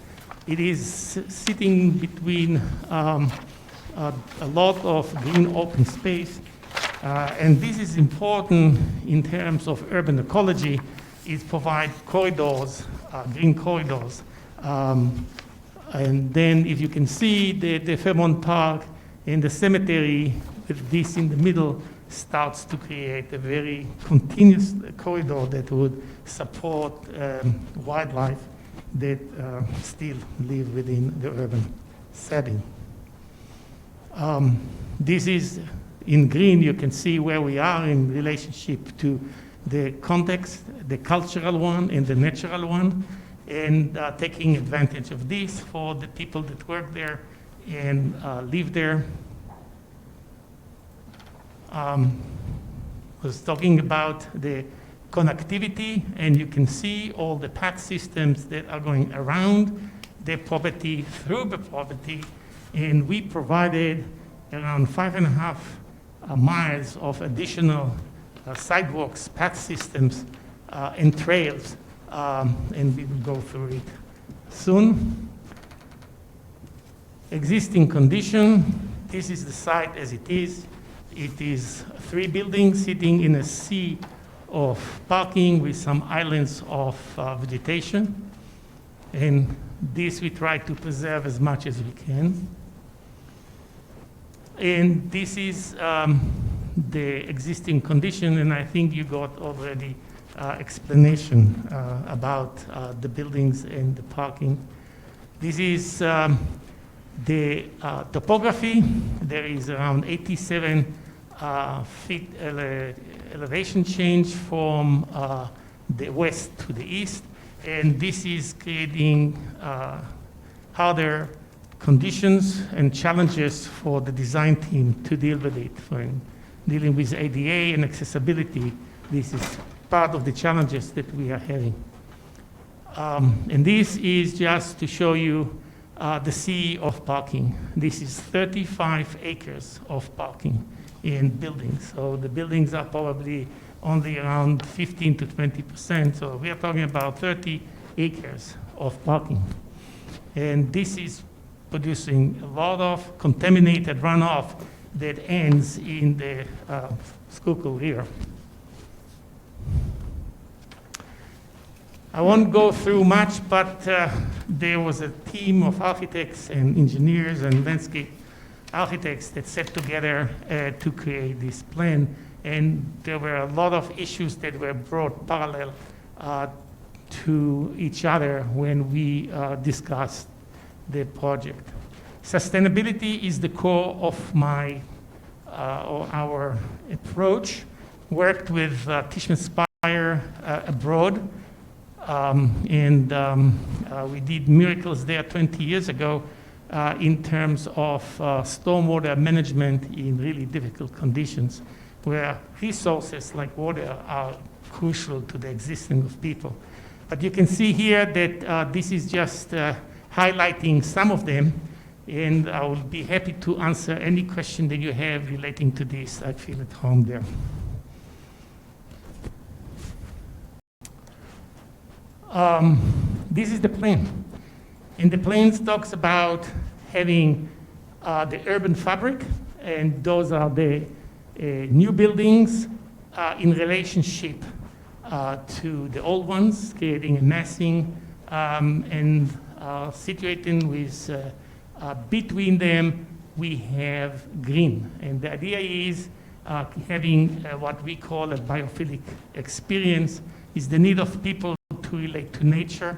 It is sitting between a lot of green open space. And this is important in terms of urban ecology. It provides corridors, green corridors. And then if you can see the Fairmont Park and the cemetery with this in the middle, starts to create a very continuous corridor that would support wildlife that still live within the urban setting. This is in green. You can see where we are in relationship to the context, the cultural one and the natural one, and taking advantage of this for the people that work there and live there. Was talking about the connectivity, and you can see all the path systems that are going around the property, through the property, and we provided around 5.5 miles of additional sidewalks, path systems, and trails, and we will go through it soon. Existing condition, this is the site as it is. It is 3 buildings sitting in a sea of parking with some islands of vegetation. And this we try to preserve as much as we can. And this is the existing condition, and I think you got already explanation about the buildings and the parking. This is the topography. There is around 87 feet elevation change from the west to the east, and this is creating harder conditions and challenges for the design team to deal with it. For dealing with ADA and accessibility, this is part of the challenges that we are having. And this is just to show you the sea of parking. This is 35 acres of parking in buildings. So the buildings are probably only around 15 to 20%. So we are talking about 30 acres of parking. And this is producing a lot of contaminated runoff that ends in the Schuylkill River. I won't go through much, but there was a team of architects and engineers and landscape architects that sat together to create this plan. And there were a lot of issues that were brought parallel to each other when we discussed the project. Sustainability is the core of my or our approach. Worked with Tishman Speyer abroad, we did miracles there 20 years ago in terms of stormwater management in really difficult conditions, where resources like water are crucial to the existence of people. But you can see here that this is just highlighting some of them, and I will be happy to answer any question that you have relating to this. I feel at home there. This is the plan. And the plan talks about having the urban fabric, and those are the new buildings in relationship to the old ones, creating a massing and situating with between them we have green. And the idea is having what we call a biophilic experience, is the need of people to relate to nature.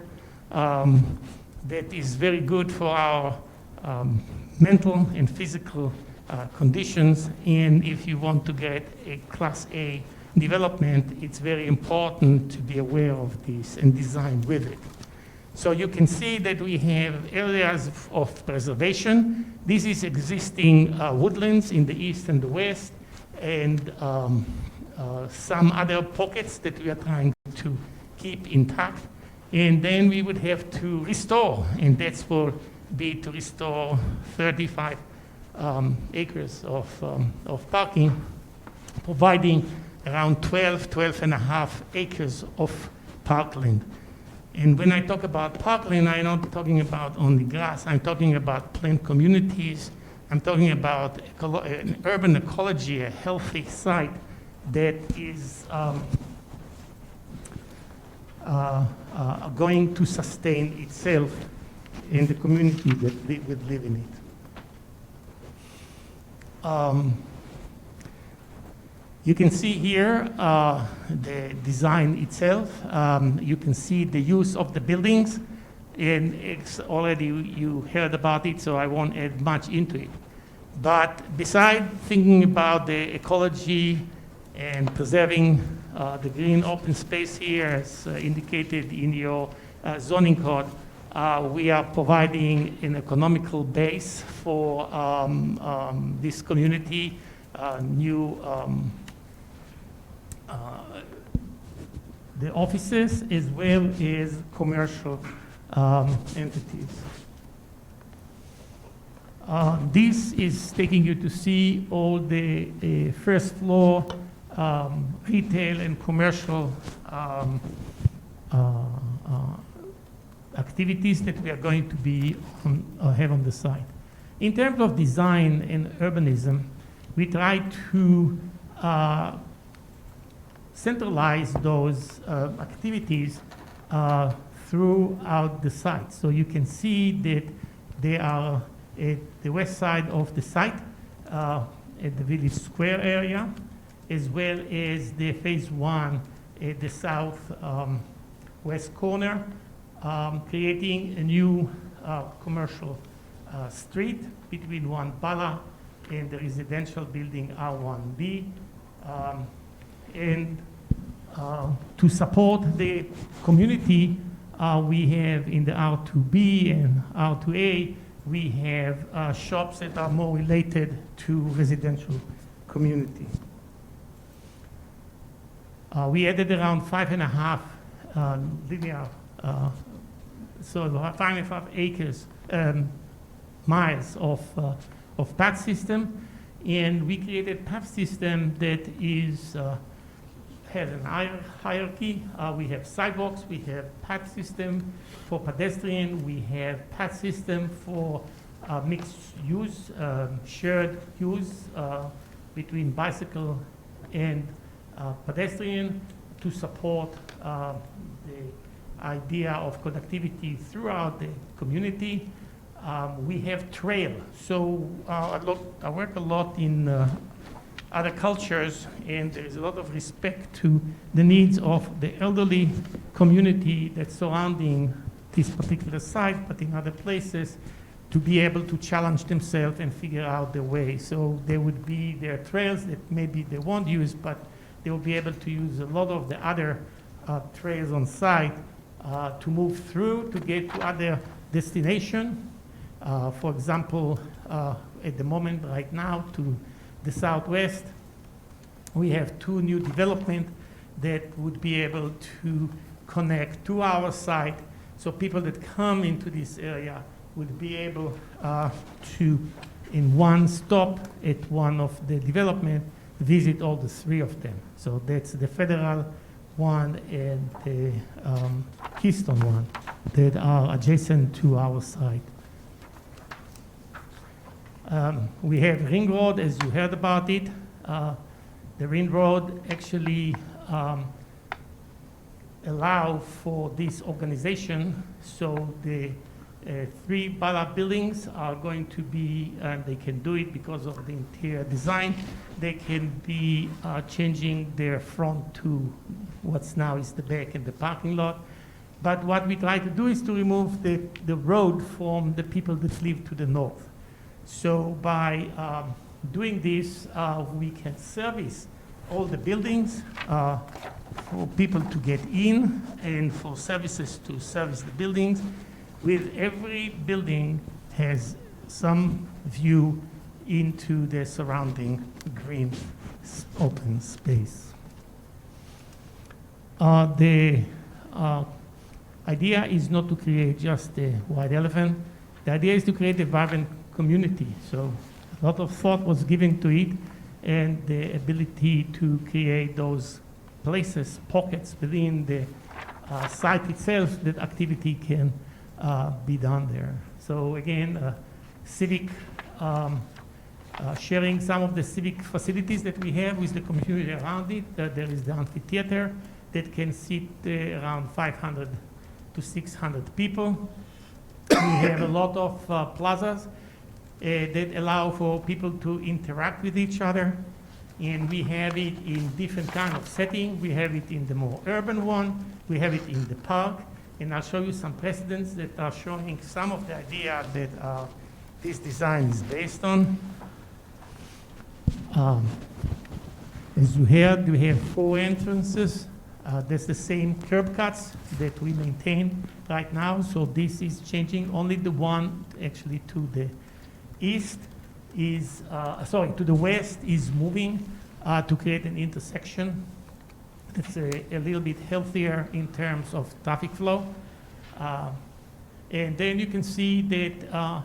That is very good for our mental and physical conditions. And if you want to get a Class A development, it's very important to be aware of this and design with it. So you can see that we have areas of preservation. This is existing woodlands in the east and the west, and some other pockets that we are trying to keep intact. And then we would have to restore, and that's will be to restore 35 acres of parking, providing around 12 and a half acres of parkland. And when I talk about parkland, I'm not talking about only grass. I'm talking about planned communities. I'm talking about an urban ecology, a healthy site that is going to sustain itself in the community that would live in it. You can see here the design itself. You can see the use of the buildings, and it's already you heard about it, so I won't add much into it. But besides thinking about the ecology and preserving the green open space here, as indicated in your zoning code, we are providing an economical base for this community, new the offices as well as commercial entities. This is taking you to see all the first floor retail and commercial activities that we are going to be have on the site. In terms of design and urbanism, we try to centralize those activities throughout the site. So you can see that they are at the west side of the site, at the Village Square area, as well as the phase one at the south west corner, creating a new commercial street between one Bala and the residential building R1B. And to support the community, we have in the R2B and R2A, we have shops that are more related to residential community. We added around 5.5 linear, so 5.5 acres, miles of path system, and we created path system that is has an hierarchy. We have sidewalks, we have path system for pedestrian, we have path system for mixed use, shared use between bicycle and pedestrian to support the idea of connectivity throughout the community. We have trail, so I work a lot in other cultures, and there is a lot of respect to the needs of the elderly community that's surrounding this particular site, but in other places, to be able to challenge themselves and figure out their way. So there would be their trails that maybe they won't use, but they will be able to use a lot of the other trails on site to move through to get to other destinations. For example, at the moment right now to the southwest, we have 2 new developments that would be able to connect to our site, so people that come into this area would be able to, in one stop at one of the development, visit all the 3 of them. So that's the Federal one and the Keystone one that are adjacent to our site. We have Ring Road, as you heard about it. The Ring Road actually allow for this organization, so the 3 Bala buildings are going to be, and they can do it because of the interior design, they can be changing their front to what's now is the back and the parking lot. But what we try to do is to remove the road from the people that live to the north. So by doing this, we can service all the buildings for people to get in and for services to service the buildings. With every building has some view into the surrounding green open space. The idea is not to create just a white elephant. The idea is to create a vibrant community. So a lot of thought was given to it, and the ability to create those places, pockets within the site itself that activity can be done there. So again, civic sharing some of the civic facilities that we have with the community around it. There is the amphitheater that can seat around 500 to 600 people. We have a lot of plazas that allow for people to interact with each other. And we have it in different kind of setting. We have it in the more urban one. We have it in the park. And I'll show you some precedents that are showing some of the idea that this design is based on. As you heard, we have 4 entrances. That's the same curb cuts that we maintain right now. So this is changing. Only the one actually to the east is, to the west is moving to create an intersection that's a little bit healthier in terms of traffic flow. And then you can see that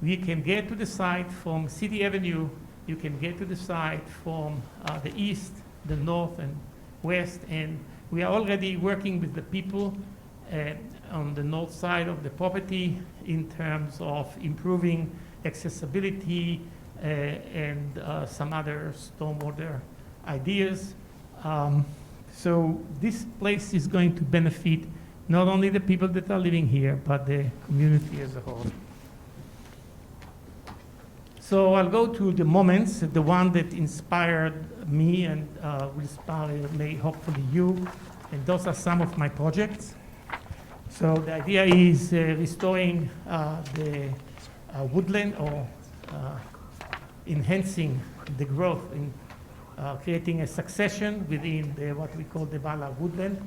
we can get to the site from City Avenue. You can get to the site from the east, the north, and west. And we are already working with the people on the north side of the property in terms of improving accessibility and some other stormwater ideas. So this place is going to benefit not only the people that are living here, but the community as a whole. So I'll go to the moments, the one that inspired me and will inspire hopefully you, and those are some of my projects. So the idea is restoring the woodland or enhancing the growth in creating a succession within what we call the Bala woodland,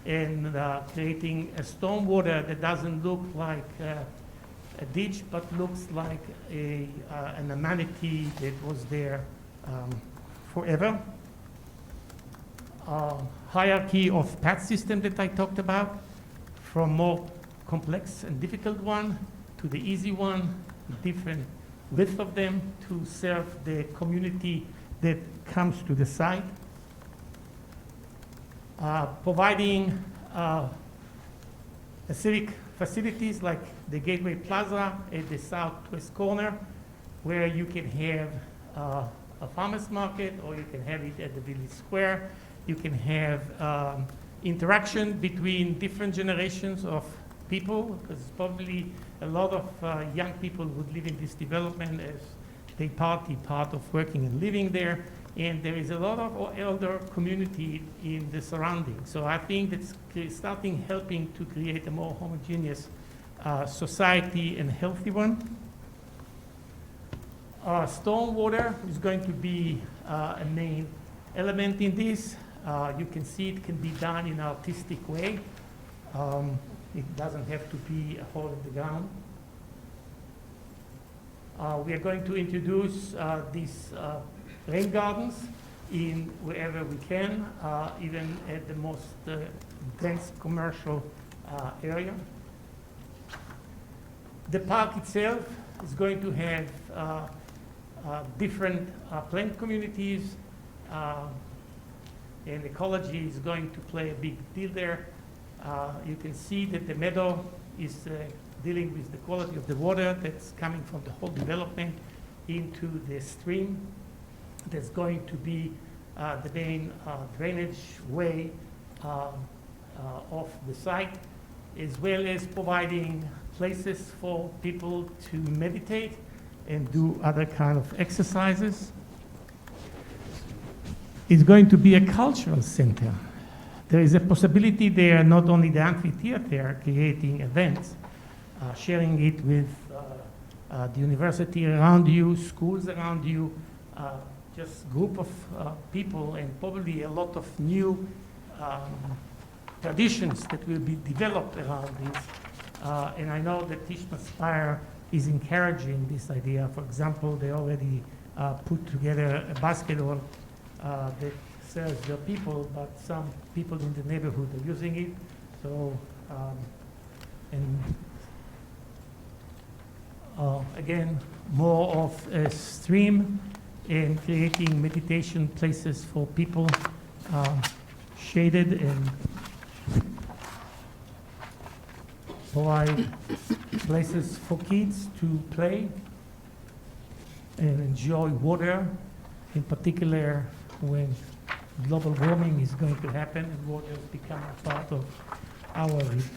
and creating a stormwater that doesn't look like a ditch, but looks like an amenity that was there forever. Hierarchy of path system that I talked about, from more complex and difficult one to the easy one, different width of them to serve the community that comes to the site. Providing civic facilities like the Gateway Plaza at the southwest corner, where you can have a farmer's market, or you can have it at the village square. You can have interaction between different generations of people, because probably a lot of young people would live in this development as they part of working and living there. And there is a lot of elder community in the surroundings. So I think that's starting helping to create a more homogeneous society and healthy one. Stormwater is going to be a main element in this. You can see it can be done in an artistic way. It doesn't have to be a hole in the ground. We are going to introduce these rain gardens in wherever we can, even at the most dense commercial area. The park itself is going to have different plant communities, and ecology is going to play a big deal there. You can see that the meadow is dealing with the quality of the water that's coming from the whole development into the stream. That's going to be the main drainage way of the site, as well as providing places for people to meditate and do other kind of exercises. It's going to be a cultural center. There is a possibility there, not only the amphitheater creating events, sharing it with the university around you, schools around you, just group of people, and probably a lot of new traditions that will be developed around this. And I know that Tishma Spire is encouraging this idea. For example, they already put together a basketball that serves their people, but some people in the neighborhood are using it. So, again, more of a stream and creating meditation places for people, shaded, and provide places for kids to play and enjoy water, in particular when global warming is going to happen and water has become a part of our life.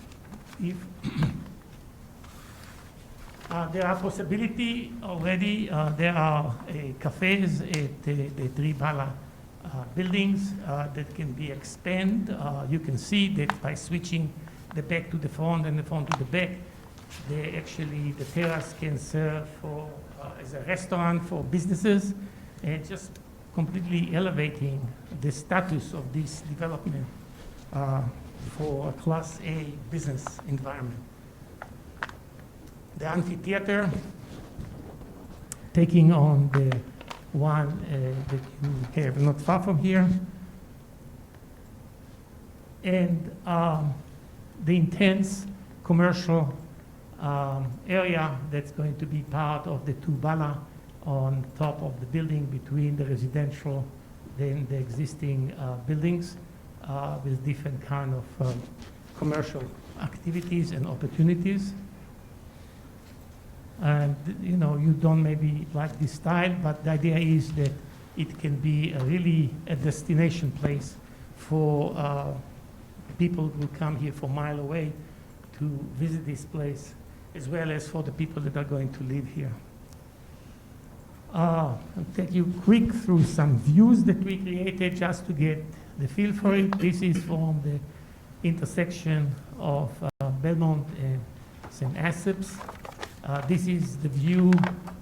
There are possibility already. There are cafes at the three Bala buildings that can be expanded. You can see that by switching the back to the front and the front to the back, the terrace can serve as a restaurant for businesses, and just completely elevating the status of this development for a Class A business environment. The amphitheater, taking on the one that you have not far from here, and the intense commercial area that's going to be part of the two Bala on top of the building between the residential and the existing buildings with different kind of commercial activities and opportunities. And you don't maybe like this style, but the idea is that it can be really a destination place for people who come here from a mile away to visit this place, as well as for the people that are going to live here. I'll take you quick through some views that we created just to get the feel for it. This is from the intersection of Belmont and St. Asaph's. This is the view,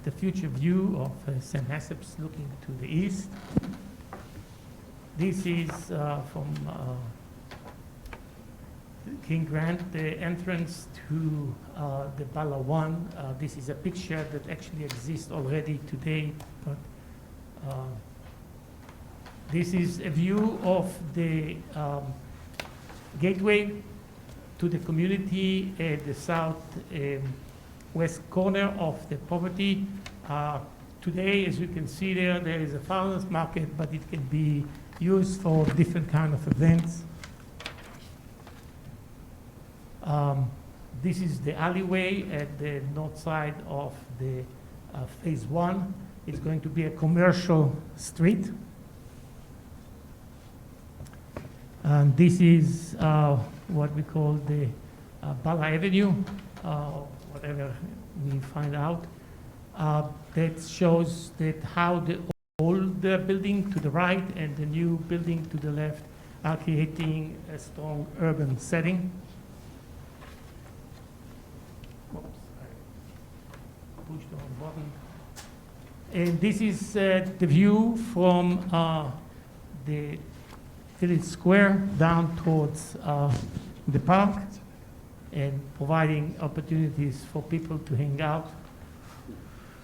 the future view of St. Asaph's looking to the east. This is from King Grant, the entrance to the Bala 1. This is a picture that actually exists already today, but this is a view of the gateway to the community at the south west corner of the property. Today, as you can see there is a farmers market, but it can be used for different kind of events. This is the alleyway at the north side of the phase 1. It's going to be a commercial street. And this is what we call the Bala Avenue, whatever we find out. That shows that how the old building to the right and the new building to the left are creating a strong urban setting. Oops, I pushed the wrong button. And this is the view from the Village Square down towards the park, and providing opportunities for people to hang out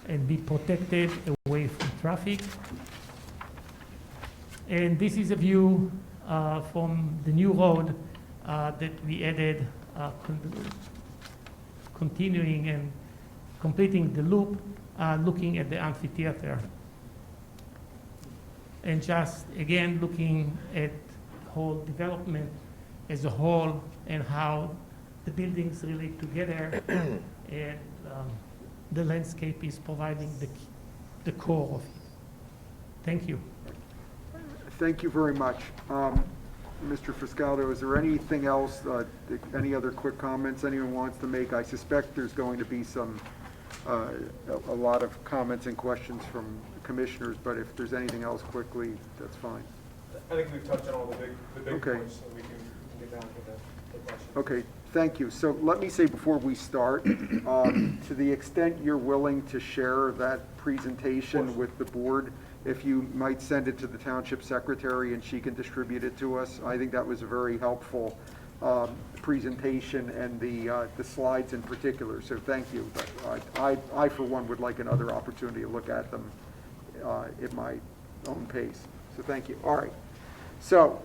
and be protected away from traffic. And this is a view from the new road that we added, continuing and completing the loop, looking at the amphitheater. And just, again, looking at the whole development as a whole and how the buildings relate together, and the landscape is providing the core of it. Thank you. Thank you very much. Mr. Fiscaldo, is there anything else, any other quick comments anyone wants to make? I suspect there's going to be some, a lot of comments and questions from commissioners, but if there's anything else quickly, that's fine. I think we've touched on all the big Okay. points, so we can get down to the questions. Okay, thank you. So let me say before we start, to the extent you're willing to share that presentation with the board, if you might send it to the township secretary and she can distribute it to us. I think that was a very helpful presentation, and the slides in particular, so thank you. But I for one would like another opportunity to look at them at my own pace. So thank you. All right. So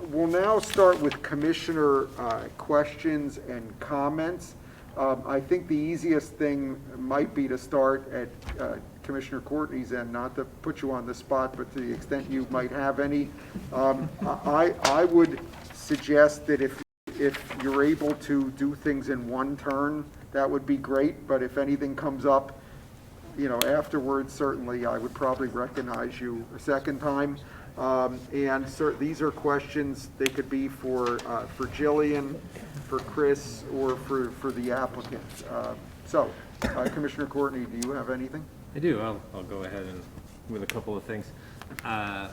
we'll now start with commissioner questions and comments. I think the easiest thing might be to start at Commissioner Courtney's end, not to put you on the spot, but to the extent you might have any. I would suggest that if you're able to do things in one turn, that would be great. But if anything comes up, afterwards, certainly I would probably recognize you a second time. And these are questions, they could be for Jillian, for Chris, or for the applicant. So, Commissioner Courtney, do you have anything? I do. I'll go ahead and with a couple of things. I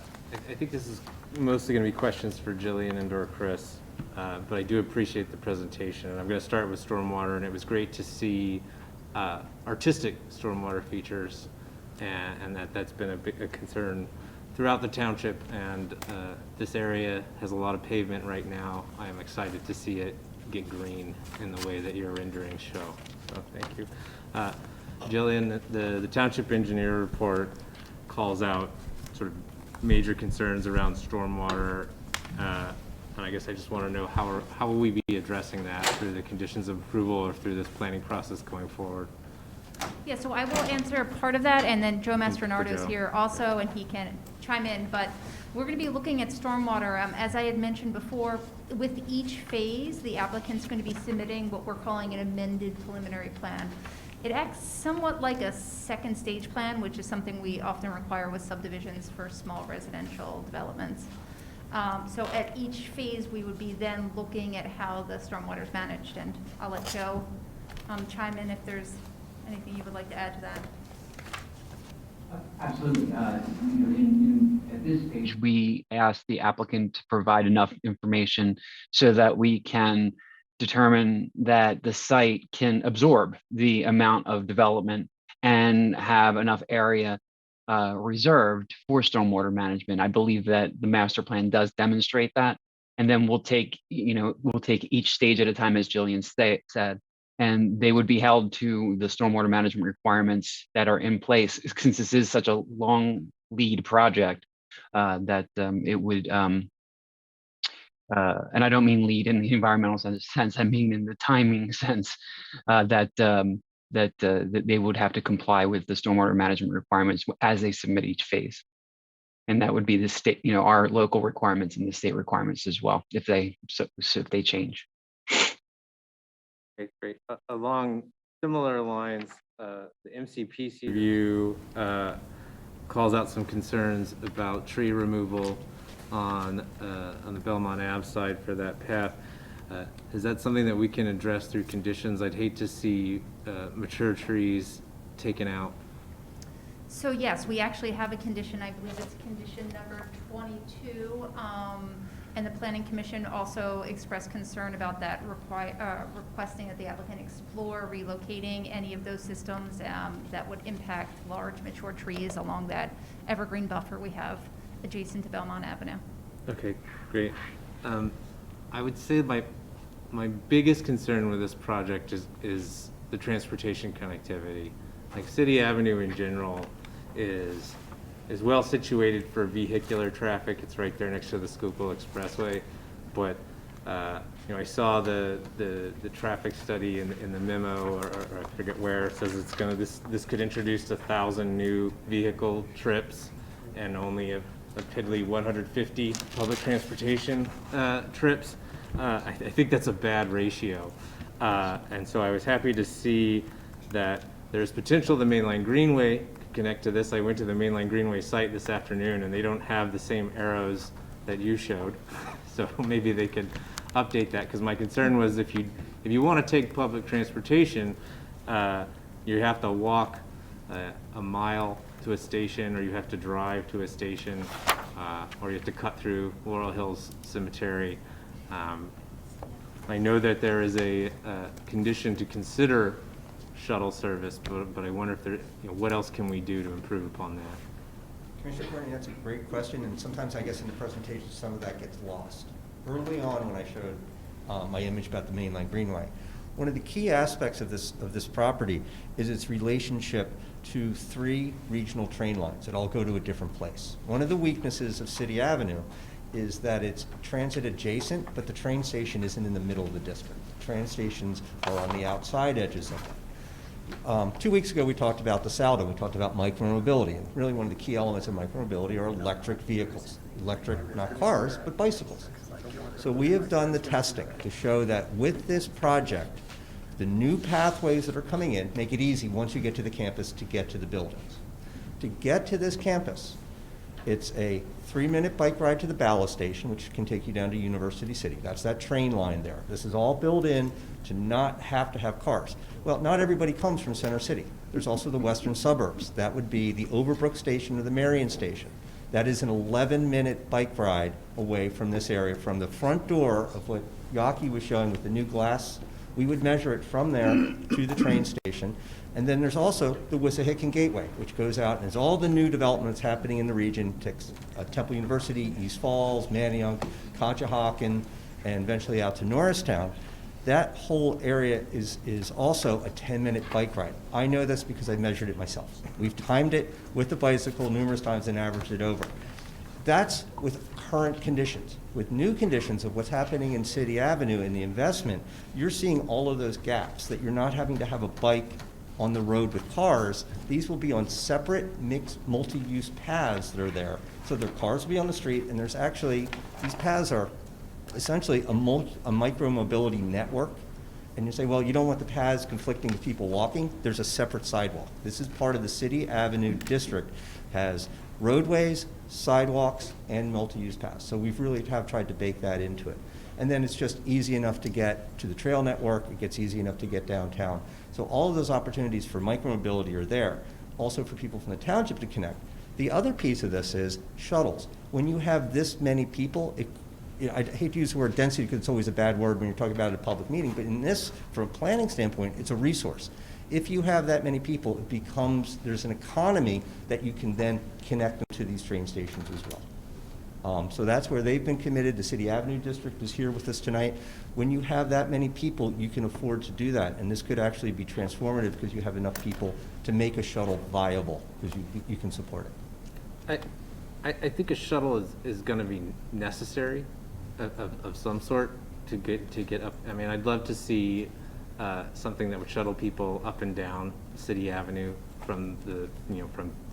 think this is mostly going to be questions for Jillian and/or Chris, but I do appreciate the presentation. And I'm going to start with stormwater, and it was great to see artistic stormwater features, and that's been a concern throughout the township. And this area has a lot of pavement right now. I am excited to see it get green in the way that your renderings show. So thank you. Jillian, the township engineer report calls out sort of major concerns around stormwater, and I guess I just want to know how will we be addressing that through the conditions of approval or through this planning process going forward? Yeah, so I will answer part of that, and then Joe Mastronardo is here also, and he can chime in. But we're going to be looking at stormwater. As I had mentioned before, with each phase, the applicant's going to be submitting what we're calling an amended preliminary plan. It acts somewhat like a second stage plan, which is something we often require with subdivisions for small residential developments. So at each phase, we would be then looking at how the stormwater is managed, and I'll let Joe chime in if there's anything you would like to add to that. Absolutely. At this stage, we ask the applicant to provide enough information so that we can determine that the site can absorb the amount of development and have enough area reserved for stormwater management. I believe that the master plan does demonstrate that. And then we'll take each stage at a time, as Jillian said, and they would be held to the stormwater management requirements that are in place. Since this is such a long lead project, that it would, and I don't mean lead in the environmental sense, I mean in the timing sense, that they would have to comply with the stormwater management requirements as they submit each phase. And that would be the state, our local requirements and the state requirements as well, if they change. Okay, great. Along similar lines, the MCPC review calls out some concerns about tree removal on the Belmont Ave side for that path. Is that something that we can address through conditions? I'd hate to see mature trees taken out. So yes, we actually have a condition, I believe it's condition number 22, and the Planning Commission also expressed concern about that, requesting that the applicant explore relocating any of those systems that would impact large mature trees along that evergreen buffer we have adjacent to Belmont Avenue. Okay, great. I would say my biggest concern with this project is the transportation connectivity. Like City Avenue in general is well situated for vehicular traffic. It's right there next to the Schuylkill Expressway. But I saw the traffic study in the memo, or I forget where, it says it's going to this could introduce 1,000 new vehicle trips and only a piddly 150 public transportation trips. I think that's a bad ratio. And so I was happy to see that there's potential the Mainline Greenway could connect to this. I went to the Mainline Greenway site this afternoon, and they don't have the same arrows that you showed. So maybe they could update that, because my concern was if you want to take public transportation, you have to walk a mile to a station, or you have to drive to a station, or you have to cut through Laurel Hills Cemetery. I know that there is a condition to consider shuttle service, but I wonder if there, what else can we do to improve upon that? Commissioner Courtney, that's a great question, and sometimes I guess in the presentation some of that gets lost. Early on, when I showed my image about the Mainline Greenway, one of the key aspects of this property is its relationship to 3 regional train lines that all go to a different place. One of the weaknesses of City Avenue is that it's transit adjacent, but the train station isn't in the middle of the district. The train stations are on the outside edges of it. 2 weeks ago, we talked about the SALDO. We talked about micromobility. And really, one of the key elements of micromobility are electric vehicles. Electric, not cars, but bicycles. So we have done the testing to show that with this project, the new pathways that are coming in make it easy once you get to the campus to get to the buildings. To get to this campus, It's a 3-minute bike ride to the Bala station, which can take you down to University City. That's that train line there. This is all built in to not have to have cars. Well, not everybody comes from Center City. There's also the western suburbs. That would be the Overbrook station or the Marion station. That is an 11-minute bike ride away from this area, from the front door of what Yaki was showing with the new glass. We would measure it from there to the train station. And then there's also the Wissahickon Gateway, which goes out and is all the new developments happening in the region, takes Temple University, East Falls, Manayunk, Conshohocken, and eventually out to Norristown. That whole area is also a 10-minute bike ride. I know this because I measured it myself. We've timed it with the bicycle numerous times and averaged it over. That's with current conditions. With new conditions of what's happening in City Avenue and the investment, you're seeing all of those gaps, that you're not having to have a bike on the road with cars. These will be on separate mixed multi-use paths that are there. So their cars will be on the street, and there's actually, these paths are essentially a micro-mobility network. And you say, well, you don't want the paths conflicting with people walking. There's a separate sidewalk. This is part of the City Avenue district, has roadways, sidewalks, and multi-use paths. So we've really tried to bake that into it. And then it's just easy enough to get to the trail network. It gets easy enough to get downtown. So all of those opportunities for micromobility are there, also for people from the township to connect. The other piece of this is shuttles. When you have this many people, I hate to use the word density because it's always a bad word when you're talking about it at a public meeting, but in this, from a planning standpoint, it's a resource. If you have that many people, it becomes, there's an economy that you can then connect them to these train stations as well. So that's where they've been committed. The City Avenue District is here with us tonight. When you have that many people, you can afford to do that. And this could actually be transformative because you have enough people to make a shuttle viable, because you can support it. I think a shuttle is going to be necessary of some sort to get up. I mean, I'd love to see something that would shuttle people up and down City Avenue from the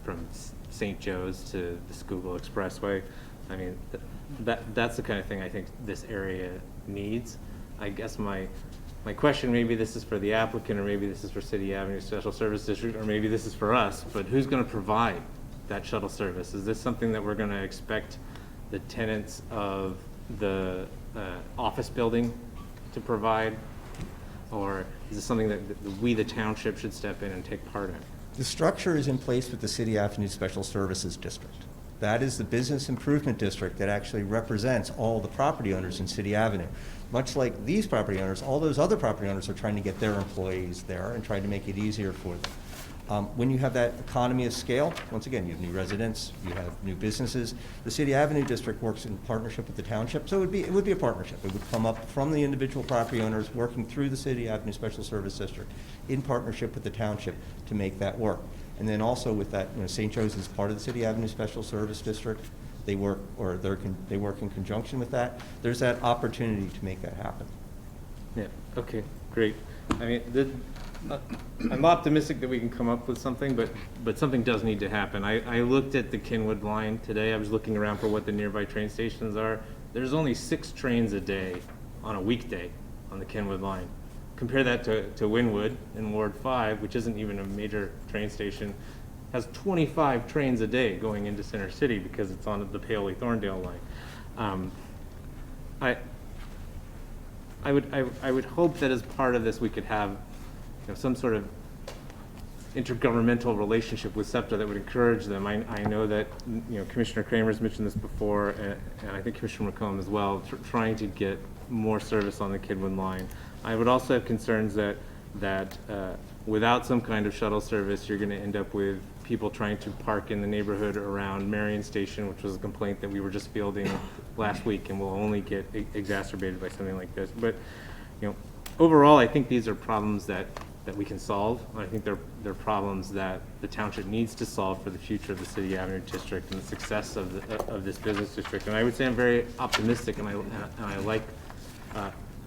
from St. Joe's to the Schuylkill Expressway. I mean, that's the kind of thing I think this area needs. I guess my question, maybe this is for the applicant, or maybe this is for City Avenue Special Service District, or maybe this is for us, but who's going to provide that shuttle service? Is this something that we're going to expect the tenants of the office building to provide? Or is this something that we, the township, should step in and take part in? The structure is in place with the City Avenue Special Services District. That is the business improvement district that actually represents all the property owners in City Avenue. Much like these property owners, all those other property owners are trying to get their employees there and trying to make it easier for them. When you have that economy of scale, once again, you have new residents, you have new businesses. The City Avenue District works in partnership with the township, so it would be a partnership. It would come up from the individual property owners working through the City Avenue Special Service District in partnership with the township to make that work. And then also with that, St. Joe's is part of the City Avenue Special Service District. They work, or they work in conjunction with that. There's that opportunity to make that happen. Yeah. Okay. Great. I mean, I'm optimistic that we can come up with something, but something does need to happen. I looked at the Kenwood line today. I was looking around for what the nearby train stations are. There's only 6 trains a day on a weekday on the Kenwood line. Compare that to Wynwood in Ward 5, which isn't even a major train station, has 25 trains a day going into Center City because it's on the Paoli-Thorndale line. I would hope that as part of this we could have some sort of intergovernmental relationship with SEPTA that would encourage them. I know that Commissioner Kramer's mentioned this before, and I think Commissioner McComb as well, trying to get more service on the Kenwood line. I would also have concerns that without some kind of shuttle service, you're going to end up with people trying to park in the neighborhood around Marion Station, which was a complaint that we were just fielding last week, and will only get exacerbated by something like this. But overall, I think these are problems that we can solve. I think they're problems that the township needs to solve for the future of the City Avenue District and the success of this business district. And I would say I'm very optimistic, and I like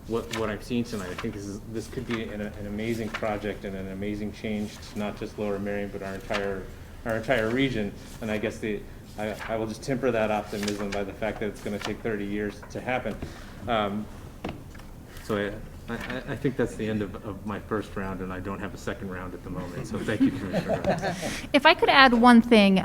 what I've seen tonight. I think this could be an amazing project and an amazing change to not just Lower Merion, but our entire region. And I guess I will just temper that optimism by the fact that it's going to take 30 years to happen. So I think that's the end of my first round, and I don't have a second round at the moment, so thank you, Commissioner Grimes. If I could add one thing,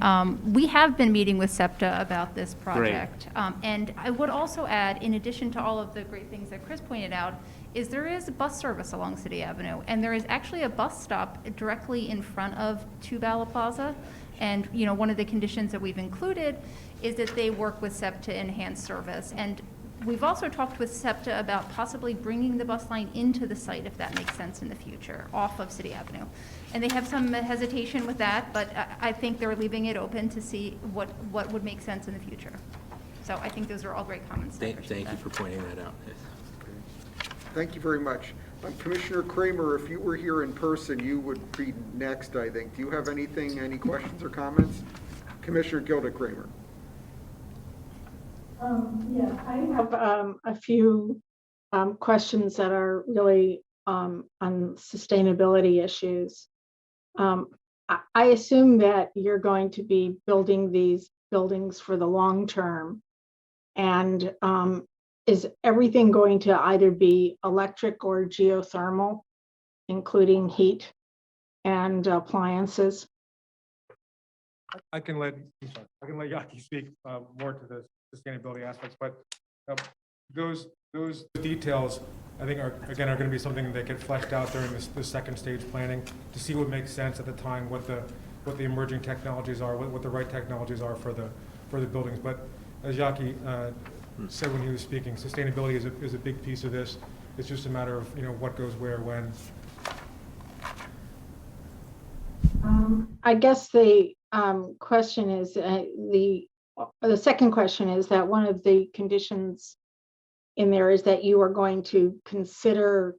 we have been meeting with SEPTA about this project. And I would also add, in addition to all of the great things that Chris pointed out, is there is bus service along City Avenue, and there is actually a bus stop directly in front of 2 Bala Plaza. And, you know, one of the conditions that we've included is that they work with SEPTA to enhance service. And we've also talked with SEPTA about possibly bringing the bus line into the site, if that makes sense in the future, off of City Avenue. And they have some hesitation with that, but I think they're leaving it open to see what would make sense in the future. So I think those are all great comments. Thank you for pointing that out. Thank you very much. Commissioner Kramer, if you were here in person, you would be next, I think. Do you have any questions or comments? Commissioner Gilda Kramer. Yeah, I have a few questions that are really on sustainability issues. I assume that you're going to be building these buildings for the long term. And is everything going to either be electric or geothermal, including heat and appliances? I can let Yaki speak more to the sustainability aspects, but those details, I think, are going to be something that get fleshed out during the second stage planning to see what makes sense at the time, what the emerging technologies are, what the right technologies are for the buildings. But as Yaki said when he was speaking, sustainability is a big piece of this. It's just a matter of what goes where, when. I guess the question is the second question is that one of the conditions in there is that you are going to consider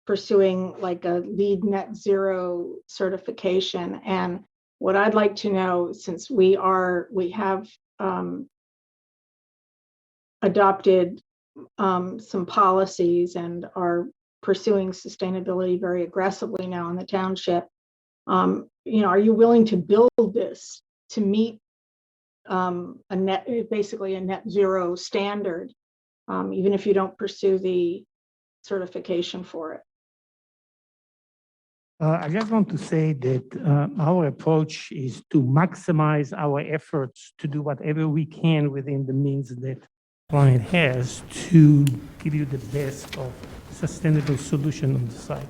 pursuing like a LEED net zero certification. And what I'd like to know, since we have adopted some policies and are pursuing sustainability very aggressively now in the township, are you willing to build this to meet basically a net zero standard, even if you don't pursue the certification for it? I just want to say that our approach is to maximize our efforts to do whatever we can within the means that client has to give you the best of sustainable solution on the site.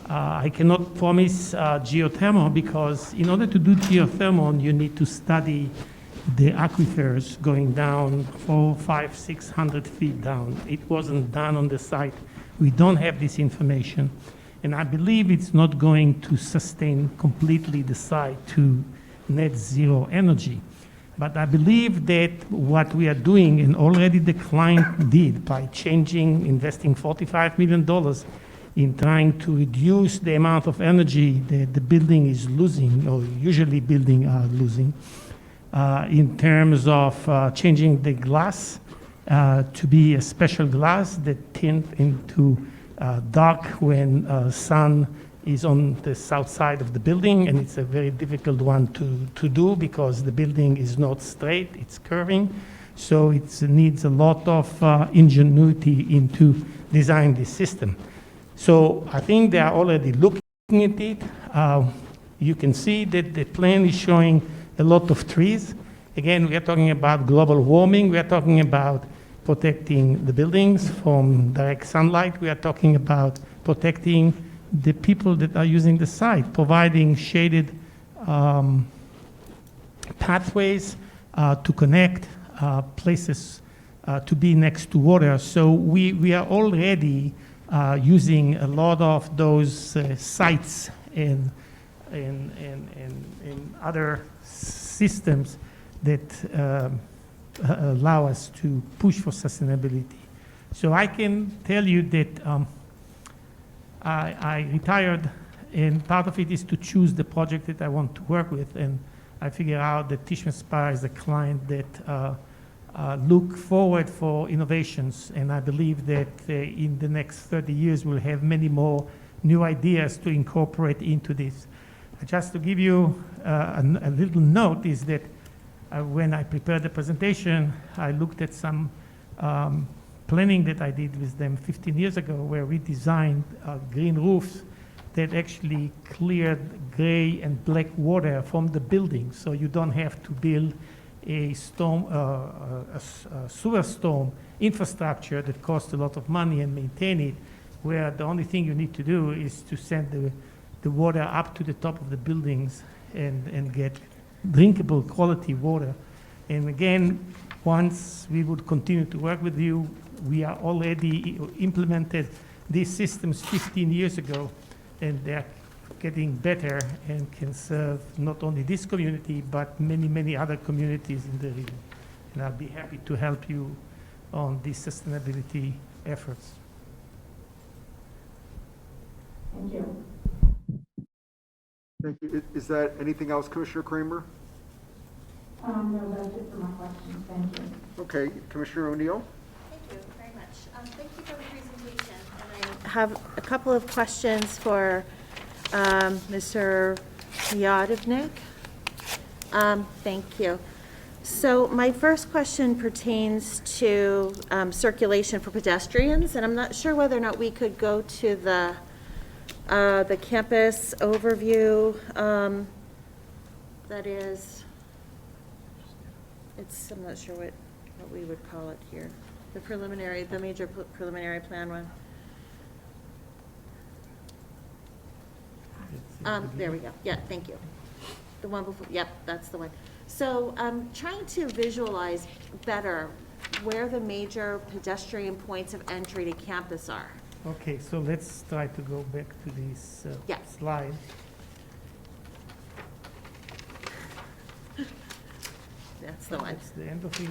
I cannot promise geothermal because in order to do geothermal, you need to study the aquifers going down 400, 500, 600 feet down. It wasn't done on the site. We don't have this information. And I believe it's not going to sustain completely the site to net zero energy. But I believe that what we are doing, and already the client did by investing $45 million in trying to reduce the amount of energy that the building is losing, or usually buildings are losing, in terms of changing the glass to be a special glass that tint into dark when sun is on the south side of the building, and it's a very difficult one to do because the building is not straight, it's curving. So it needs a lot of ingenuity into design this system. So I think they are already looking at it. You can see that the plan is showing a lot of trees. Again, we are talking about global warming. We are talking about protecting the buildings from direct sunlight. We are talking about protecting the people that are using the site, providing shaded pathways to connect places to be next to water. So we are already using a lot of those sites and other systems that allow us to push for sustainability. So I can tell you that I retired, and part of it is to choose the project that I want to work with, and I figure out that Tishman Speyer is a client that look forward for innovations, and I believe that in the next 30 years we'll have many more new ideas to incorporate into this. Just to give you a little note is that when I prepared the presentation, I looked at some planning that I did with them 15 years ago, where we designed green roofs that actually cleared gray and black water from the building, so you don't have to build a sewer storm infrastructure that costs a lot of money and maintain it, where the only thing you need to do is to send the water up to the top of the buildings and get drinkable quality water. And again, once we would continue to work with you, we are already implemented these systems 15 years ago, and they're getting better and can serve not only this community, but many, many other communities in the region. And I'll be happy to help you on these sustainability efforts. Thank you. Thank you. Is that anything else, Commissioner Kramer? No, that's it for my questions. Thank you. Okay, Commissioner O'Neill? Thank you very much. Thank you for the presentation. And I have a couple of questions for Mr. Yadovnik. Thank you. So my first question pertains to circulation for pedestrians, and I'm not sure whether or not we could go to the campus overview. That is, I'm not sure what we would call it here. The major preliminary plan one. There we go. Yeah, thank you. The one before, yep, that's the one. So trying to visualize better where the major pedestrian points of entry to campus are. Okay, so let's try to go back to this slide. That's the one. That's the end of it.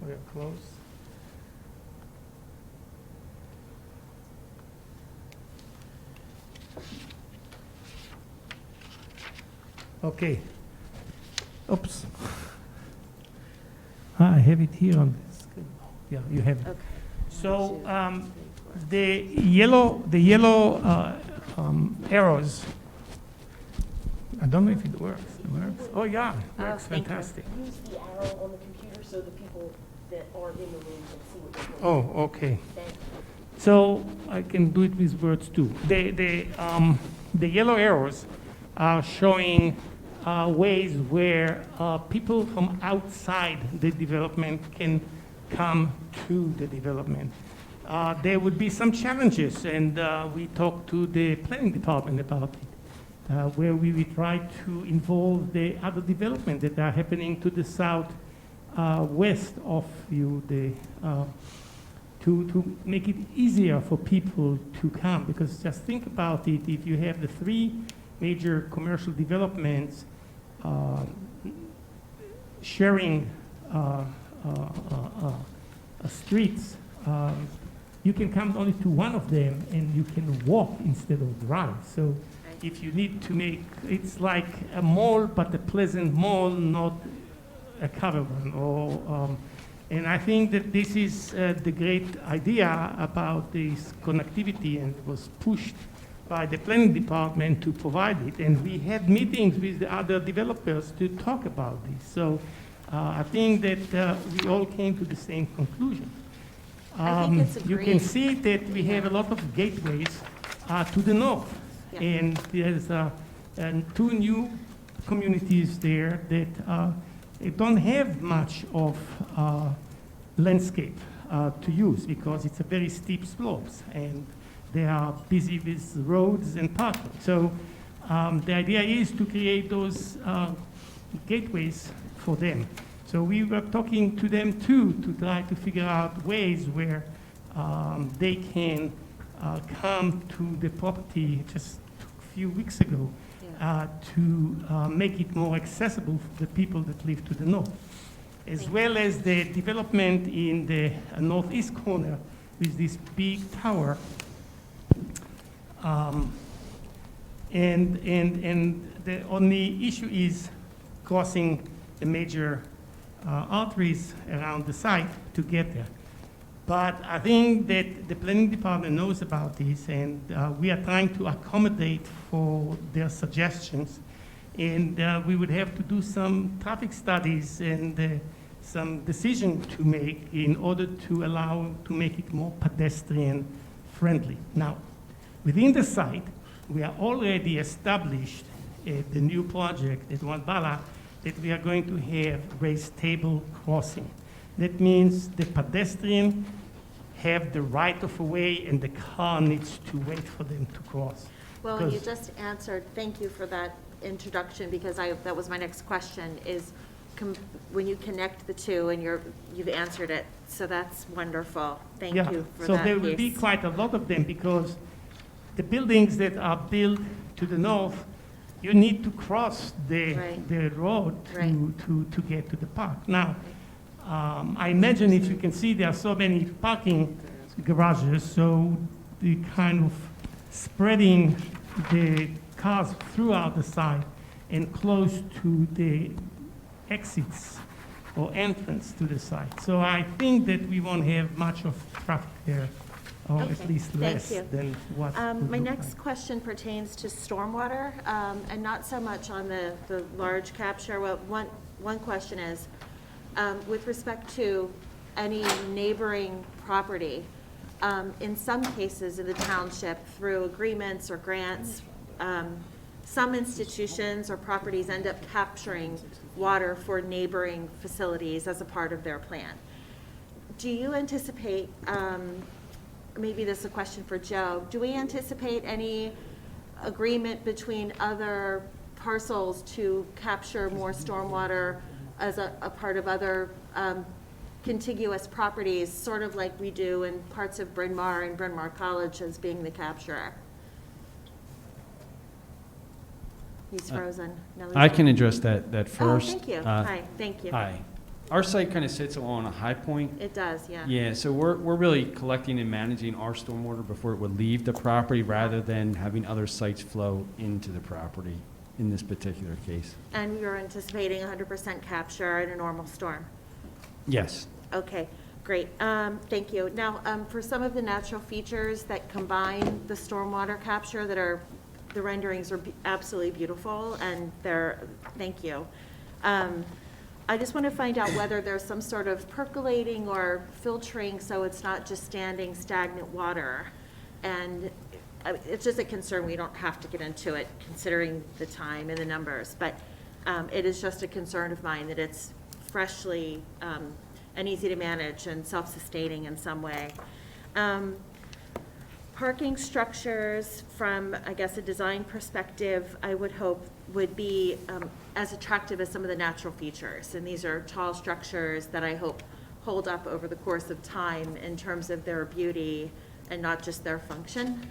We're close. Okay. Oops. I have it here on this. Yeah, you have it. Okay. So the yellow arrows. I don't know if it works. It works. Oh yeah, it works. Fantastic. Use the arrow on the computer so the people that aren't in the room can see what you're doing. Oh, okay. So I can do it with words too. The yellow arrows are showing ways where people from outside the development can come to the development. There would be some challenges, and we talked to the planning department about it, where we will try to involve the other development that are happening to the south west of you, to make it easier for people to come. Because just think about it, if you have the three major commercial developments sharing streets, you can come only to one of them and you can walk instead of drive. So if you need to make, it's like a mall, but a pleasant mall, not a covered one. And I think that this is the great idea about this connectivity, and it was pushed by the planning department to provide it. And we had meetings with the other developers to talk about this. So I think that we all came to the same conclusion. You can see that we have a lot of gateways to the north. Yeah. And there's two new communities there that don't have much of landscape to use, because it's a very steep slopes and they are busy with roads and parking. So the idea is to create those gateways for them. So we were talking to them too, to try to figure out ways where they can come to the property just a few weeks ago, to make it more accessible for the people that live to the north, as well as the development in the northeast corner with this big tower. And the only issue is crossing the major arteries around the site to get there. But I think that the planning department knows about this, and we are trying to accommodate for their suggestions. And we would have to do some traffic studies and some decision to make in order to make it more pedestrian friendly. Now, within the site, we are already established the new project at One Bala that we are going to have raised table crossing. That means the pedestrian have the right of way and the car needs to wait for them to cross. Well, Because- you just answered, thank you for that introduction, because that was my next question, is when you connect the two, and you've answered it, so that's wonderful. Thank Yeah, you for so that there will be piece. quite a lot of them because the buildings that are built to the north, you need to cross the road to get to the park. Now, I imagine if you can see there are so many parking garages, so the kind of spreading the cars throughout the site and close to the exits or entrance to the site. So I think that we won't have much of traffic there, or Okay, at least thank less you. than what. would My look next like. question pertains to stormwater, and not so much on the large capture. Well, one question is, with respect to any neighboring property, in some cases in the township, through agreements or grants, some institutions or properties end up capturing water for neighboring facilities as a part of their plan. Do you anticipate, maybe this is a question for Joe, do we anticipate any agreement between other parcels to capture more stormwater as a part of other contiguous properties, sort of like we do in parts of Bryn Mawr and Bryn Mawr College as being the capturer? He's frozen. No, he's I not. can address that first. Oh, thank you. Uh, Hi, thank you. Hi. Our site kind of sits along a high point. It does, yeah. Yeah, so we're really collecting and managing our stormwater before it would leave the property rather than having other sites flow into the property in this particular case. And you're anticipating 100% capture in a normal storm? Yes. Okay, great. Thank you. Now, for some of the natural features that combine the stormwater capture the renderings are absolutely beautiful, and thank you. I just want to find out whether there's some sort of percolating or filtering so it's not just standing stagnant water. And it's just a concern. We don't have to get into it considering the time and the numbers, but it is just a concern of mine that it's freshly and easy to manage and self-sustaining in some way. Parking structures from, I guess, a design perspective, I would hope would be as attractive as some of the natural features. And these are tall structures that I hope hold up over the course of time in terms of their beauty and not just their function.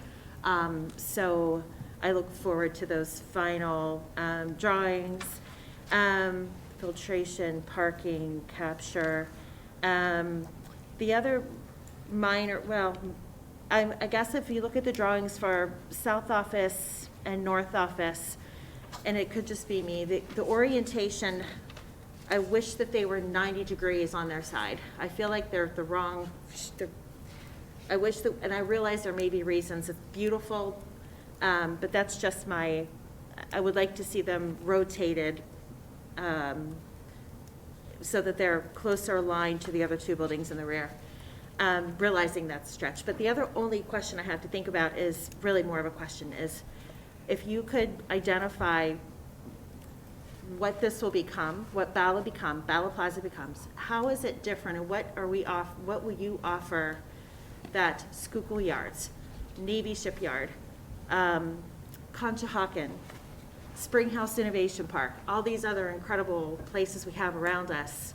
So I look forward to those final drawings, filtration, parking, capture. The other minor, well, I guess if you look at the drawings for south office and north office, and it could just be me, the orientation, I wish that they were 90 degrees on their side. I feel like they're the wrong, I wish that, and I realize there may be reasons, it's beautiful, but that's just I would like to see them rotated so that they're closer aligned to the other two buildings in the rear. Realizing that stretch. But the other only question I have to think about is really more of a question, is if you could identify what this will become, what Bala Plaza becomes, how is it different, and what will you offer that Schuylkill Yards, Navy Shipyard, Conshohocken, Springhouse Innovation Park, all these other incredible places we have around us,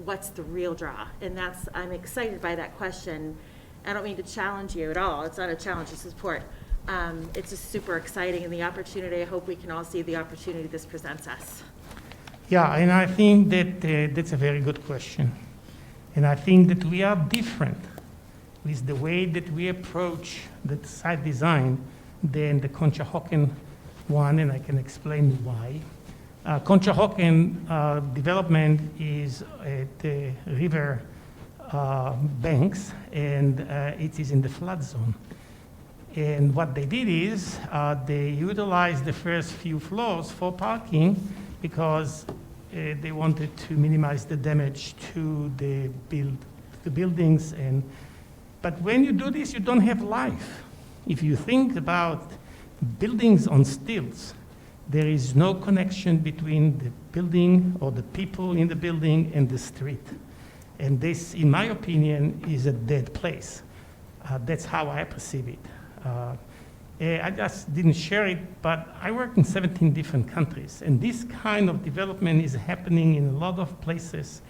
what's the real draw? And I'm excited by that question. I don't mean to challenge you at all. It's not a challenge, it's support. It's just super exciting, and the opportunity, I hope we can all see the opportunity this presents us. Yeah, and I think that that's a very good question. And I think that we are different with the way that we approach the site design than the Conshohocken one, and I can explain why. Conshohocken development is at the river banks, and it is in the flood zone. And what they did is they utilized the first few floors for parking because they wanted to minimize the damage to the buildings. But when you do this, you don't have life. If you think about buildings on stilts, there is no connection between the building or the people in the building and the street. And this, in my opinion, is a dead place. That's how I perceive it. I just didn't share it, but I work in 17 different countries, and this kind of development is happening in a lot of places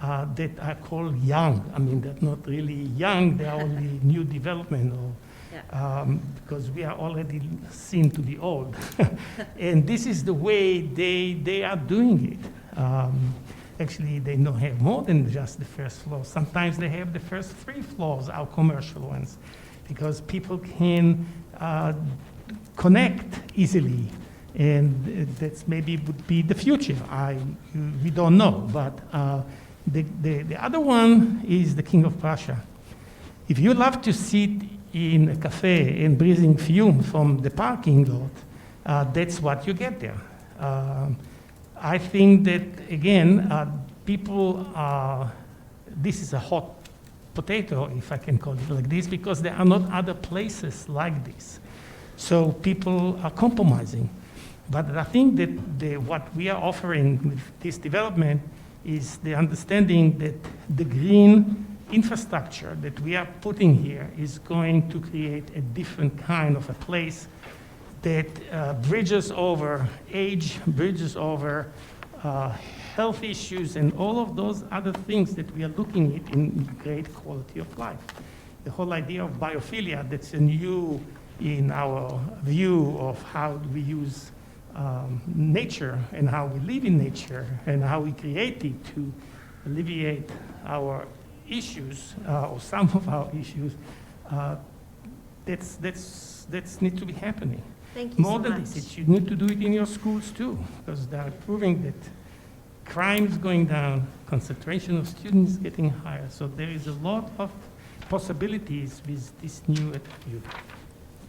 that are called young. I mean, they're not really young, they're only new development, because we are already seen to be old. And this is the way they are doing it. Actually, they don't have more than just the first floor. Sometimes they have the first 3 floors, our commercial ones, because people can connect easily, and that's maybe would be the future. We don't know, but the other one is the King of Prussia. If you love to sit in a cafe and breathing fumes from the parking lot, that's what you get there. I think that, again, people are, this is a hot potato, if I can call it like this, because there are not other places like this. So people are compromising. But I think that what we are offering with this development is the understanding that the green infrastructure that we are putting here is going to create a different kind of a place that bridges over age, bridges over health issues, and all of those other things that we are looking at in great quality of life. The whole idea of biophilia, that's new in our view of how we use nature and how we live in nature and how we create it to alleviate our issues, or some of our issues, that's need to be happening. Thank you More so than much. this, you need to do it in your schools too, because they are proving that crime is going down, concentration of students getting higher. So there is a lot of possibilities with this new attitude.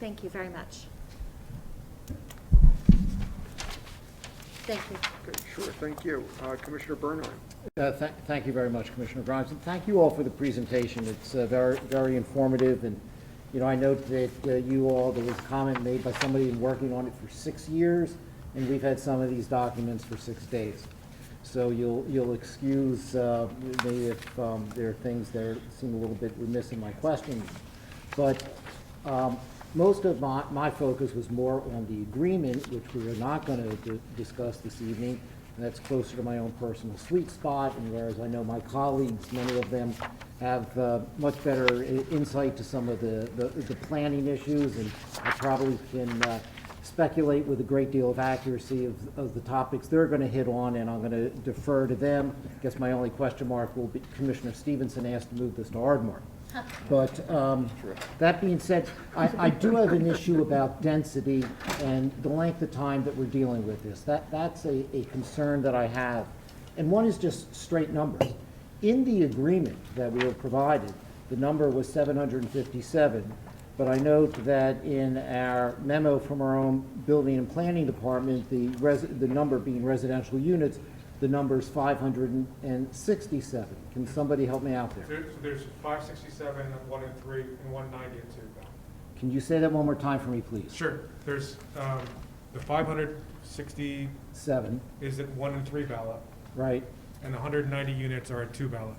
Thank you very much. Thank you. Okay, sure, thank you. Commissioner Bernheim. Thank you very much, Commissioner Grimes, and thank you all for the presentation. It's very, very informative, and I note that there was a comment made by somebody working on it for 6 years, and we've had some of these documents for 6 days. So you'll excuse me if there are things that seem a little bit remiss in my questions, but most of my focus was more on the agreement, which we are not going to discuss this evening, and that's closer to my own personal sweet spot, and whereas I know my colleagues, many of them have much better insight to some of the planning issues, and I probably can speculate with a great deal of accuracy of the topics they're going to hit on, and I'm going to defer to them. I guess my only question mark will be Commissioner Stevenson asked to move this to Ardmore. But that being said, I do have an issue about density and the length of time that we're dealing with this. That's a concern that I have. And one is just straight numbers. In the agreement that we were provided, the number was 757, but I note that in our memo from our own building and planning department, the number being residential units, the number is 567. Can somebody help me out there? There's 567, 1 and 3, and 190 and 2. Can you say that one more time for me, please? Sure. There's the 567 is at 1 and 3 ballot. Right. And the 190 units are at 2 ballot.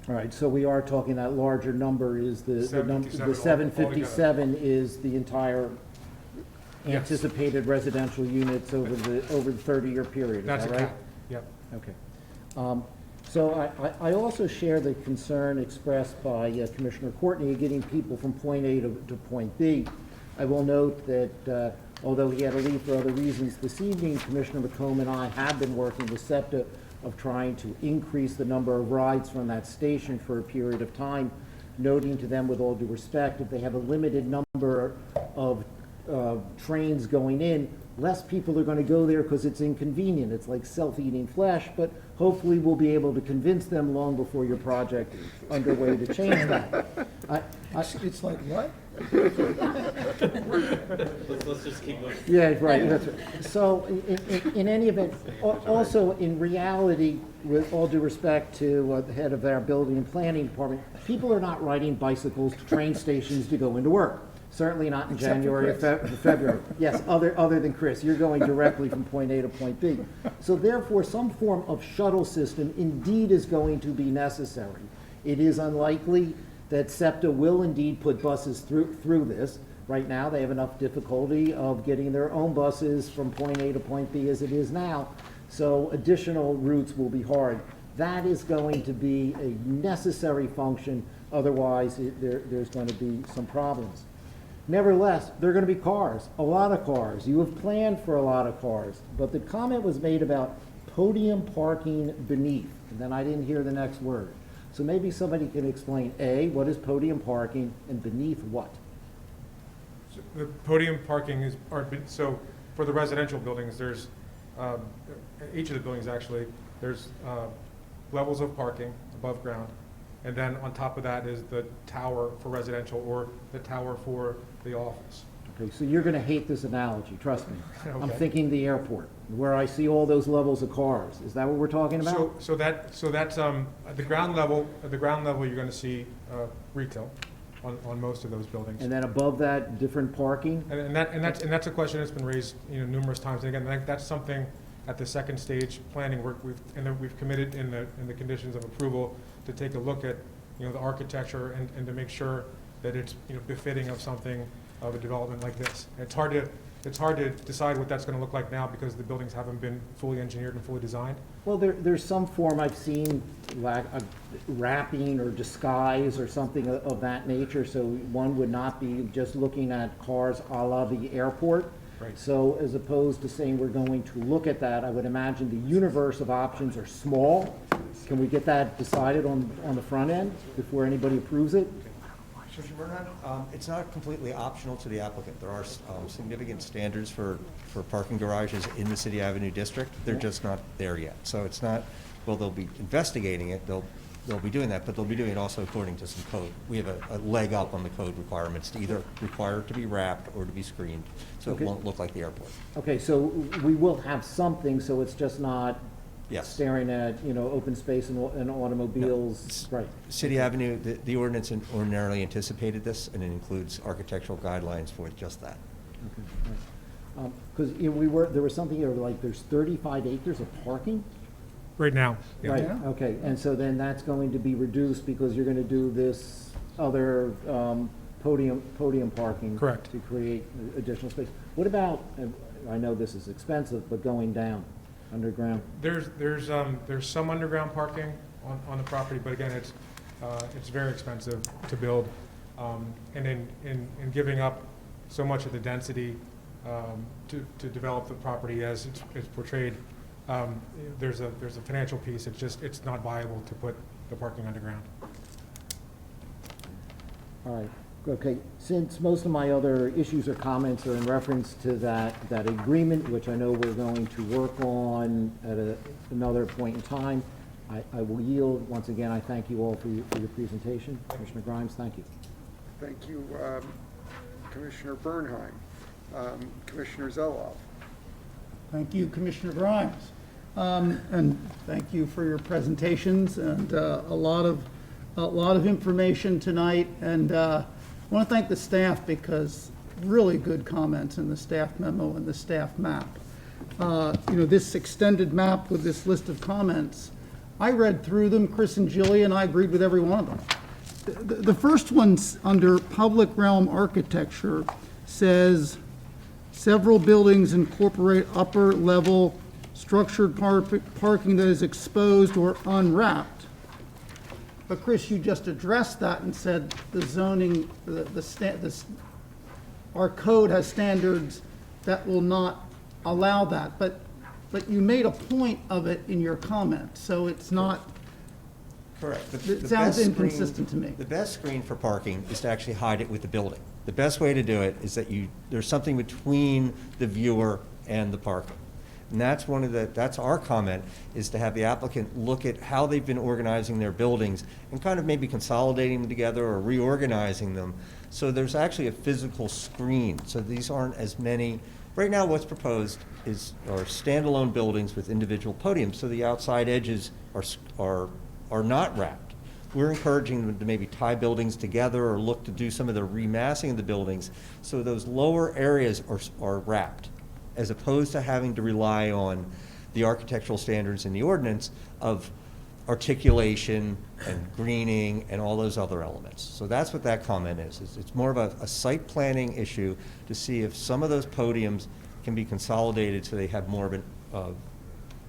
All right, so we are talking that larger number is the 757 is the entire anticipated residential units over the 30-year period. That's is that right? Yep. Okay. So I also share the concern expressed by Commissioner Courtney of getting people from point A to point B. I will note that although he had to leave for other reasons this evening, Commissioner McComb and I have been working with SEPTA of trying to increase the number of rides from that station for a period of time, noting to them with all due respect, if they have a limited number of trains going in, less people are going to go there because it's inconvenient. It's like self-eating flesh, but hopefully we'll be able to convince them long before your project is underway to change that. It's like what? Let's just keep going. Yeah, right, that's right. So in any event, also in reality, with all due respect to the head of our building and planning department, people are not riding bicycles to train stations to go into work. Certainly not in Except for January or February. Yes, other than Chris, you're going directly from point A to point B. So therefore, some form of shuttle system indeed is going to be necessary. It is unlikely that SEPTA will indeed put buses through this. Right now, they have enough difficulty of getting their own buses from point A to point B as it is now, so additional routes will be hard. That is going to be a necessary function, otherwise there's going to be some problems. Nevertheless, there are going to be cars, a lot of cars. You have planned for a lot of cars, but the comment was made about podium parking beneath, and then I didn't hear the next word. So maybe somebody can explain, A, what is podium parking, and beneath what? So the podium parking is, so for the residential buildings, there's, each of the buildings actually, there's levels of parking above ground. And then on top of that is the tower for residential or the tower for the office. Okay, so you're going to hate this analogy, trust me. Okay. I'm thinking the airport, where I see all those levels of cars. Is that what we're talking about? So that's at the ground level. At the ground level, you're going to see retail on most of those buildings. And then above that, different parking? And that's a question that's been raised, numerous times. And again, that's something at the second stage planning work we've committed in the conditions of approval to take a look at the architecture and to make sure that it's befitting of something of a development like this. It's hard to decide what that's going to look like now because the buildings haven't been fully engineered and fully designed. Well, there's some form I've seen, like wrapping or disguise or something of that nature, so one would not be just looking at cars a la the airport. Right. So as opposed to saying we're going to look at that, I would imagine the universe of options are small. Can we get that decided on the front end before anybody approves it? It's not completely optional to the applicant. There are significant standards for parking garages in the City Avenue district. They're just not there yet. So it's not, well, they'll be investigating it. They'll be doing that, but they'll be doing it also according to some code. We have a leg up on the code requirements to either require it to be wrapped or to be screened, so Okay. it won't look like the airport. Okay, so we will have something, so it's just not Yes. staring at, open space and automobiles, right? City Avenue, the ordinance ordinarily anticipated this, and it includes architectural guidelines for just that. Because there was something here like there's 35 acres of parking? Right now. Yeah. Right, okay, and so then that's going to be reduced because you're going to do this other podium parking. Correct. To create additional space. What about, I know this is expensive, but going down underground? There's some underground parking on the property, but again, it's very expensive to build. And in giving up so much of the density to develop the property as it's portrayed, there's a financial piece. It's not viable to put the parking underground. All right, okay, since most of my other issues or comments are in reference to that agreement, which I know we're going to work on at another point in time, I will yield. Once again, I thank you all for your presentation. Commissioner Grimes, thank you. Thank you, Commissioner Bernheim. Commissioner Zeloff. Thank you, Commissioner Grimes. And thank you for your presentations and a lot of information tonight. And I want to thank the staff because really good comments in the staff memo and the staff map. This extended map with this list of comments, I read through them. Chris and Jillian, I agreed with every one of them. The first one's under public realm architecture, says several buildings incorporate upper level structured parking that is exposed or unwrapped. But Chris, you just addressed that and said the zoning, our code has standards that will not allow that. But you made a point of it in your comment, so it's not. Correct. It sounds inconsistent to me. The best screen for parking is to actually hide it with the building. The best way to do it is that there's something between the viewer and the parking. And that's that's our comment, is to have the applicant look at how they've been organizing their buildings and kind of maybe consolidating them together or reorganizing them. So there's actually a physical screen. So these aren't as many. Right now, what's proposed are standalone buildings with individual podiums, so the outside edges are not wrapped. We're encouraging them to maybe tie buildings together or look to do some of the remassing of the buildings so those lower areas are wrapped, as opposed to having to rely on the architectural standards in the ordinance of articulation and greening and all those other elements. So that's what that comment is. It's more of a site planning issue to see if some of those podiums can be consolidated so they have more of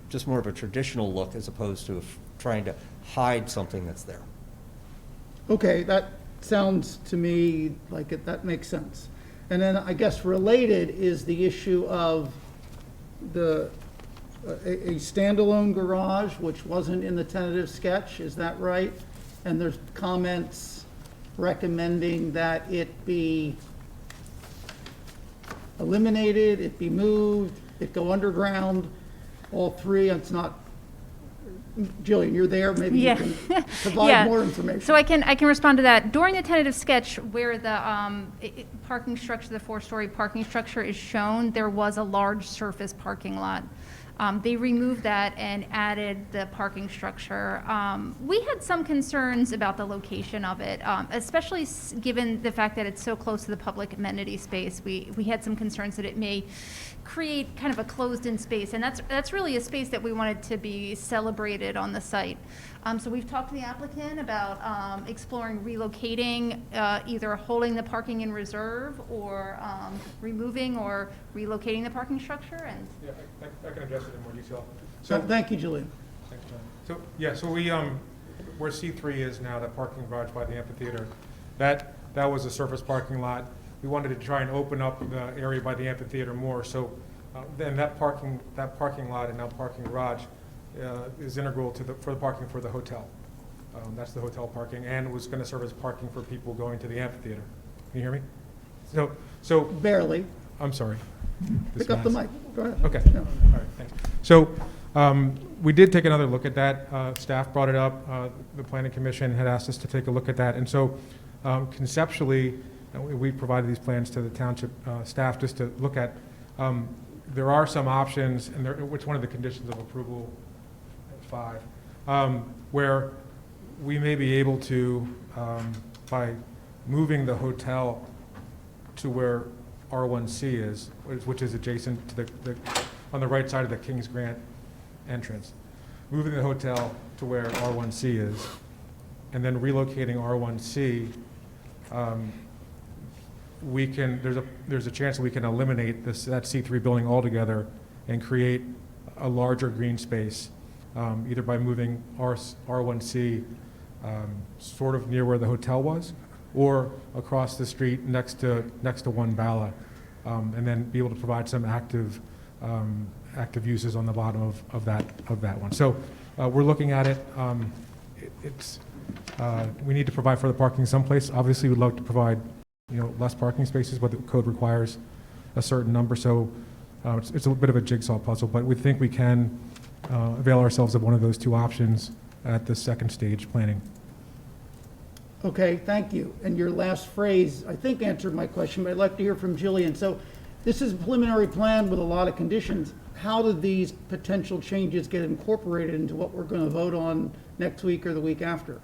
just more of a traditional look as opposed to trying to hide something that's there. Okay, that sounds to me like that makes sense. And then I guess related is the issue of a standalone garage, which wasn't in the tentative sketch, is that right? And there's comments recommending that it be eliminated, it be moved, it go underground, all three. It's not, Jillian, you're there, maybe you can provide more information. So I can respond to that. During the tentative sketch where the parking structure, the 4-story parking structure is shown, there was a large surface parking lot. They removed that and added the parking structure. We had some concerns about the location of it, especially given the fact that it's so close to the public amenity space. We had some concerns that it may create kind of a closed-in space, and that's really a space that we wanted to be celebrated on the site. So we've talked to the applicant about exploring relocating, either holding the parking in reserve or removing or relocating the parking structure. And yeah, I can address it in more detail. So thank you, Jillian. Thanks, John. So yeah, so we where C3 is now, that parking garage by the amphitheater, that was a surface parking lot. We wanted to try and open up the area by the amphitheater more. So then that parking lot and now parking garage is integral to for the parking for the hotel. That's the hotel parking, and was going to serve as parking for people going to the amphitheater. Can you hear me? So barely. I'm sorry. Pick up the mic. Go ahead. Okay. All right. Thanks. So we did take another look at that. Staff brought it up. The Planning Commission had asked us to take a look at that, and so conceptually, we provided these plans to the township staff just to look at. There are some options, and which one of the conditions of approval, 5, where we may be able to, by moving the hotel to where R1C is, which is adjacent to on the right side of the King's Grant entrance, moving the hotel to where R1C is, and then relocating R1C, there's a chance that we can eliminate that C3 building altogether and create a larger green space, either by moving R1C sort of near where the hotel was, or across the street next to 1 Bala, and then be able to provide some active uses on the bottom of that one. So we're looking at it. We need to provide for the parking someplace. Obviously, we'd love to provide less parking spaces, but the code requires a certain number. So it's a bit of a jigsaw puzzle, but we think we can avail ourselves of one of those two options at the second stage planning. Okay, thank you. And your last phrase, I think, answered my question, but I'd like to hear from Jillian. So this is a preliminary plan with a lot of conditions. How do these potential changes get incorporated into what we're going to vote on next week or the week after?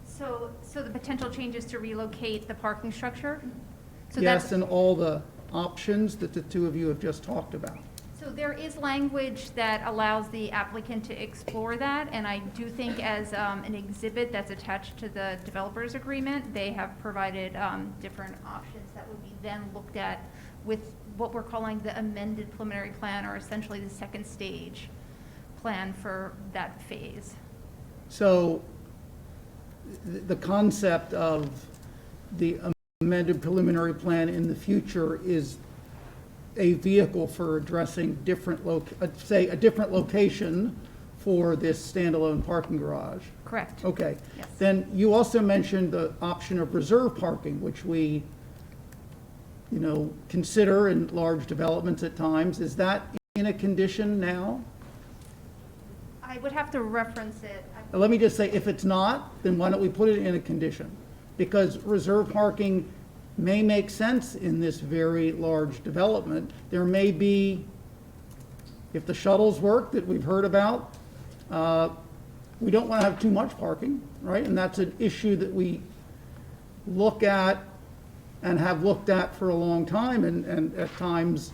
So the potential changes to relocate the parking structure? So yes, and all the options that the two of you have just talked about. So there is language that allows the applicant to explore that, and I do think as an exhibit that's attached to the developer's agreement, they have provided different options that would be then looked at with what we're calling the amended preliminary plan, or essentially the second stage plan for that phase. So the concept of the amended preliminary plan in the future is a vehicle for addressing different say a different location for this standalone parking garage. Correct. Okay. Yes. Then you also mentioned the option of reserve parking, which we consider in large developments at times. Is that in a condition now? I would have to reference it. Let me just say, if it's not, then why don't we put it in a condition? Because reserve parking may make sense in this very large development. There may be, if the shuttles work that we've heard about, we don't want to have too much parking, right? And that's an issue that we look at and have looked at for a long time, and at times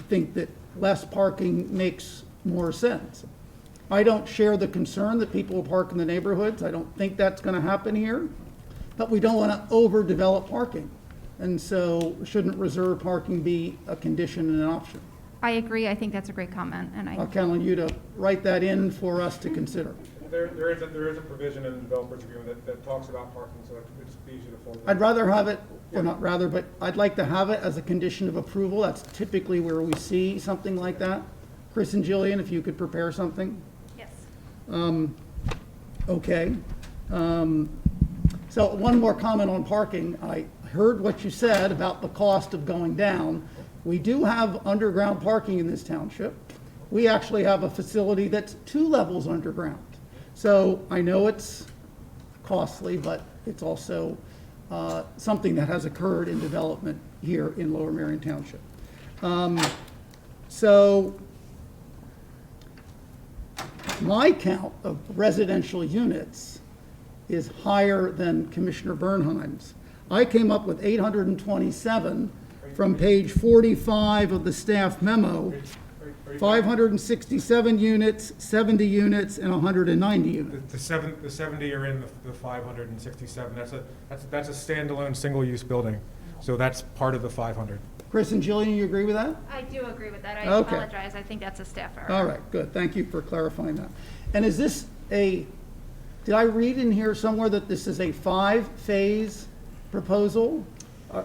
think that less parking makes more sense. I don't share the concern that people will park in the neighborhoods. I don't think that's going to happen here, but we don't want to overdevelop parking. And so shouldn't reserve parking be a condition and an option? I agree. I think that's a great comment, and I'll count on you to write that in for us to consider. There is a provision in the developer's agreement that talks about parking, so it's easy to follow. I'd rather have it, or not rather, but I'd like to have it as a condition of approval. That's typically where we see something like that. Chris and Jillian, if you could prepare something. Yes. Okay. So one more comment on parking. I heard what you said about the cost of going down. We do have underground parking in this township. We actually have a facility that's 2 levels underground. So I know it's costly, but it's also something that has occurred in development here in Lower Merion Township. So my count of residential units is higher than Commissioner Bernheim's. I came up with 827 from page 45 of the staff memo. 567 units, 70 units, and 190 units. The 70 are in the 567. That's a standalone, single-use building. So that's part of the 500. Chris and Jillian, you agree with that? I do agree with that. I Okay. apologize. I think that's a staff error. All right, good. Thank you for clarifying that. And is this did I read in here somewhere that this is a 5-phase proposal?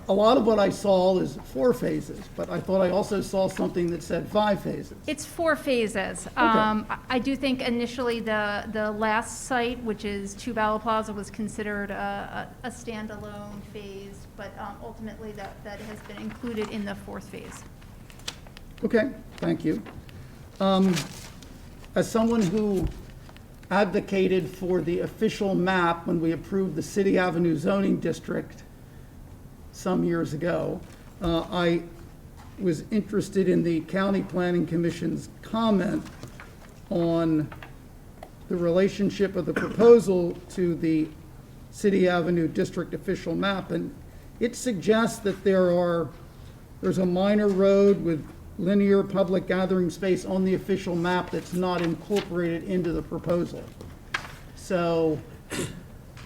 A lot of what I saw is 4 phases, but I thought I also saw something that said 5 phases. It's 4 phases. I do think initially the last site, which is 2 Bala Plaza, was considered a standalone phase, but ultimately that has been included in the 4th phase. Okay, thank you. As someone who advocated for the official map when we approved the City Avenue zoning district some years ago, I was interested in the County Planning Commission's comment on the relationship of the proposal to the City Avenue district official map. And it suggests that there's a minor road with linear public gathering space on the official map that's not incorporated into the proposal. So,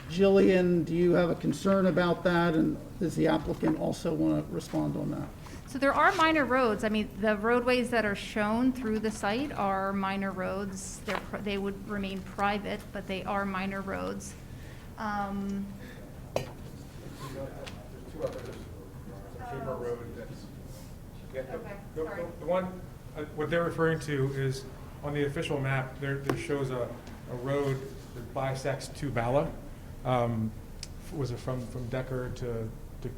Jillian, do you have a concern about that? And does the applicant also want to respond on that? So there are minor roads. I mean, the roadways that are shown through the site are minor roads. They would remain private, but they are minor roads. The one, what they're referring to is, on the official map, there shows a road that bisects 2 Bala. Was it from Decker to the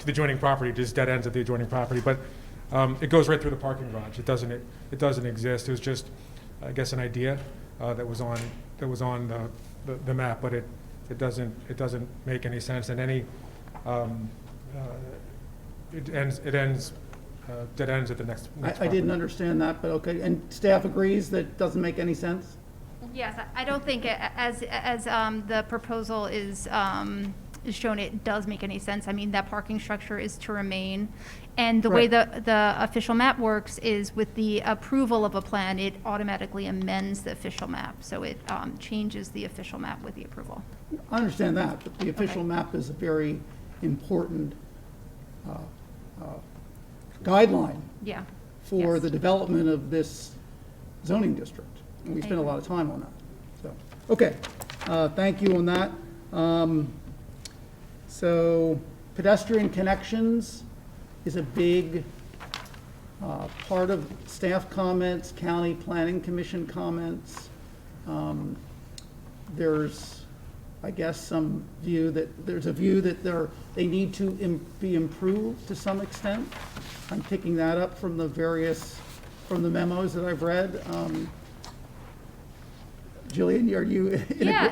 adjoining property, just dead ends at the adjoining property, but it goes right through the parking garage. It doesn't exist. It was just, I guess, an idea that was on the map, but it doesn't make any sense. And any it ends dead ends at the next I didn't understand that, but okay. And staff agrees that doesn't make any sense? Yes, I don't think as the proposal is shown, it does make any sense. I mean, that parking structure is to remain. And the way the official map works is with the approval of a plan, it automatically amends the official map. So it changes the official map with the approval. I understand that, but the official map is a very important guideline for the development of this zoning district. And we spend a lot of time on that. So, okay, thank you on that. So pedestrian connections is a big part of staff comments, county planning commission comments. There's, I guess, some view that they need to be improved to some extent. I'm picking that up from the memos that I've read. Jillian, are you? No,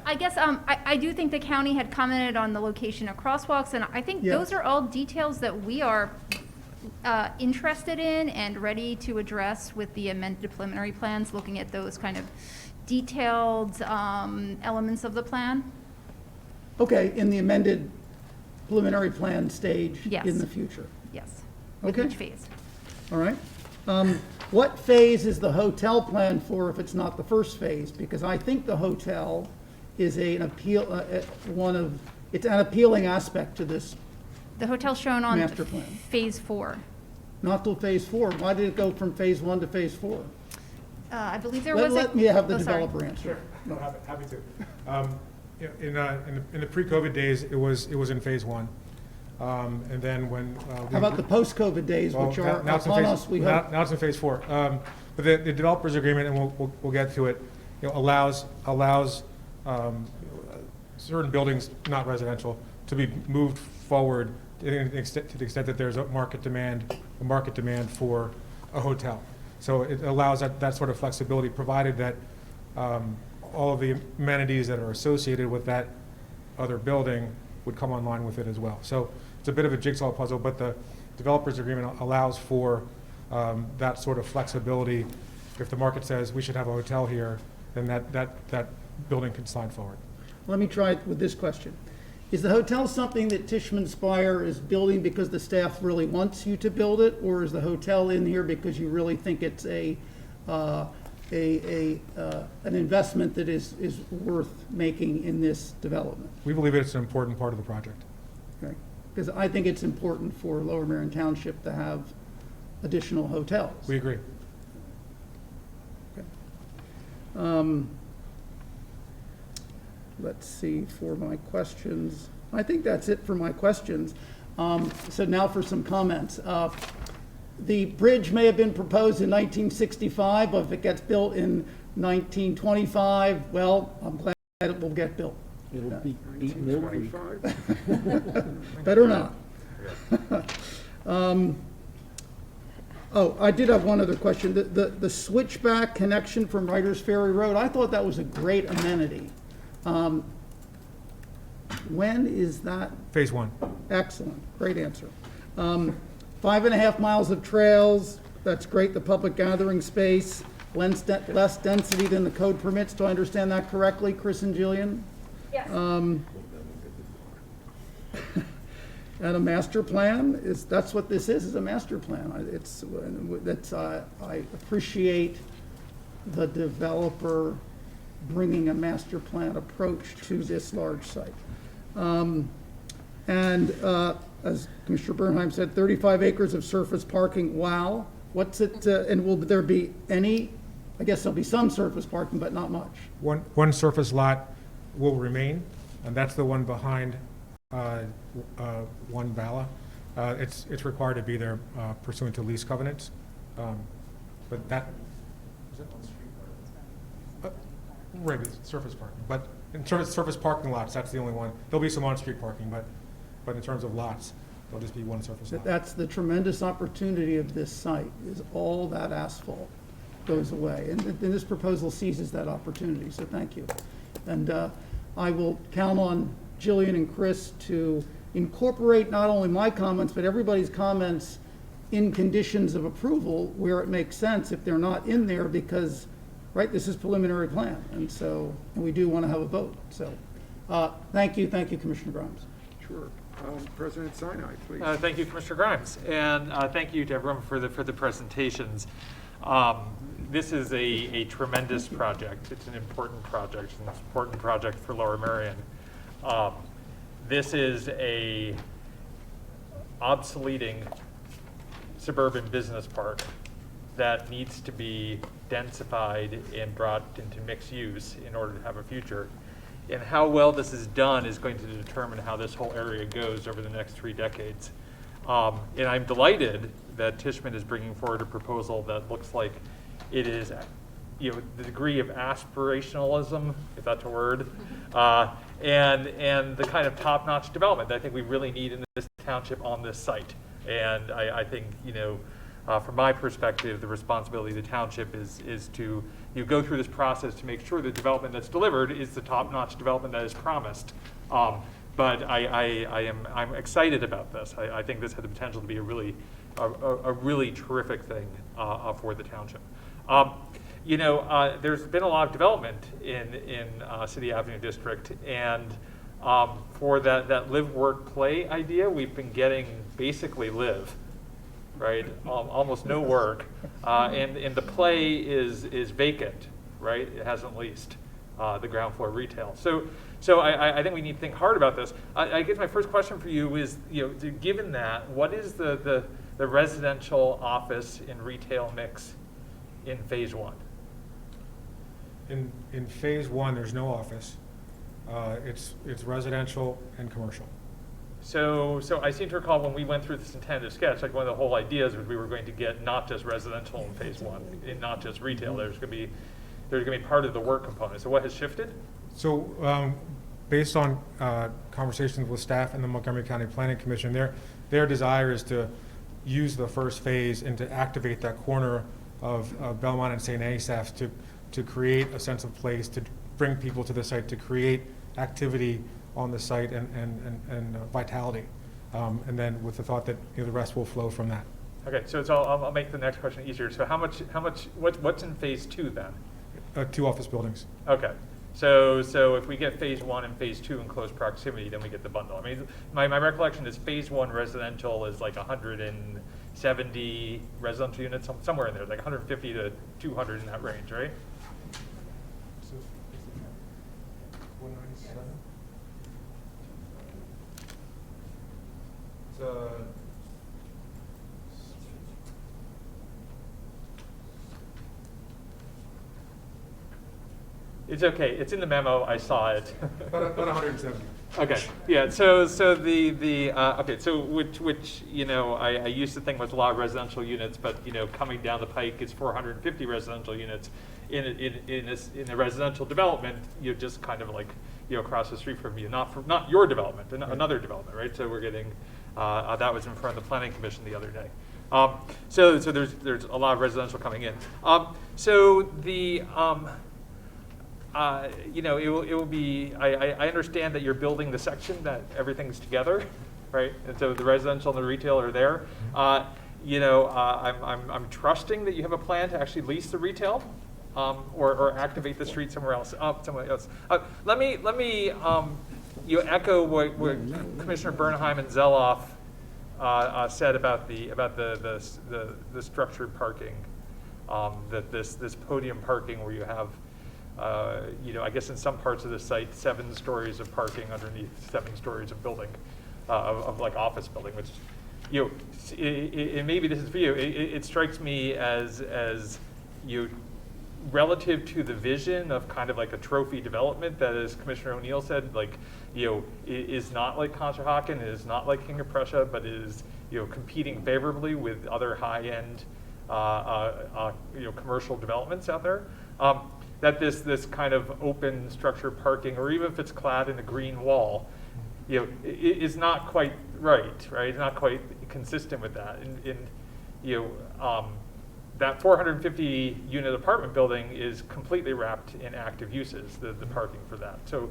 I guess I do think the county had commented on the location of crosswalks, and I think those are all details that we are interested in and ready to address with the amended preliminary plans, looking at those kind of detailed elements of the plan. Okay, in the amended preliminary plan stage Yes. in the future. Yes. Okay. With each phase. All right. What phase is the hotel planned for if it's not the first phase? Because I think the hotel is it's an appealing aspect to this, The hotel's shown on Master plan. phase 4. not till phase 4. Why did it go from phase 1 to phase 4? I believe there was a... Let me have the oh, sorry. developer answer. No, happy to. In the pre-COVID days, it was in phase 1. And then when... How about the post-COVID days, which are upon us, we hope? Now it's in phase 4. But the developers agreement, and we'll get to it, allows certain buildings, not residential, to be moved forward to the extent that there's a market demand for a hotel. So it allows that sort of flexibility, provided that all of the amenities that are associated with that other building would come online with it as well. So it's a bit of a jigsaw puzzle, but the developers agreement allows for that sort of flexibility. If the market says we should have a hotel here, then that building can slide forward. Let me try it with this question. Is the hotel something that Tishman Speyer is building because the staff really wants you to build it, or is the hotel in here because you really think it's an investment that is worth making in this development? We believe it's an important part of the project. Okay. Because I think it's important for Lower Merion Township to have additional hotels. We agree. Okay. Let's see, for my questions. I think that's it for my questions. So now for some comments. The bridge may have been proposed in 1965, but if it gets built in 1925, well, I'm glad it will get built. It'll be beat Mill Creek. Better not. Oh, I did have one other question. The switchback connection from Writers Ferry Road, I thought that was a great amenity. When is that? Phase 1. Excellent, great answer. 5.5 miles of trails, that's great, the public gathering space, less density than the code permits. Do I understand that correctly, Chris and Jillian? Yes. And a master plan, that's what this is a master plan. I appreciate the developer bringing a master plan approach to this large site. As Commissioner Bernheim said, 35 acres of surface parking, wow. What's it, and will there be any, I guess there'll be some surface parking, but not much. One surface lot will remain, and that's the one behind 1 Bala. It's required to be there pursuant to lease covenants. But that, is it on the street? Right, it's surface parking. But in terms of surface parking lots, that's the only one. There'll be some on-street parking, but in terms of lots, there'll just be one surface lot. That's the tremendous opportunity of this site, is all that asphalt goes away. And this proposal seizes that opportunity, so thank you. And I will count on Jillian and Chris to incorporate not only my comments, but everybody's comments in conditions of approval where it makes sense if they're not in there, because, right, this is preliminary plan, and we do want to have a vote. So thank you, Commissioner Grimes. Sure. President Sinai, please. Thank you, Commissioner Grimes, and thank you to everyone for the presentations. This is a tremendous project. It's an important project. It's an important project for Lower Merion. This is a obsoleting suburban business park that needs to be densified and brought into mixed use in order to have a future. And how well this is done is going to determine how this whole area goes over the next 3 decades. And I'm delighted that Tishman is bringing forward a proposal that looks like it is, the degree of aspirationalism, if that's a word, and the kind of top-notch development that I think we really need in this township on this site. And I think, from my perspective, the responsibility of the township is to go through this process to make sure the development that's delivered is the top-notch development that is promised. But I'm excited about this. I think this has the potential to be a really terrific thing for the township. There's been a lot of development in City Avenue District, and for that live, work, play idea, we've been getting basically live, right? Almost no work, and the play is vacant, right? It hasn't leased the ground floor retail. So I think we need to think hard about this. I guess my first question for you is, given that, what is the residential, office, and retail mix in phase one? In phase one, there's no office. It's residential and commercial. So I seem to recall when we went through this tentative sketch, like one of the whole ideas was we were going to get not just residential in phase one, and not just retail. There's going to be part of the work component. So what has shifted? So based on conversations with staff and the Montgomery County Planning Commission, their desire is to use the first phase and to activate that corner of Belmont and St. Asaph to create a sense of place, to bring people to the site, to create activity on the site and vitality. And then with the thought that the rest will flow from that. Okay, so I'll make the next question easier. So what's in phase two then? 2 office buildings. Okay. So if we get phase one and phase two in close proximity, then we get the bundle. I mean, my recollection is phase one residential is like 170 residential units, somewhere in there, like 150 to 200 in that range, right? 197. It's okay. It's in the memo. I saw it. About 170. Okay. Yeah. So the okay. So which I used to think was a lot of residential units, but coming down the pike is 450 residential units in a residential development. Just kind of like across the street from you, not your development, another development, right? So we're getting that was in front of the Planning Commission the other day. So there's a lot of residential coming in. So the it will be, I understand that you're building the section that everything's together, right? And so the residential and the retail are there. I'm trusting that you have a plan to actually lease the retail, or activate the street somewhere else. Let me echo what Commissioner Bernheim and Zeloff said about the structured parking, that this podium parking where you have. I guess in some parts of the site, 7 stories of parking underneath 7 stories of building, of like office building, which, maybe this is for you. It strikes me as relative to the vision of kind of like a trophy development that, as Commissioner O'Neill said, like, is not like Conshohocken, is not like King of Prussia, but is, competing favorably with other high-end, commercial developments out there. That this kind of open structured parking, or even if it's clad in a green wall, is not quite right? It's not quite consistent with that. That 450 unit apartment building is completely wrapped in active uses, the parking for that. So,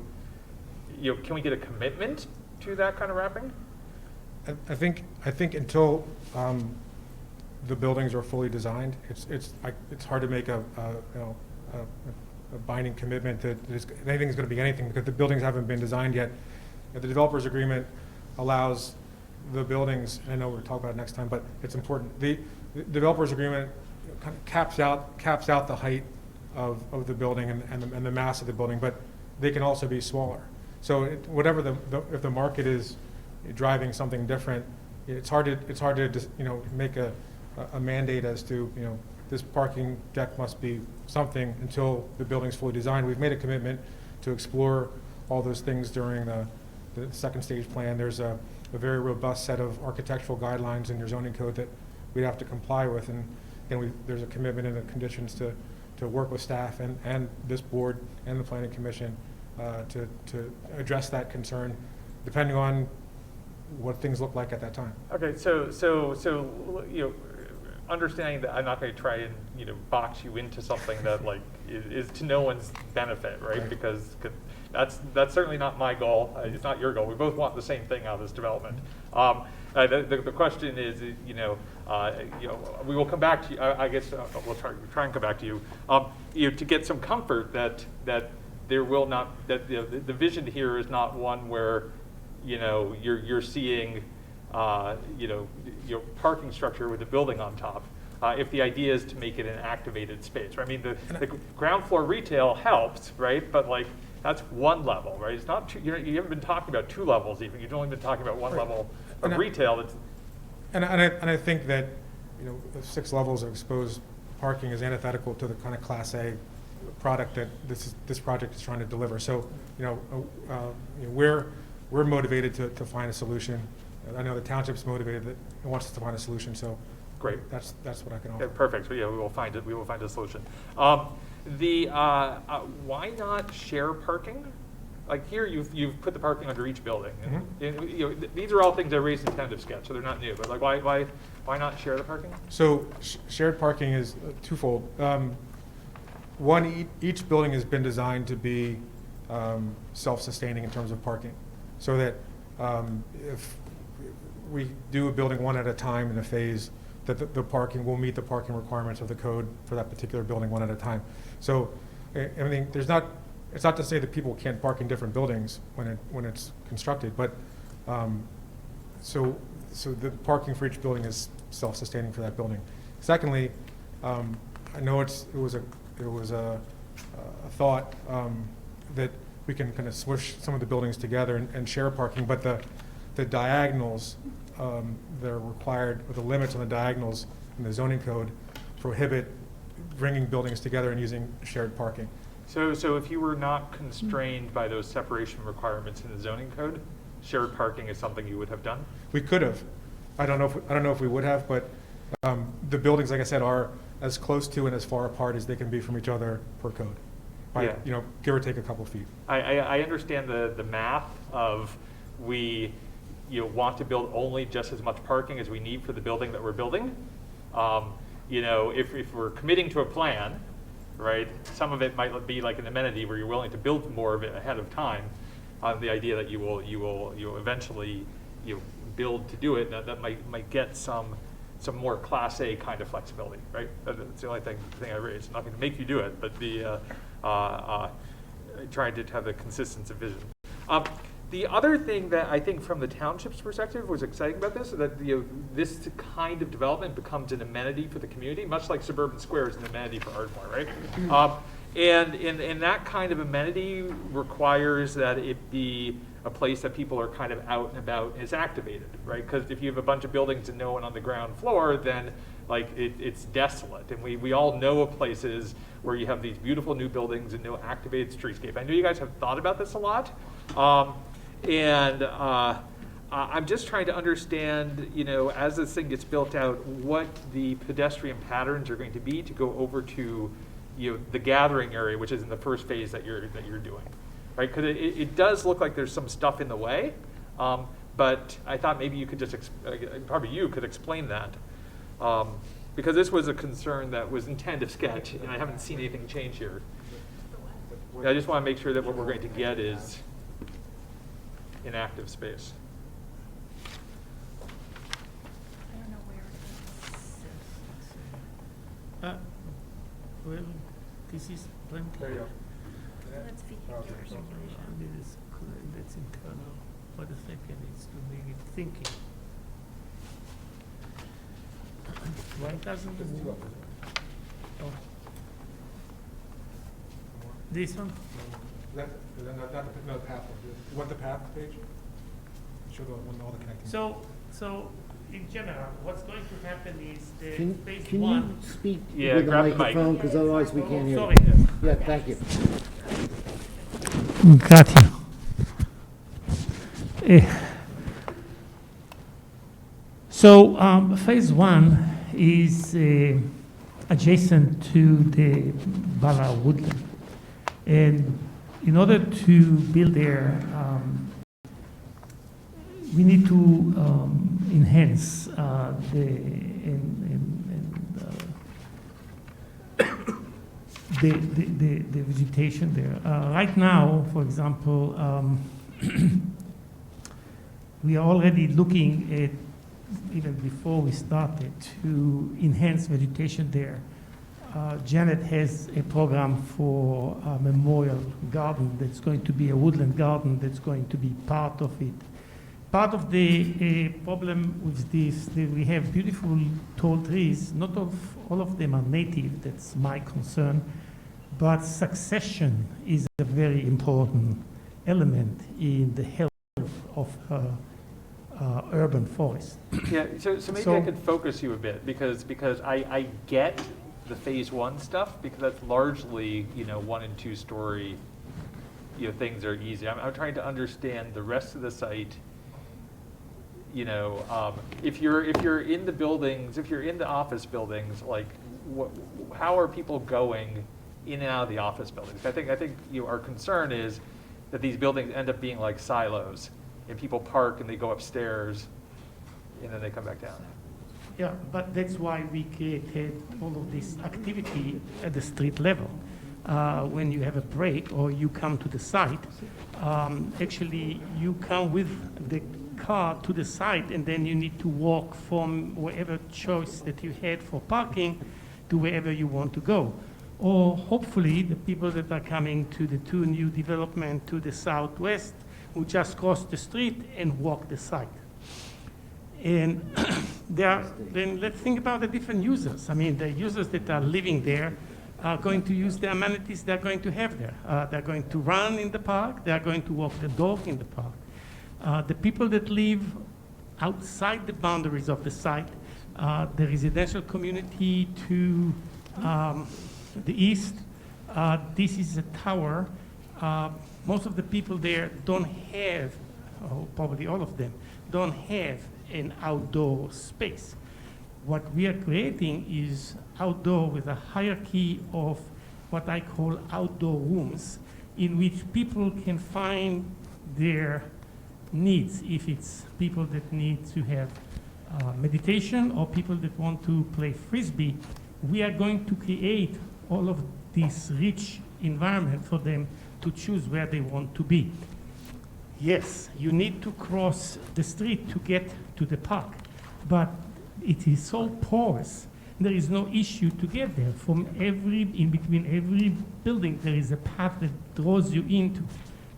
can we get a commitment to that kind of wrapping? I think until the buildings are fully designed, it's hard to make a binding commitment that anything's going to be anything, because the buildings haven't been designed yet. The developer's agreement allows the buildings, I know we'll talk about it next time, but it's important. The developer's agreement kind of caps out the height of the building and the mass of the building, but they can also be smaller. So whatever if the market is driving something different, it's hard to make a mandate as to this parking deck must be something until the building's fully designed. We've made a commitment to explore all those things during the second stage plan. There's a very robust set of architectural guidelines in your zoning code that we'd have to comply with, and there's a commitment in the conditions to work with staff and this board and the Planning Commission to address that concern, depending on what things look like at that time. Okay, so, you know, understanding that I'm not going to try and, you know, box you into something that like is to no one's benefit, right? Because that's certainly not my goal. It's not your goal. We both want the same thing out of this development. The question is, you know, we will come back to you. I guess we'll try and come back to you. You know, to get some comfort that there will not, that the vision here is not one where, you know, you're seeing, you know, your parking structure with a building on top. If the idea is to make it an activated space, right? I mean, the ground floor retail helps, right? But like, that's one level, right? It's not two, you haven't been talking about two levels even. You've only been talking about one level of retail. That's, and I think that, you know, the 6 levels of exposed parking is antithetical to the kind of Class A product that this project is trying to deliver. So, you know, we're motivated to find a solution. I know the township's motivated, that it wants us to find a solution. So, great. That's what I can offer. okay, perfect. So yeah, we will find it. We will find a solution. Why not share parking? Like here, you've put the parking under each building. And, you know, these are all things I raised in tentative sketch, so they're not new. But like, why not share the parking? So shared parking is twofold. One, each building has been designed to be self-sustaining in terms of parking, so that if we do a building one at a time in a phase, that the parking will meet the parking requirements of the code for that particular building one at a time. So, I mean, it's not to say that people can't park in different buildings when it's constructed, but so the parking for each building is self-sustaining for that building. Secondly, I know it was a thought that we can kind of swoosh some of the buildings together and share parking, but the diagonals that are required, or the limits on the diagonals in the zoning code, prohibit bringing buildings together and using shared parking. So if you were not constrained by those separation requirements in the zoning code, shared parking is something you would have done? We could have. I don't know if we would have, but the buildings, like I said, are as close to and as far apart as they can be from each other per code. By, Yeah. you know, give or take a couple feet. I understand the math of we want to build only just as much parking as we need for the building that we're building. You know, if we're committing to a plan, right, some of it might be like an amenity where you're willing to build more of it ahead of time. The idea that you will eventually build to do it, that might get some more Class A kind of flexibility, right? That's the only thing I raised. I'm not going to make you do it, but trying to have the consistency of vision. The other thing that I think from the township's perspective was exciting about this is that this kind of development becomes an amenity for the community, much like Suburban Square is an amenity for Ardmore, right? And that kind of amenity requires that it be a place that people are kind of out and about and is activated, right? Because if you have a bunch of buildings and no one on the ground floor, then like it's desolate. And we all know of places where you have these beautiful new buildings and no activated streetscape. I know you guys have thought about this a lot. I'm just trying to understand, as this thing gets built out, what the pedestrian patterns are going to be to go over to, the gathering area, which is in the first phase that you're doing, right? Because it does look like there's some stuff in the way, but I thought maybe you could just, probably you could explain that, because this was a concern that was in tentative sketch, and I haven't seen anything change here. I just want to make sure that what we're going to get is in active space. I don't know where it is. Well, this is plenty. There you go. That's vehicular circulation. That's internal. But the second is to make it thinking. Why doesn't it move? Oh. This one? No, the path. You want the path page? Show the one, all the connecting. So in general, what's going to happen is the phase Can one. you speak Yeah, with the grab the mic. microphone, because otherwise we can't hear Sorry. you. Yeah, thank you. Got you. So phase one is adjacent to the Bala woodland. And in order to build there, we need to enhance the vegetation there. Right now, for example, we are already looking at, even before we started, to enhance vegetation there. Janet has a program for a memorial garden that's going to be a woodland garden that's going to be part of it. Part of the problem with this, that we have beautiful tall trees, not all of them are native, that's my concern, but succession is a very important element in the health of urban forest. Yeah, so maybe I could focus you a bit, because I get the phase one stuff, because that's largely, 1 and 2 story, things are easy. I'm trying to understand the rest of the site. If you're in the buildings, if you're in the office buildings, like how are people going in and out of the office buildings? I think our concern is that these buildings end up being like silos, and people park and they go upstairs, and then they come back down. Yeah, but that's why we created all of this activity at the street level. When you have a break or you come to the site, actually you come with the car to the site, and then you need to walk from wherever choice that you had for parking to wherever you want to go. Or hopefully the people that are coming to the 2 new development to the southwest will just cross the street and walk the site. And then let's think about the different users. I mean, the users that are living there are going to use the amenities they're going to have there. They're going to run in the park. They're going to walk the dog in the park. The people that live outside the boundaries of the site, the residential community to the east, this is a tower. Most of the people there don't have, or probably all of them, don't have an outdoor space. What we are creating is outdoor with a hierarchy of what I call outdoor rooms, in which people can find their needs. If it's people that need to have meditation or people that want to play frisbee, we are going to create all of this rich environment for them to choose where they want to be. Yes, you need to cross the street to get to the park, but it is so porous, there is no issue to get there. In between every building, there is a path that draws you into.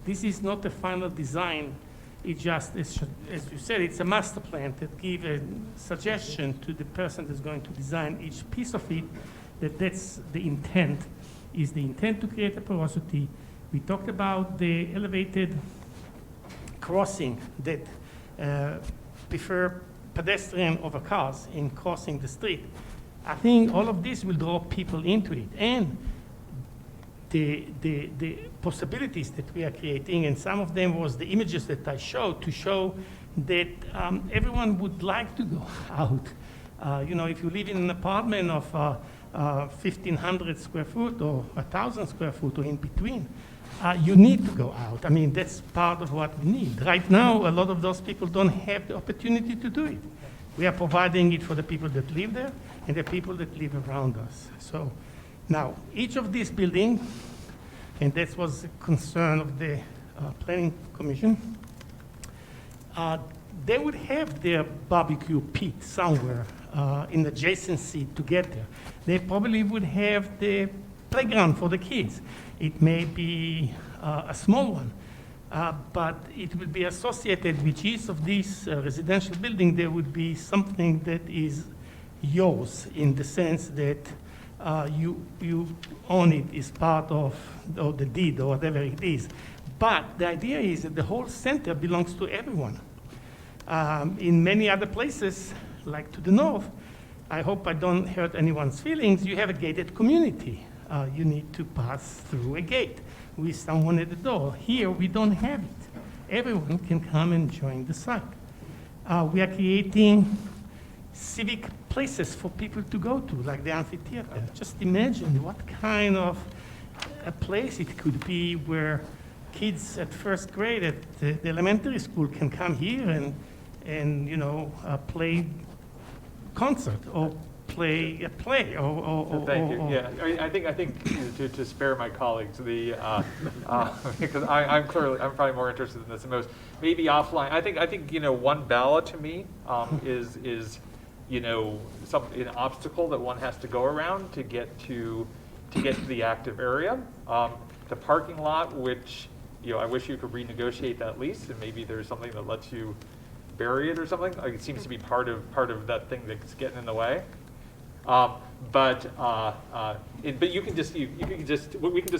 This is not a final design. It just, as you said, it's a master plan that gives a suggestion to the person that's going to design each piece of it, that's the intent, is the intent to create a porosity. We talked about the elevated crossing that prefer pedestrian over cars in crossing the street. I think all of this will draw people into it. And the possibilities that we are creating, and some of them was the images that I showed to show that everyone would like to go out. If you live in an apartment of 1,500 square foot or 1,000 square foot or in between, you need to go out. I mean, that's part of what we need. Right now, a lot of those people don't have the opportunity to do it. We are providing it for the people that live there and the people that live around us. So now, each of these buildings, and that was a concern of the Planning Commission, they would have their barbecue pit somewhere in adjacency to get there. They probably would have the playground for the kids. It may be a small one, but it will be associated with each of these residential buildings. There would be something that is yours in the sense that you own it as part of the deed or whatever it is. But the idea is that the whole center belongs to everyone. In many other places, like to the north, I hope I don't hurt anyone's feelings, you have a gated community. You need to pass through a gate with someone at the door. Here, we don't have it. Everyone can come and join the site. We are creating civic places for people to go to, like the amphitheater. Just imagine what kind of a place it could be where kids at first grade at the elementary school can come here and play concert or play a play or Thank you. Yeah, I think to spare my colleagues because I'm probably more interested in this than most. Maybe offline. I think one Bala to me is an obstacle that one has to go around to get to the active area. The parking lot, which I wish you could renegotiate that lease, and maybe there's something that lets you bury it or something. Like, it seems to be part of that thing that's getting in the way. But you can just we can just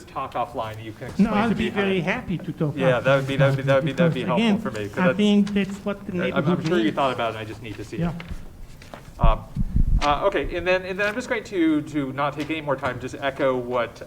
talk offline. You can explain. No, I'll to be me very happy to talk. Yeah, that would be helpful again, for me. I think that's what the neighborhood I'm sure you needs. thought about it. I just need to see Yeah. it. Okay, and then I'm just going to not take any more time. Just echo what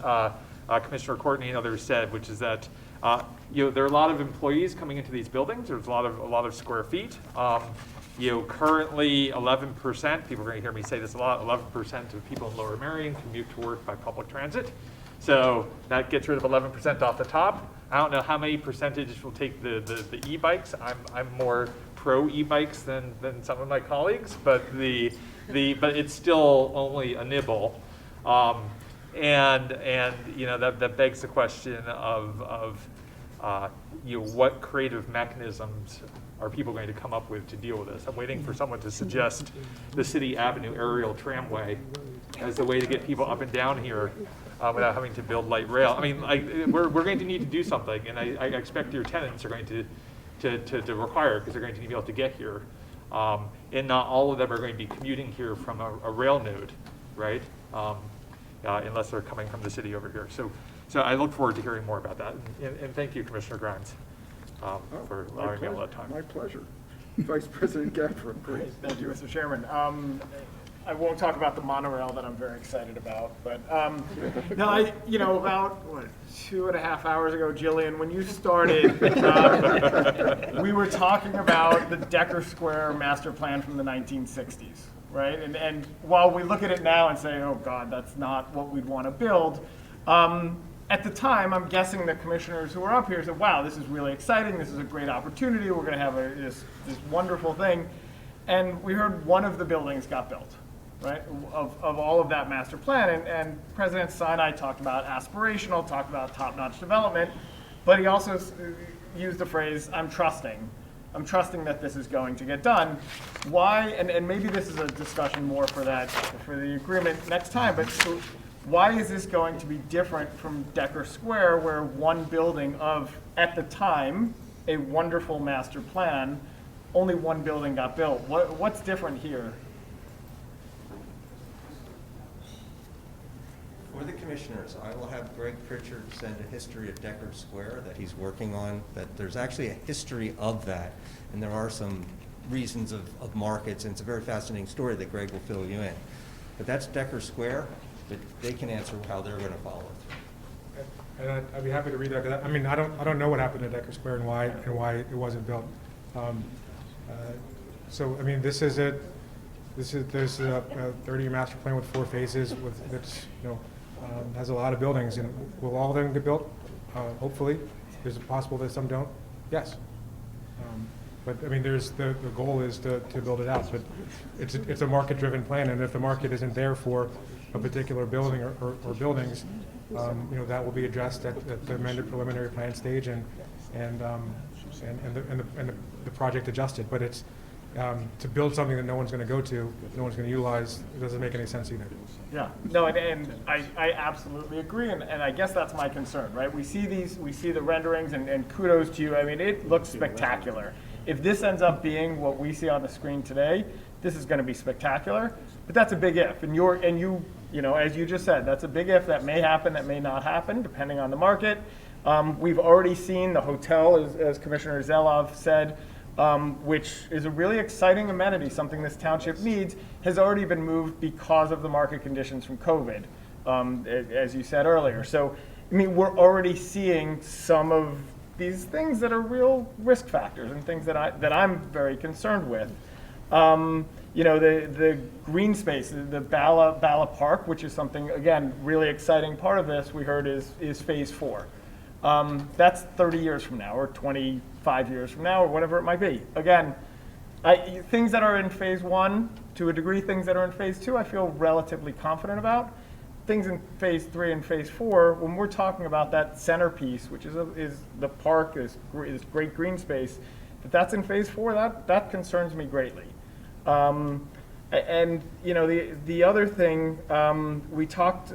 Commissioner Courtney and others said, which is that there are a lot of employees coming into these buildings. There's a lot of square feet. Currently 11%, people are going to hear me say this a lot, 11% of people in Lower Merion commute to work by public transit. So that gets rid of 11% off the top. I don't know how many percentage will take the e-bikes. I'm more pro e-bikes than some of my colleagues, but but it's still only a nibble. And that begs the question of what creative mechanisms are people going to come up with to deal with this? I'm waiting for someone to suggest the City Avenue aerial tramway as the way to get people up and down here without having to build light rail. I mean, we're going to need to do something, and I expect your tenants are going to require it because they're going to need to be able to get here. And not all of them are going to be commuting here from a rail node, right? Unless they're coming from the city over here. So I look forward to hearing more about that. And thank you, Commissioner Grimes, for allowing me all that time. My pleasure. Vice President Gavin, please. Thank you, Mr. Chairman. I won't talk about the monorail that I'm very excited about, but about 2.5 hours ago, Jillian, when you started, we were talking about the Decker Square master plan from the 1960s, right? And while we look at it now and say, oh God, that's not what we'd want to build, at the time, I'm guessing the commissioners who were up here said, wow, this is really exciting. This is a great opportunity. We're going to have this wonderful thing. And we heard one of the buildings got built, right, of all of that master plan. And President Sinai talked about aspirational, talked about top-notch development, but he also used the phrase, I'm trusting that this is going to get done. Why, and maybe this is a discussion more for the agreement next time, but why is this going to be different from Decker Square, where one building of, at the time, a wonderful master plan, only one building got built? What's different here? For the commissioners, I will have Greg Pritchard send a history of Decker Square that he's working on, that there's actually a history of that, and there are some reasons of markets, and it's a very fascinating story that Greg will fill you in. But that's Decker Square, but they can answer how they're going to follow through. And I'd be happy to read that. 'Cause I mean, I don't know what happened to Decker Square and why it wasn't built. So I mean, there's a 30-year master plan with 4 phases that's has a lot of buildings, and will all of them get built? Hopefully. Is it possible that some don't? Yes. But I mean, the goal is to build it out. But it's a market-driven plan, and if the market isn't there for a particular building or buildings, that will be addressed at the amended preliminary plan stage, and the project adjusted. But it's to build something that no one's going to go to, no one's going to utilize. It doesn't make any sense either. Yeah, no, and I absolutely agree, and I guess that's my concern, right? We see the renderings, and kudos to you. I mean, it looks spectacular. If this ends up being what we see on the screen today, this is going to be spectacular. But that's a big if, and you as you just said, that's a big if. That may happen, that may not happen, depending on the market. We've already seen the hotel, as Commissioner Zelov said, which is a really exciting amenity, something this township needs, has already been moved because of the market conditions from COVID, as you said earlier. So, I mean, we're already seeing some of these things that are real risk factors and things that I'm very concerned with. The green space, the Bala Park, which is something, again, really exciting part of this, we heard is phase 4. That's 30 years from now, or 25 years from now, or whatever it might be. Again, things that are in phase 1, to a degree, things that are in phase 2, I feel relatively confident about. Things in phase 3 and phase 4, when we're talking about that centerpiece, which is the park, this great green space, if that's in phase 4, that concerns me greatly. And you know, the other thing, we talked,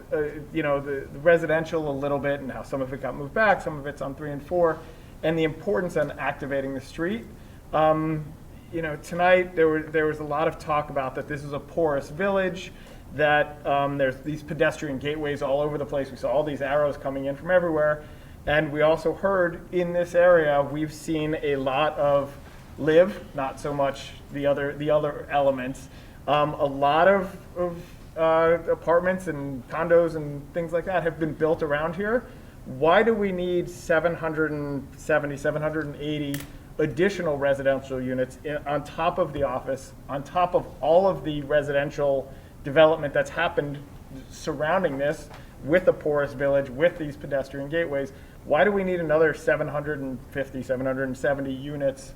you know, the residential a little bit and how some of it got moved back, some of it's on 3 and 4, and the importance on activating the street. You know, tonight there was a lot of talk about that this is a porous village, that there's these pedestrian gateways all over the place. We saw all these arrows coming in from everywhere. And we also heard in this area, we've seen a lot of not so much the other elements. A lot of apartments and condos and things like that have been built around here. Why do we need 770, 780 additional residential units on top of the office, on top of all of the residential development that's happened surrounding this, with a porous village, with these pedestrian gateways? Why do we need another 750, 770 units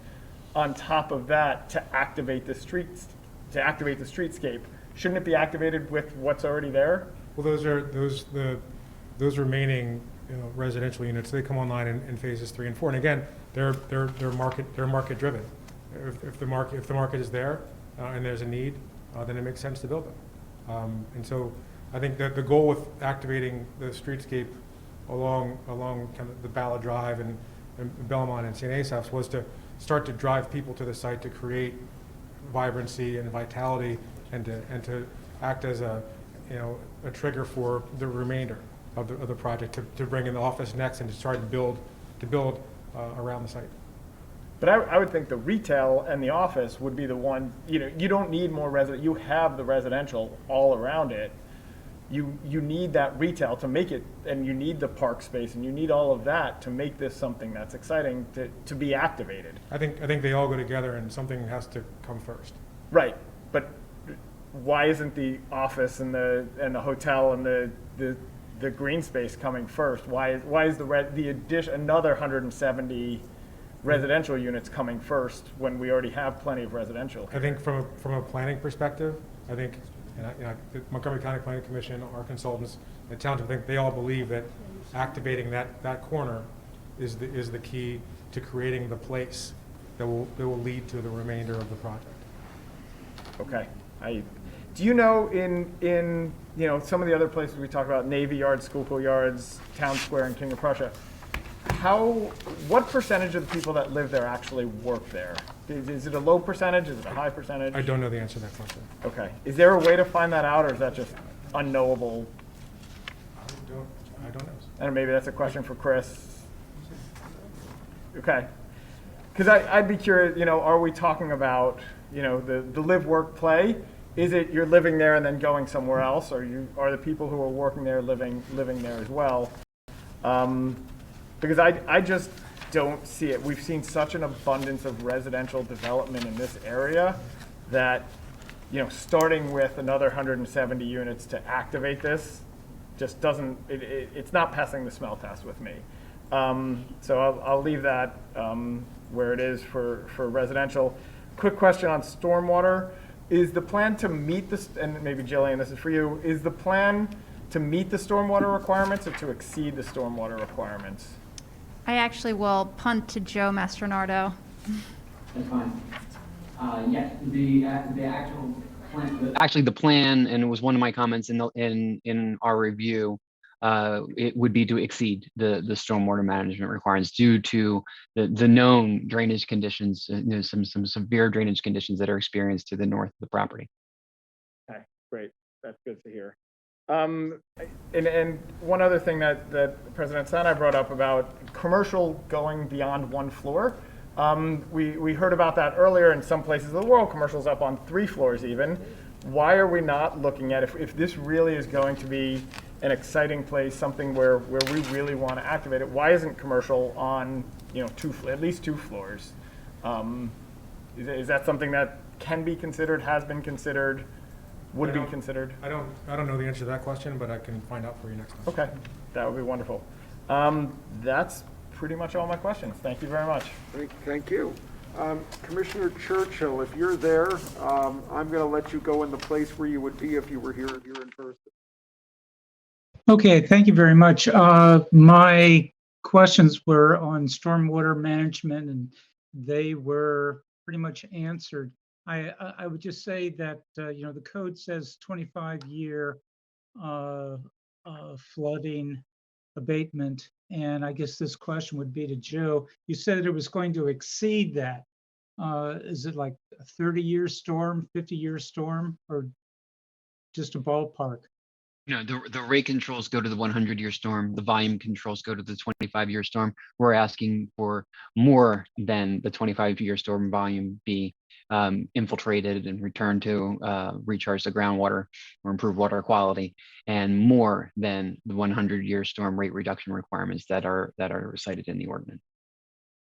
on top of that to activate the streets, to activate the streetscape? Shouldn't it be activated with what's already there? Well, those remaining, you know, residential units, they come online in phases 3 and 4, and again, they're market driven. If the market is there and there's a need, then it makes sense to build them. And so I think that the goal with activating the streetscape along kind of the Bala Drive and Belmont and St. Asaph's was to start to drive people to the site, to create vibrancy and vitality, and to act as a trigger for the remainder of the project, to bring in the office next and to start to build around the site. But I would think the retail and the office would be the one, you know, you don't need more you have the residential all around it. You need that retail to make it, and you need the park space, and you need all of that to make this something that's exciting to be activated. I think they all go together, and something has to come first. Right, but why isn't the office and the hotel and the green space coming first? Why is the addition, another 170 residential units coming first when we already have plenty of residential? I think from a planning perspective, I think, the Montgomery County Planning Commission, our consultants, the township, I think they all believe that activating that corner is the key to creating the place that will lead to the remainder of the project. Okay. Do you know in you know, some of the other places we talk about, Navy Yards, Schuylkill Yards, Town Square, and King of Prussia, what percentage of the people that live there actually work there? Is it a low percentage? Is it a high percentage? I don't know the answer to that question. Okay. Is there a way to find that out, or is that just unknowable? I don't know. And maybe that's a question for Chris. Okay. Because I'd be curious, you know, are we talking about, you know, the live, work, play? Is it you're living there and then going somewhere else, or are the people who are working there living there as well? Because I just don't see it. We've seen such an abundance of residential development in this area that, you know, starting with another 170 units to activate this just doesn't, it's not passing the smell test with me. So I'll leave that where it is for residential. Quick question on stormwater. Is the plan to meet this, and maybe Jillian, this is for you, is the plan to meet the stormwater requirements or to exceed the stormwater requirements? I actually will punt to Joe Mastronardo. That's fine. Yes, the actual plan. Actually, the plan, and it was one of my comments in our review, it would be to exceed the stormwater management requirements due to the known drainage conditions, you know, some severe drainage conditions that are experienced to the north of the property. Okay, great. That's good to hear. And one other thing that President Sinai brought up about commercial going beyond one floor. We heard about that earlier. In some places of the world, commercial's up on 3 floors even. Why are we not looking at, if this really is going to be an exciting place, something where we really want to activate it, why isn't commercial on, you know, at least 2 floors? Is that something that can be considered, has been considered, would be considered? I don't know the answer to that question, but I can find out for you next time. Okay, that would be wonderful. That's pretty much all my questions. Thank you very much. Thank you. Commissioner Churchill, if you're there, I'm going to let you go in the place where you would be if you were here in person. Okay, thank you very much. My questions were on stormwater management, and they were pretty much answered. I would just say that, the code says 25-year flooding abatement, and I guess this question would be to Joe. You said it was going to exceed that. Is it like a 30-year storm, 50-year storm, or just a ballpark? No, the rate controls go to the 100-year storm. The volume controls go to the 25-year storm. We're asking for more than the 25-year storm volume be infiltrated and returned to recharge the groundwater or improve water quality, and more than the 100-year storm rate reduction requirements that are cited in the ordinance.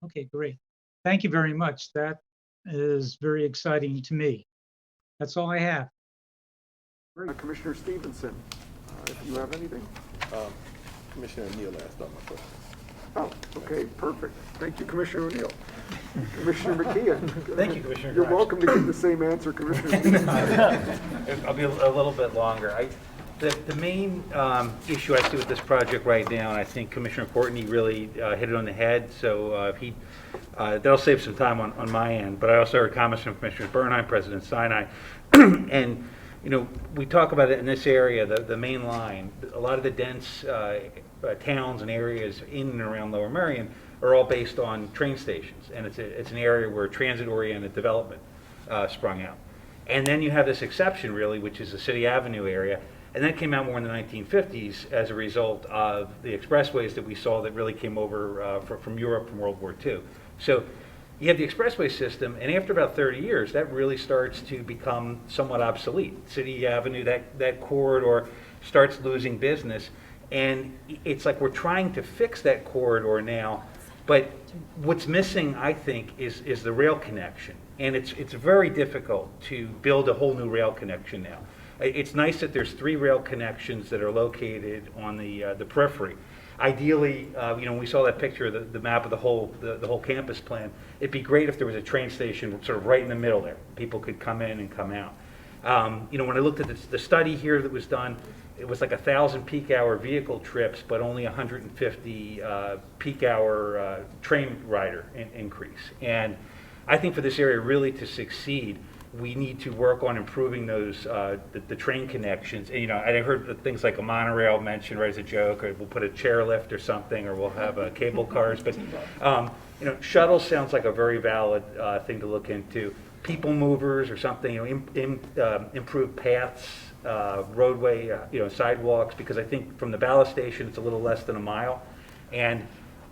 Okay, great. Thank you very much. That is very exciting to me. That's all I have. Commissioner Stevenson, if you have anything? Commissioner O'Neill asked all my questions. Oh, okay, perfect. Thank you, Commissioner O'Neill. Commissioner McKeon. Thank you, Commissioner You're Grimes. welcome to give the same answer, Commissioner Stevenson. I'll be a little bit longer. The main issue I see with this project right now, and I think Commissioner Courtney really hit it on the head, so that'll save some time on my end. But I also heard comments from Commissioners Bernheim, President Sinai, and we talk about it in this area, the main line. A lot of the dense towns and areas in and around Lower Merion are all based on train stations, and it's an area where transit-oriented development sprung out. And then you have this exception, really, which is the City Avenue area, and that came out more in the 1950s as a result of the expressways that we saw that really came over from Europe from World War II. So you have the expressway system, and after about 30 years, that really starts to become somewhat obsolete. City Avenue, that corridor starts losing business, and it's like we're trying to fix that corridor now, but what's missing, I think, is the rail connection, and it's very difficult to build a whole new rail connection now. It's nice that there's 3 rail connections that are located on the periphery. Ideally, when we saw that picture, the map of the whole campus plan, it'd be great if there was a train station sort of right in the middle there. People could come in and come out. When I looked at the study here that was done, it was like 1,000 peak hour vehicle trips, but only 150 peak hour train rider increase. And I think for this area really to succeed, we need to work on improving those the train connections. And I heard things like a monorail mentioned, right, as a joke, or we'll put a chairlift or something, or we'll have cable cars. But shuttle sounds like a very valid thing to look into. People movers or something. Improved paths, roadway, sidewalks. Because I think from the Bala station, it's a little less than a mile, and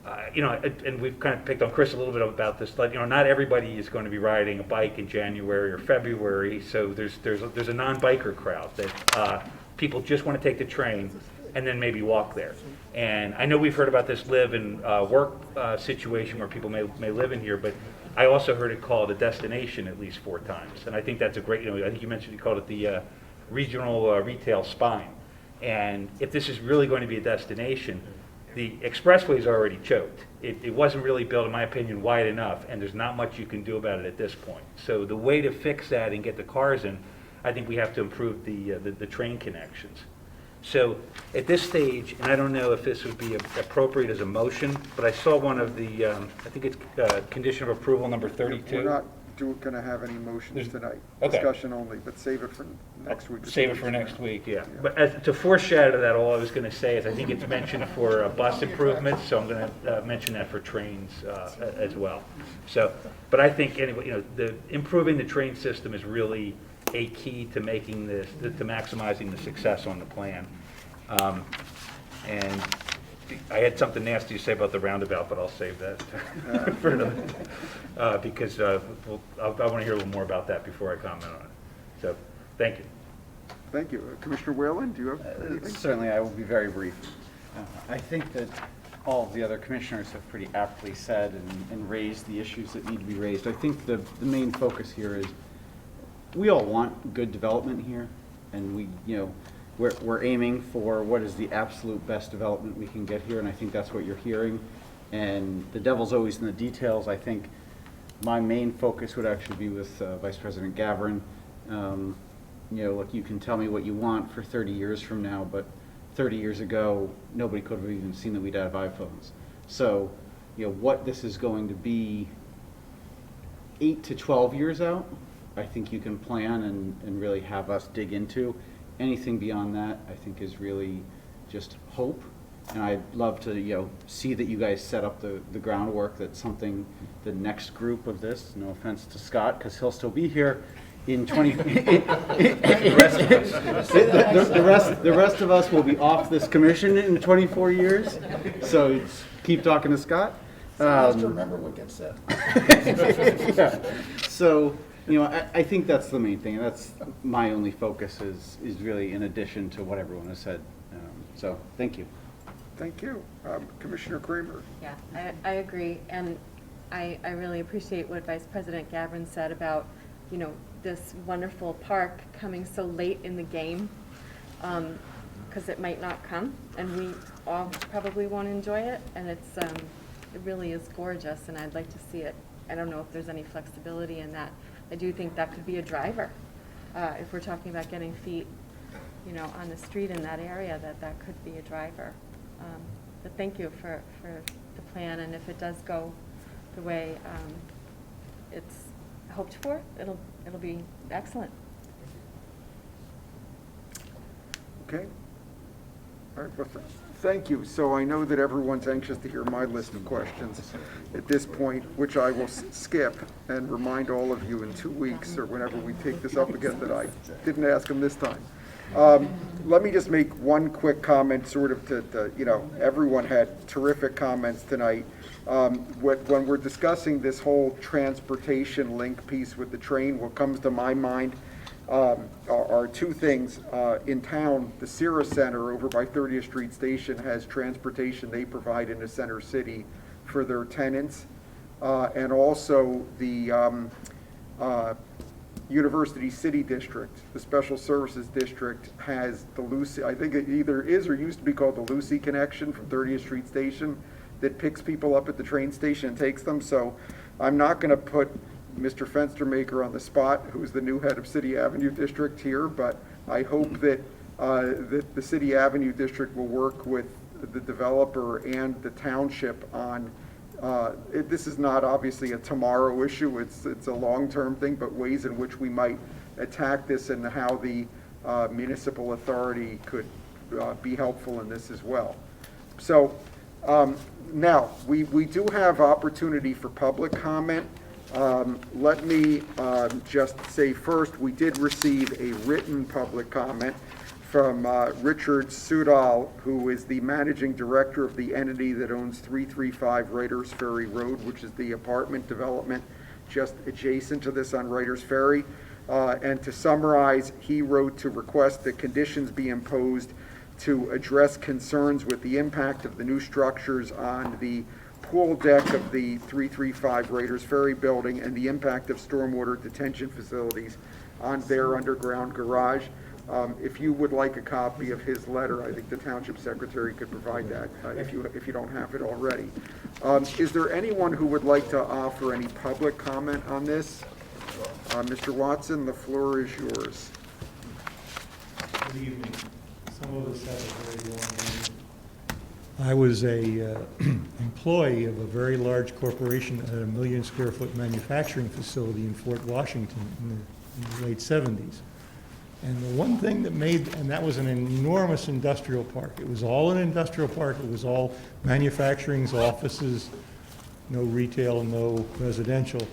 and we've kind of picked on Chris a little bit about this. Not everybody is going to be riding a bike in January or February, so there's a non-biker crowd that people just want to take the train and then maybe walk there. And I know we've heard about this live and work situation where people may live in here, but I also heard it called a destination at least 4 times, and I think that's a great. I think you mentioned you called it the regional retail spine. And if this is really going to be a destination, the expressway is already choked. It wasn't really built, in my opinion, wide enough, and there's not much you can do about it at this point. So the way to fix that and get the cars in, I think we have to improve the train connections. So at this stage, and I don't know if this would be appropriate as a motion, but I saw one of the, I think it's condition of approval number 32. We're not going to have any motions tonight. Okay. Discussion only, but save it for next week. Save it for next week, yeah. But to foreshadow that, all I was going to say is I think it's mentioned for bus improvements, so I'm going to mention that for trains as well. So, but I think anyway, improving the train system is really a key to making this, to maximizing the success on the plan. And I had something nasty to say about the roundabout, but I'll save that for another, because I want to hear a little more about that before I comment on it. So, thank you. Thank you. Commissioner Whalen, do you have anything? Certainly, I will be very brief. I think that all of the other commissioners have pretty aptly said and raised the issues that need to be raised. I think the main focus here is we all want good development here, and we, we're aiming for what is the absolute best development we can get here, and I think that's what you're hearing. And the devil's always in the details. I think my main focus would actually be with Vice President Gavrin. You know, look, you can tell me what you want for 30 years from now, but 30 years ago, nobody could have even seen that we'd have iPhones. So, you know, what this is going to be 8 to 12 years out, I think you can plan and really have us dig into. Anything beyond that, I think, is really just hope. And I'd love to, you know, see that you guys set up the groundwork. That's something the next group of this, no offense to Scott, because he'll still be here in 20. The rest of us will be off this commission in 24 years. So keep talking to Scott. So has to remember what gets said. Yeah. So, you know, I think that's the main thing. That's my only focus is really in addition to what everyone has said. So thank you. Thank you. Commissioner Kramer. Yeah, I agree. And I really appreciate what Vice President Gavrin said about, you know, this wonderful park coming so late in the game, because it might not come, and we all probably won't enjoy it. And it really is gorgeous, and I'd like to see it. I don't know if there's any flexibility in that. I do think that could be a driver. If we're talking about getting feet, you know, on the street in that area, that could be a driver. But thank you for the plan, and if it does go the way it's hoped for, it'll be excellent. Okay. All right, well, thank you. So I know that everyone's anxious to hear my list of questions at this point, which I will skip and remind all of you in 2 weeks or whenever we take this up again that I didn't ask them this time. Let me just make one quick comment, sort of to you know, everyone had terrific comments tonight. When we're discussing this whole transportation link piece with the train, what comes to my mind are two things. In town, the Sierra Center over by 30th Street Station has transportation they provide in the center city for their tenants. And also the University City District, the Special Services District, has the Lucy, I think it either is or used to be called the Lucy Connection from 30th Street Station, that picks people up at the train station and takes them. So I'm not going to put Mr. Fenstermaker on the spot, who's the new head of City Avenue District here, but I hope that the City Avenue District will work with the developer and the township on this is not obviously a tomorrow issue, it's a long-term thing, but ways in which we might attack this and how the municipal authority could be helpful in this as well. So now, we do have opportunity for public comment. Let me just say first, we did receive a written public comment from Richard Sudal, who is the managing director of the entity that owns 335 Writers Ferry Road, which is the apartment development just adjacent to this on Writers Ferry. And to summarize, he wrote to request that conditions be imposed to address concerns with the impact of the new structures on the pool deck of the 335 Writers Ferry building and the impact of stormwater detention facilities on their underground garage. If you would like a copy of his letter, I think the township secretary could provide that if you don't have it already. Is there anyone who would like to offer any public comment on this? Mr. Watson, the floor is yours. Good evening. Some of us have a very long name. I was a employee of a very large corporation at a 1 million square foot manufacturing facility in Fort Washington in the late 70s. And the one thing that made, and that was an enormous industrial park. It was all an industrial park. It was all manufacturing, offices, no retail, no residential.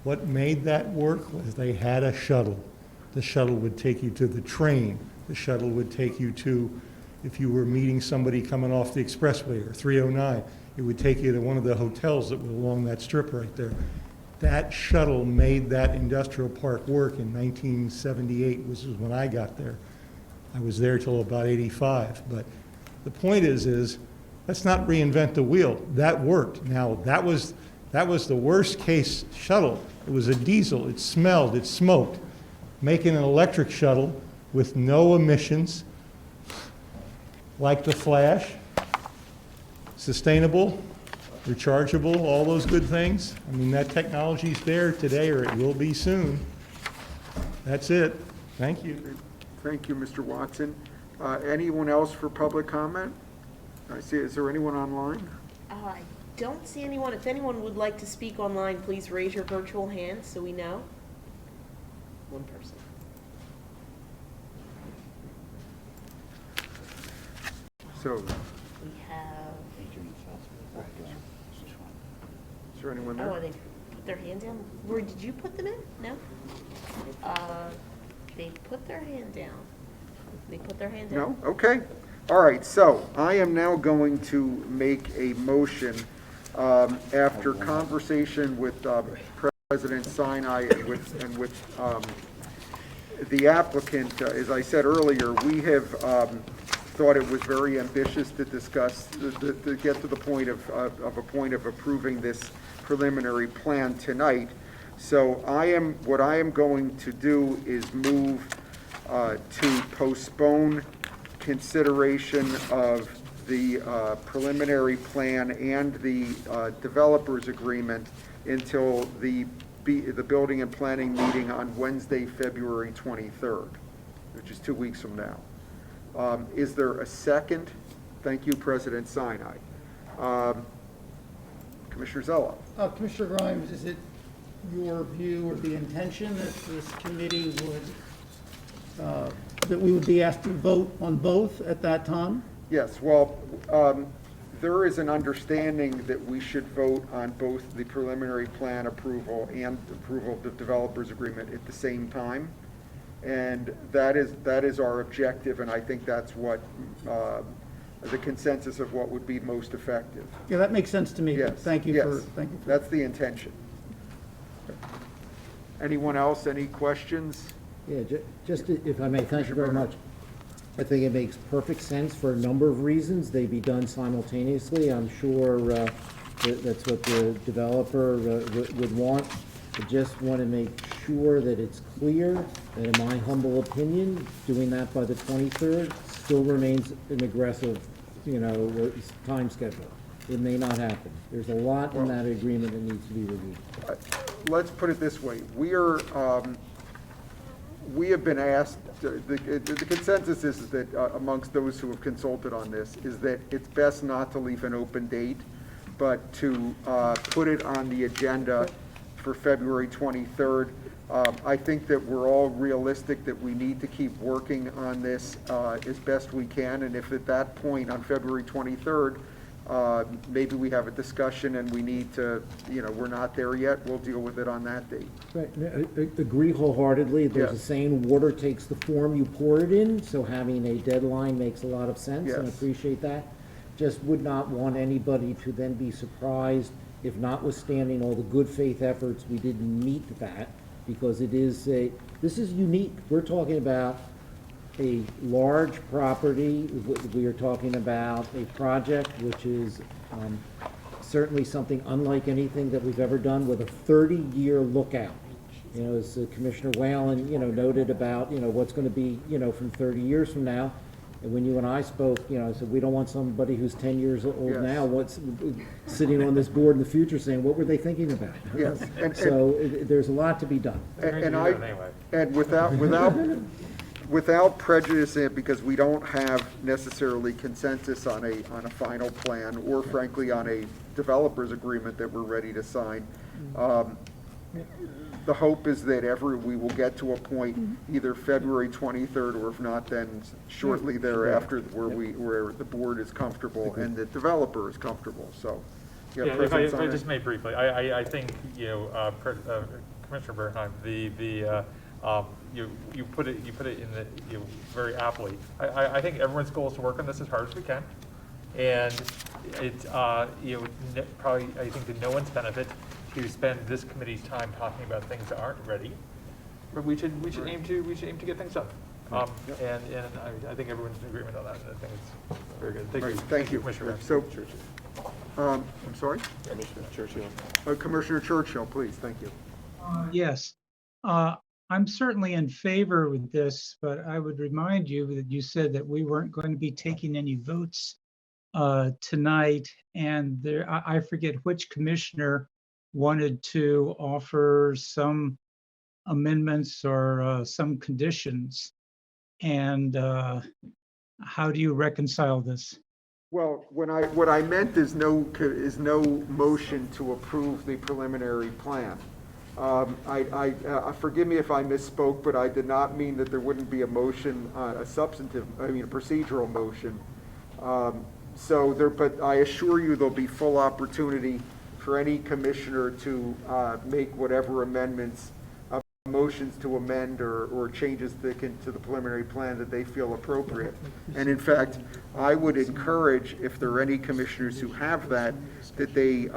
What made that work was they had a shuttle. The shuttle would take you to the train. The shuttle would take you to, if you were meeting somebody coming off the expressway or 309, it would take you to one of the hotels that were along that strip right there. That shuttle made that industrial park work in 1978, which is when I got there. I was there till about 85. But the point is let's not reinvent the wheel. That worked. Now, that was the worst case shuttle. It was a diesel. It smelled. It smoked. Making an electric shuttle with no emissions, like the flash, sustainable, rechargeable, all those good things. I mean, that technology's there today, or it will be soon. That's it. Thank you. Thank you, Mr. Watson. Anyone else for public comment? I see, is there anyone online? I don't see anyone. If anyone would like to speak online, please raise your virtual hand so we know. One person. So, We have. is there anyone Oh, there? they put their hand down? Where, did you put them in? No? They put their hand down. They put their hand down. No? Okay. All right, so I am now going to make a motion after conversation with President Sinai and with the applicant. As I said earlier, we have thought it was very ambitious to discuss, to get to the point of approving this preliminary plan tonight. So what I am going to do is move to postpone consideration of the preliminary plan and the developers agreement until the building and planning meeting on Wednesday, February 23rd, which is 2 weeks from now. Is there a second? Thank you, President Sinai. Commissioner Zella. Commissioner Grimes, is it your view or the intention that this committee would, that we would be asked to vote on both at that time? Yes, well, there is an understanding that we should vote on both the preliminary plan approval and approval of the developers agreement at the same time. And that is our objective, and I think that's what the consensus of what would be most effective. Yeah, that makes sense to me. Yes. Thank you yes. for, thank you. That's the intention. Anyone else, any questions? Yeah, just if I may, thank you very much. I think it makes perfect sense for a number of reasons. They be done simultaneously. I'm sure that's what the developer would want. I just want to make sure that it's clear that, in my humble opinion, doing that by the 23rd still remains an aggressive, time schedule. It may not happen. There's a lot in that agreement that needs to be reviewed. Let's put it this way. We have been asked, the consensus is that amongst those who have consulted on this, is that it's best not to leave an open date, but to put it on the agenda for February 23rd. I think that we're all realistic that we need to keep working on this as best we can, and if at that point on February 23rd, maybe we have a discussion and we need to, we're not there yet, we'll deal with it on that date. Right, agree wholeheartedly. There's a Yes. saying, water takes the form you pour it in, so having a deadline makes a lot of sense, and Yes. appreciate that. Just would not want anybody to then be surprised if, notwithstanding all the good faith efforts, we didn't meet that, because this is unique. We're talking about a large property. We are talking about a project which is certainly something unlike anything that we've ever done, with a 30-year lookout. As Commissioner Whalen, noted about, what's going to be, from 30 years from now. And when you and I spoke, I said, we don't want somebody who's 10 years old Yes. now, what's sitting on this board in the future saying, what were they thinking about? Yes. So there's a lot to be done. And without prejudice, because we don't have necessarily consensus on a final plan, or frankly on a developers agreement that we're ready to sign. The hope is that we will get to a point, either February 23rd, or if not, then shortly thereafter, where the board is comfortable and the developer is comfortable. So, Yeah, if I just may briefly, I think, Commissioner Bernheim, you put it in the, very aptly. I think everyone's goal is to work on this as hard as we can. And it's, probably, I think, to no one's benefit to spend this committee's time talking about things that aren't ready. But we should aim to get things done. And I think everyone's in agreement on that. I think it's very good. Thank you. Thank you. Commissioner. So, I'm sorry? Commissioner Churchill. Commissioner Churchill, please. Thank you. Yes. I'm certainly in favor with this, but I would remind you that you said that we weren't going to be taking any votes tonight, and there, I forget which commissioner wanted to offer some amendments or some conditions. And how do you reconcile this? Well, what I meant is no motion to approve the preliminary plan. Forgive me if I misspoke, but I did not mean that there wouldn't be a motion, a procedural motion. But I assure you there'll be full opportunity for any commissioner to make whatever amendments, motions to amend or changes to the preliminary plan that they feel appropriate. And in fact, I would encourage, if there are any commissioners who have that they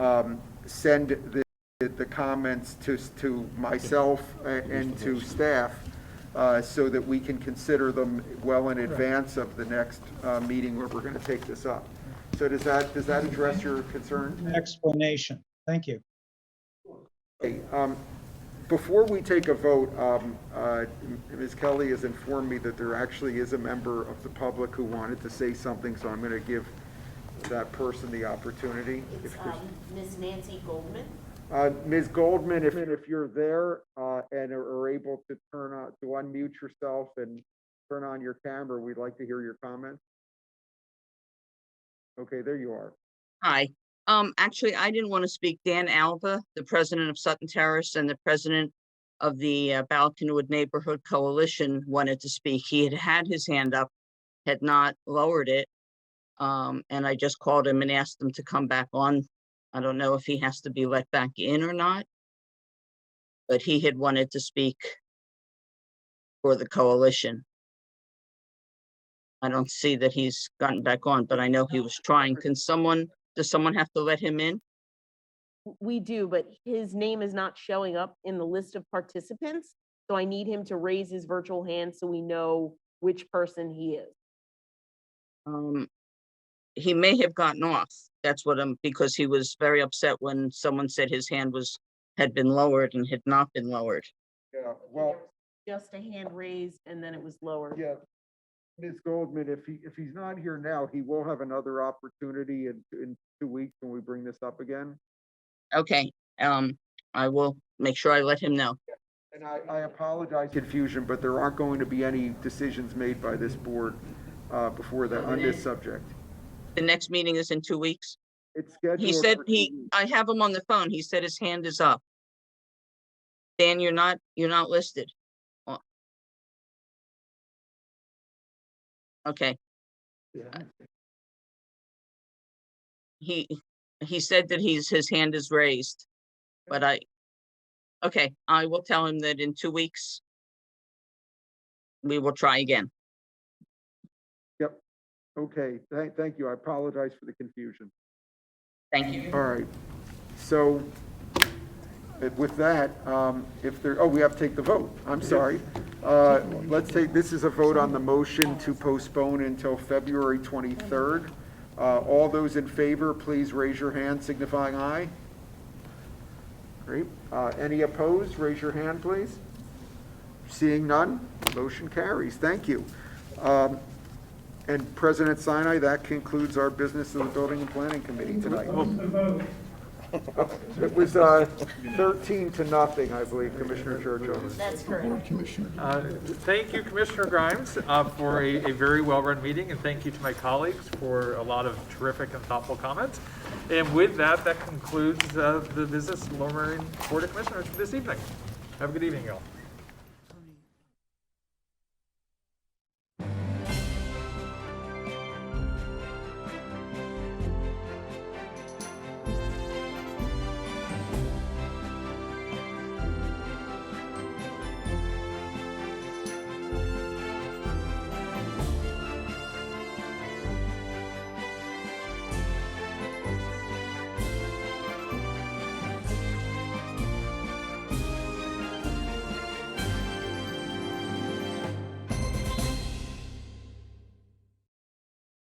send the comments to myself and to staff so that we can consider them well in advance of the next meeting where we're going to take this up. So does that address your concern? Explanation. Thank you. Okay, before we take a vote, Ms. Kelly has informed me that there actually is a member of the public who wanted to say something, so I'm going to give that person the opportunity. It's Ms. Nancy Goldman. Ms. Goldman, if you're there and are able to unmute yourself and turn on your camera, we'd like to hear your comments. Okay, there you are. Hi. Actually, I didn't want to speak. Dan Alva, the president of Sutton Terrace and the president of the Balkenwood Neighborhood Coalition, wanted to speak. He had had his hand up, had not lowered it. And I just called him and asked him to come back on. I don't know if he has to be let back in or not, but he had wanted to speak for the coalition. I don't see that he's gotten back on, but I know he was trying. Does someone have to let him in? We do, but his name is not showing up in the list of participants. So I need him to raise his virtual hand so we know which person he is. He may have gotten off. That's what because he was very upset when someone said his hand had been lowered and had not been lowered. Yeah, well, just a hand raised and then it was lowered. Yeah, Ms. Goldman, if he's not here now, he will have another opportunity in 2 weeks when we bring this up again. Okay, I will make sure I let him know. And I apologize for confusion, but there aren't going to be any decisions made by this board before that on this subject. The next meeting is in 2 weeks. It's scheduled. He said for 2 weeks. I have him on the phone. He said his hand is up. Dan, you're not listed. Oh. Okay. Yeah. He said that his hand is raised, but I will tell him that in 2 weeks we will try again. Yep. Okay. Thank you. I apologize for the confusion. Thank you. All right. So with that, we have to take the vote. I'm sorry. This is a vote on the motion to postpone until February 23rd. All those in favor, please raise your hand signifying aye. Great. Any opposed? Raise your hand, please. Seeing none, motion carries. Thank you. And President Sinai, that concludes our business of the Building and Planning Committee tonight. It was 13-0, I believe, Commissioner Churchill. That's correct. Thank you, Commissioner Grimes, for a very well-run meeting, and thank you to my colleagues for a lot of terrific and thoughtful comments. And with that, that concludes the business of Lower Merion Board of Commissioners for this evening. Have a good evening, y'all.